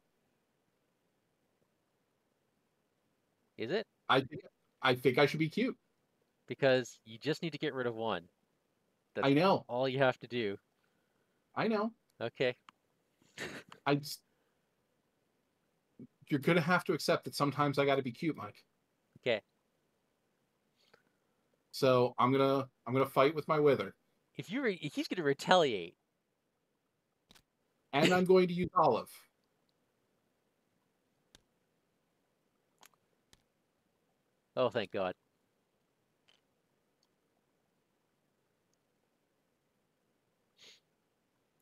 Speaker 1: Is it?
Speaker 2: I think I should be cute.
Speaker 1: Because you just need to get rid of 1. That's
Speaker 2: I know.
Speaker 1: all you have to do.
Speaker 2: I know.
Speaker 1: Okay.
Speaker 2: You're gonna have to accept that sometimes I got to be cute, Mike.
Speaker 1: Okay.
Speaker 2: So I'm gonna fight with my wither.
Speaker 1: If he's gonna retaliate.
Speaker 2: And I'm going to use olive.
Speaker 1: Oh, thank God.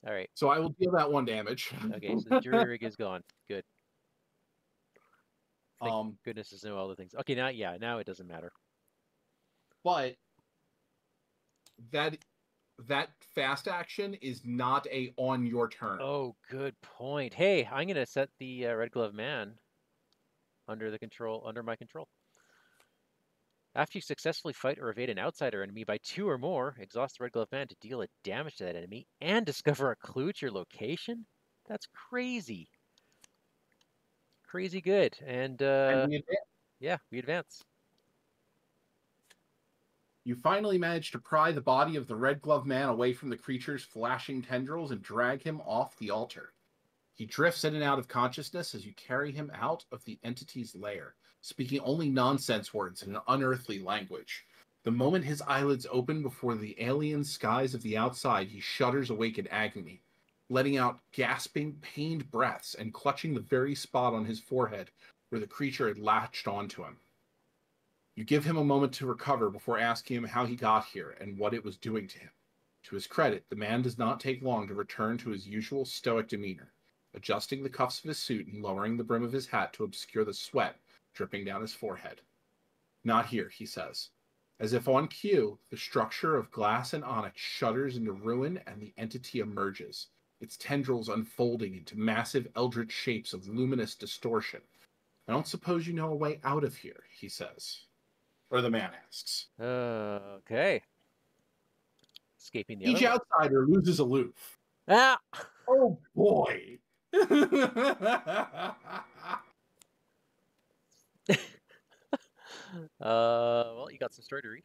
Speaker 1: All right.
Speaker 2: So I will deal that 1 damage.
Speaker 1: Okay, so the jury rig is gone. Good. Thank goodness there's no other things. Okay, now it doesn't matter.
Speaker 2: But that fast action is not a on your turn.
Speaker 1: Oh, good point. Hey, I'm gonna set the Red Glove Man under my control. After you successfully fight or evade an outsider enemy by 2 or more, exhaust the Red Glove Man to deal a damage to that enemy and discover a clue to your location? That's crazy. Crazy good. And
Speaker 2: we advance.
Speaker 1: yeah, we advance.
Speaker 2: You finally manage to pry the body of the Red Glove Man away from the creature's flashing tendrils and drag him off the altar. He drifts in and out of consciousness as you carry him out of the entity's lair, speaking only nonsense words in an unearthly language. The moment his eyelids open before the alien skies of the outside, he shudders awake in agony, letting out gasping, pained breaths and clutching the very spot on his forehead where the creature had latched onto him. You give him a moment to recover before asking him how he got here and what it was doing to him. To his credit, the man does not take long to return to his usual stoic demeanor, adjusting the cuffs of his suit and lowering the brim of his hat to obscure the sweat dripping down his forehead. Not here, he says. As if on cue, the structure of glass and onyx shudders into ruin and the entity emerges, its tendrils unfolding into massive eldritch shapes of luminous distortion. I don't suppose you know a way out of here, he says. Or the man asks.
Speaker 1: Okay. Escaping the
Speaker 2: Each
Speaker 1: other way.
Speaker 2: outsider loses aloof.
Speaker 1: Ah!
Speaker 2: Oh boy.
Speaker 1: Well, you got some story to read.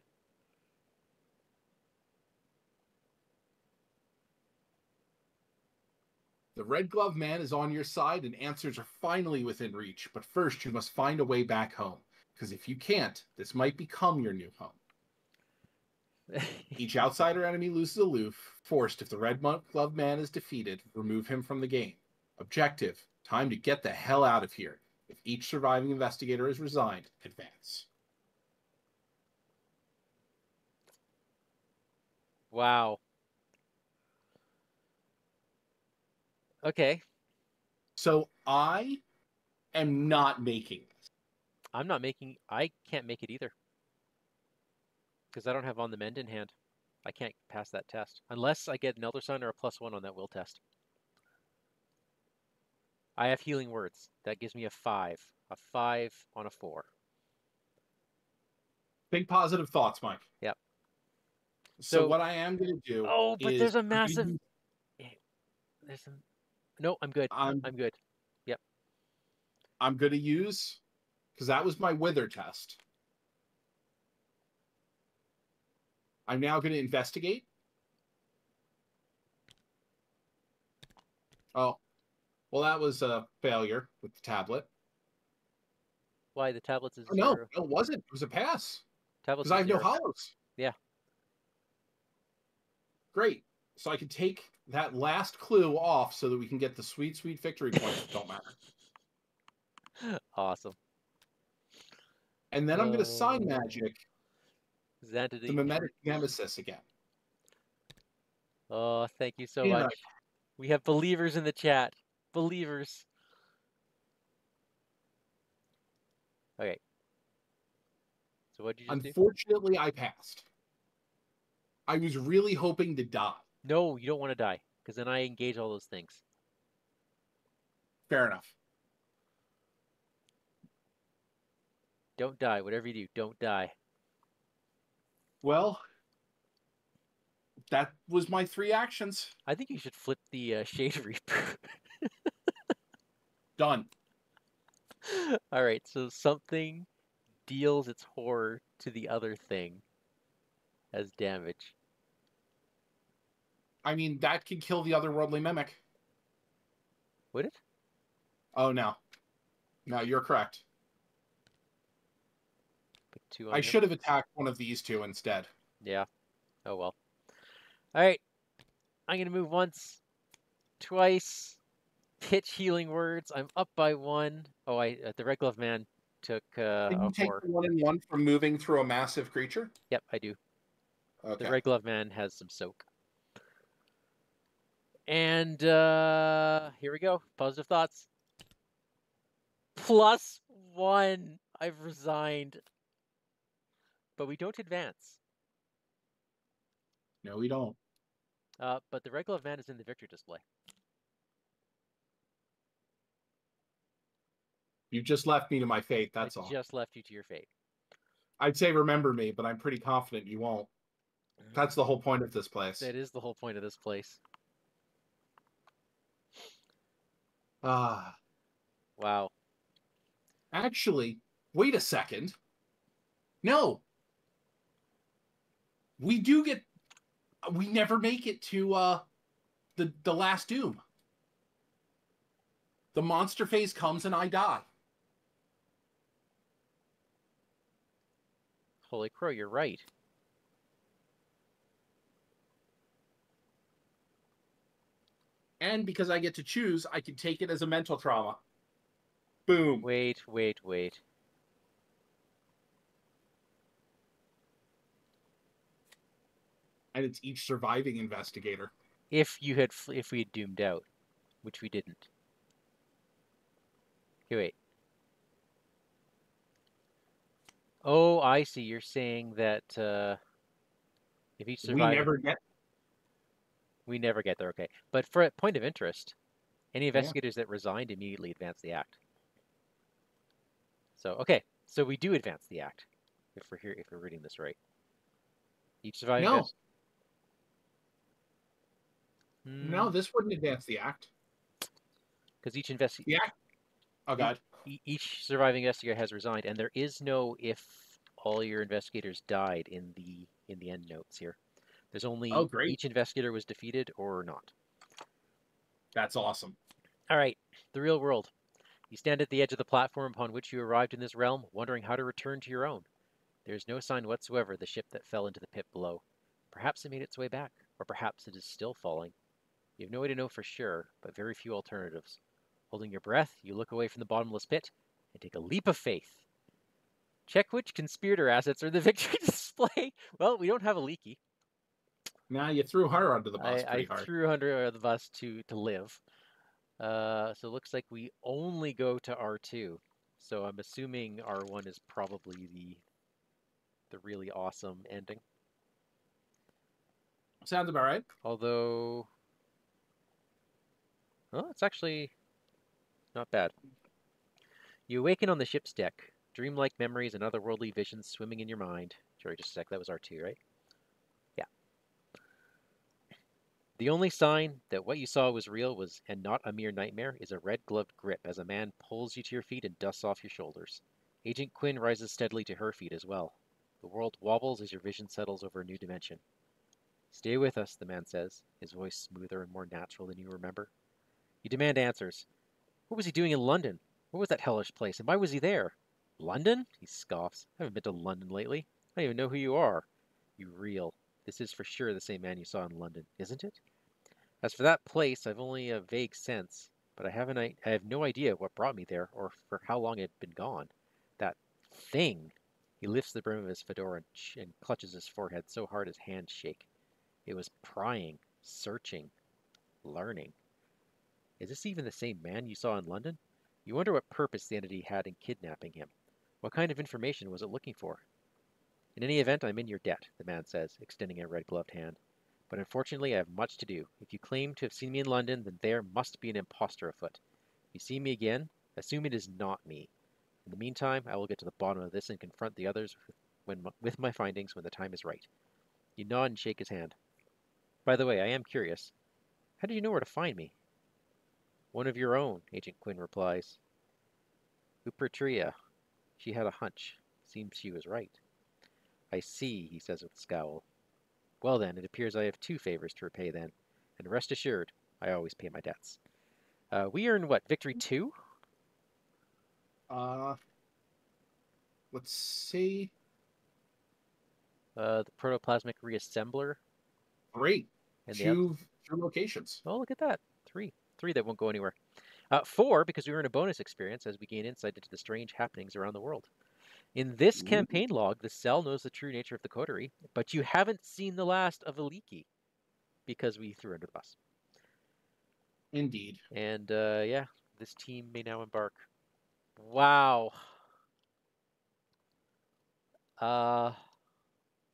Speaker 2: The Red Glove Man is on your side and answers are finally within reach, but first you must find a way back home, because if you can't, this might become your new home. Each outsider enemy loses aloof. Forced, if the Red Glove Man is defeated, remove him from the game. Objective, time to get the hell out of here. If each surviving investigator is resigned, advance.
Speaker 1: Wow. Okay.
Speaker 2: So I am not making this.
Speaker 1: I can't make it either. Because I don't have On the Mend in hand. I can't pass that test. Unless I get an Elder Sign or a +1 on that will test. I have Healing Words. That gives me a 5. A 5 on a 4.
Speaker 2: Think positive thoughts, Mike.
Speaker 1: Yep.
Speaker 2: So what I am going to do
Speaker 1: but
Speaker 2: is...
Speaker 1: there's a massive... There's some... No, I'm good. I'm good. Yep.
Speaker 2: I'm going to use... Because that was my Wither test. I'm now going to investigate. Oh. Well, that was a failure with the tablet.
Speaker 1: Why? The tablet's a 0.
Speaker 2: No, it wasn't. It was a pass.
Speaker 1: Tablet's
Speaker 2: because I have 0. No hollows.
Speaker 1: Yeah.
Speaker 2: Great. So I can take that last clue off so that we can get the sweet, sweet victory points that don't matter.
Speaker 1: Awesome.
Speaker 2: And then I'm going to sign magic
Speaker 1: Xantidy.
Speaker 2: the mimetic nemesis again.
Speaker 1: Oh, thank you so much. We have believers in the chat. Believers. Okay. So what did you just
Speaker 2: Unfortunately, I passed. I was really hoping to die.
Speaker 1: No, you don't want to die, because then I engage all those things.
Speaker 2: Fair enough.
Speaker 1: Don't die. Whatever you do, don't die.
Speaker 2: Well, that was my 3 actions.
Speaker 1: I think you should flip the Shade Reaper.
Speaker 2: Done.
Speaker 1: All right, so something deals its horror to the other thing as damage.
Speaker 2: I mean, that could kill the otherworldly mimic.
Speaker 1: Would it?
Speaker 2: Oh, no. No, you're correct. I should have attacked one of these 2 instead.
Speaker 1: Yeah. Oh, well. All right. I'm going to move once, twice, pitch Healing Words. I'm up by 1. Oh, the Red Glove Man took
Speaker 2: Did you take
Speaker 1: 4.
Speaker 2: the 1-1 from moving through a massive creature?
Speaker 1: Yep, I do.
Speaker 2: Okay.
Speaker 1: The Red Glove Man has some soak. And here we go. Positive thoughts. +1. I've resigned. But we don't advance.
Speaker 2: No, we don't.
Speaker 1: But the Red Glove Man is in the victory display.
Speaker 2: You just left me to my fate, that's
Speaker 1: I
Speaker 2: all.
Speaker 1: just left you to your fate.
Speaker 2: I'd say remember me, but I'm pretty confident you won't. That's the whole point of this place.
Speaker 1: That is the whole point of this place.
Speaker 2: Ah.
Speaker 1: Wow.
Speaker 2: Actually, wait a second. No. We do get... We never make it to the last doom. The monster phase comes and I die.
Speaker 1: Holy crow, you're right.
Speaker 2: And because I get to choose, I can take it as a mental trauma. Boom.
Speaker 1: Wait.
Speaker 2: And it's each surviving investigator.
Speaker 1: If we had doomed out, which we didn't. Okay, wait. Oh, I see. You're saying that if each surviving... We never get there, okay. But for a point of interest, any investigators that resigned immediately advance the act. So, okay. So we do advance the act, if we're reading this right. Each surviving
Speaker 2: No, this wouldn't advance the act.
Speaker 1: Because each investigator...
Speaker 2: The act... Oh, God.
Speaker 1: Each surviving investigator has resigned, and there is no if all your investigators died in the end notes here. There's only each investigator was defeated or not.
Speaker 2: That's awesome.
Speaker 1: All right, the real world. You stand at the edge of the platform upon which you arrived in this realm, wondering how to return to your own. There is no sign whatsoever of the ship that fell into the pit below. Perhaps it made its way back, or perhaps it is still falling. You have no way to know for sure, but very few alternatives. Holding your breath, you look away from the bottomless pit and take a leap of faith. Check which conspirator assets are in the victory display. Well, we don't have a leaky.
Speaker 2: Now you threw her under the bus pretty hard.
Speaker 1: I threw her under the bus to live. So it looks like we only go to R2. So I'm assuming R1 is probably the really awesome ending.
Speaker 2: Sounds about right.
Speaker 1: Although, well, it's actually not bad. You awaken on the ship's deck, dreamlike memories and otherworldly visions swimming in your mind. Sorry, just a sec, that was R2, right? Yeah. The only sign that what you saw was real and not a mere nightmare is a red-gloved grip as a man pulls you to your feet and dusts off your shoulders. Agent Quinn rises steadily to her feet as well. The world wobbles as your vision settles over a new dimension. Stay with us, the man says, his voice smoother and more natural than you remember. You demand answers. What was he doing in London? What was that hellish place, and why was he there? London? He scoffs. I haven't been to London lately. I don't even know who you are. You reel. This is for sure the same man you saw in London, isn't it? As for that place, I've only a vague sense, but I have no idea what brought me there or for how long it had been gone. That thing. He lifts the brim of his fedora and clutches his forehead so hard his hands shake. It was prying, searching, learning. Is this even the same man you saw in London? You wonder what purpose the entity had in kidnapping him. What kind of information was it looking for? In any event, I'm in your debt, the man says, extending a red-gloved hand. But unfortunately, I have much to do. If you claim to have seen me in London, then there must be an impostor afoot. If you see me again, assume it is not me. In the meantime, I will get to the bottom of this and confront the others with my findings when the time is right. You nod and shake his hand. By the way, I am curious. How did you know where to find me? One of your own, Agent Quinn replies. Upratria. She had a hunch. Seems she was right. I see, he says with a scowl. Well then, it appears I have two favors to repay then. And rest assured, I always pay my debts. We earned what, Victory 2?
Speaker 2: Let's see.
Speaker 1: The Protoplasmic Reassembler.
Speaker 2: Great. And two locations.
Speaker 1: Oh, look at that. Three that won't go anywhere. 4, because we earn a bonus experience as we gain insight into the strange happenings around the world. In this campaign log, the cell knows the true nature of the coterie, but you haven't seen the last of Aliki because we threw her under the bus.
Speaker 2: Indeed.
Speaker 1: And yeah, this team may now embark. Wow. Uh,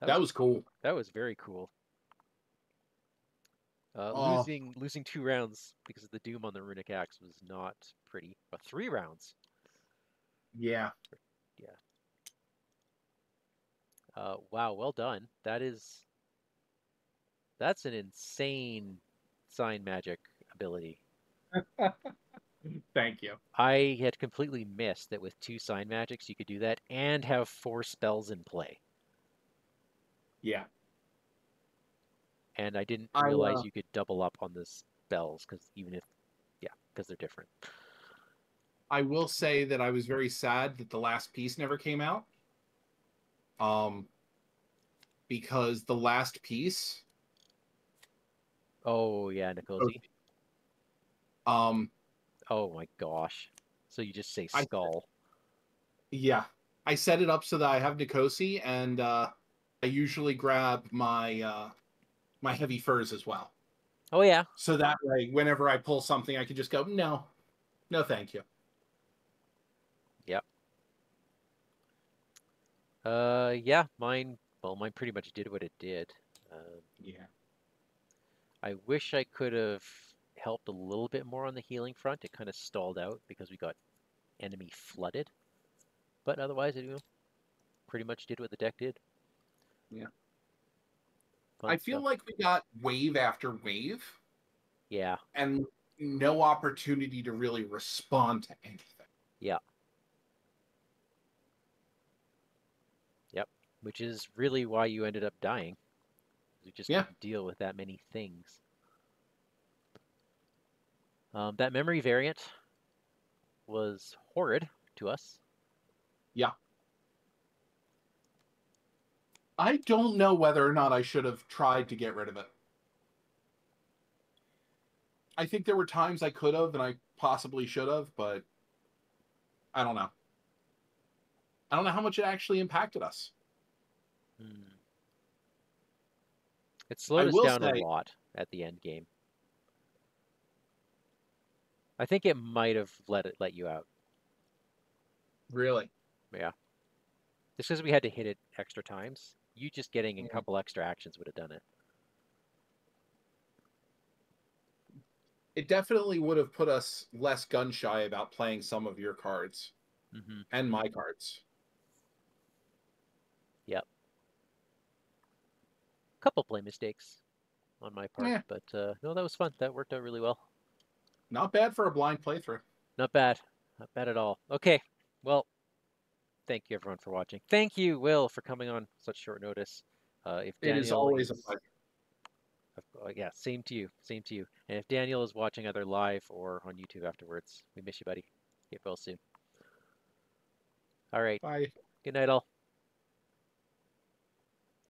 Speaker 1: that
Speaker 2: That
Speaker 1: was
Speaker 2: was cool.
Speaker 1: that was very cool.
Speaker 2: Oh,
Speaker 1: Losing 2 rounds because of the doom on the runic axe was not pretty. But 3 rounds.
Speaker 2: yeah.
Speaker 1: Yeah. Wow, well done. That's an insane sign magic ability.
Speaker 2: Thank you.
Speaker 1: I had completely missed that with 2 sign magics you could do that and have 4 spells in play.
Speaker 2: Yeah.
Speaker 1: And I didn't
Speaker 2: I
Speaker 1: realize you could double up on the spells because yeah, because they're different.
Speaker 2: I will say that I was very sad that the last piece never came out. Um, because the last piece,
Speaker 1: Oh yeah, Nikosi.
Speaker 2: um,
Speaker 1: Oh my gosh. So you just say
Speaker 2: I
Speaker 1: skull.
Speaker 2: yeah, I set it up so that I have Nikosi, and I usually grab my heavy furs as well.
Speaker 1: Oh yeah.
Speaker 2: So that way, whenever I pull something, I can just go, no, no, thank you.
Speaker 1: Yep. Yeah, mine pretty much did what it did.
Speaker 2: Yeah.
Speaker 1: I wish I could have helped a little bit more on the healing front. It kind of stalled out because we got enemy flooded. But otherwise, it pretty much did what the deck did.
Speaker 2: Yeah. I
Speaker 1: Fun
Speaker 2: feel
Speaker 1: stuff.
Speaker 2: like we got wave after wave
Speaker 1: Yeah,
Speaker 2: and no opportunity to really respond to anything.
Speaker 1: yeah, yep. Which is really why you ended up dying. You just
Speaker 2: Yeah.
Speaker 1: couldn't deal with that many things. That memory variant was horrid to us.
Speaker 2: Yeah. I don't know whether or not I should have tried to get rid of it. I think there were times I could have and I possibly should have, but I don't know. I don't know how much it actually impacted us.
Speaker 1: Hmm. It
Speaker 2: I
Speaker 1: slowed us
Speaker 2: will
Speaker 1: down a
Speaker 2: say,
Speaker 1: lot at the end game. I think it might have let you out.
Speaker 2: really.
Speaker 1: Yeah. Just because we had to hit it extra times. You just getting a
Speaker 2: Yeah.
Speaker 1: couple extra actions would have done it.
Speaker 2: It definitely would have put us less gun shy about playing some of your cards
Speaker 1: Hmm.
Speaker 2: and my cards.
Speaker 1: Yep. Couple play mistakes on my part,
Speaker 2: Yeah,
Speaker 1: but no, that was fun. That worked out really well.
Speaker 2: not bad for a blind playthrough.
Speaker 1: Not bad. Not bad at all. Okay. Well, thank you everyone for watching. Thank you, Will, for coming on such short notice. If
Speaker 2: It is
Speaker 1: Daniel
Speaker 2: always a
Speaker 1: is,
Speaker 2: pleasure.
Speaker 1: yeah, same to you. Same to you. And if Daniel is watching either live or on YouTube afterwards, we miss you, buddy. Get well soon. All right.
Speaker 2: Bye.
Speaker 1: Good night, all.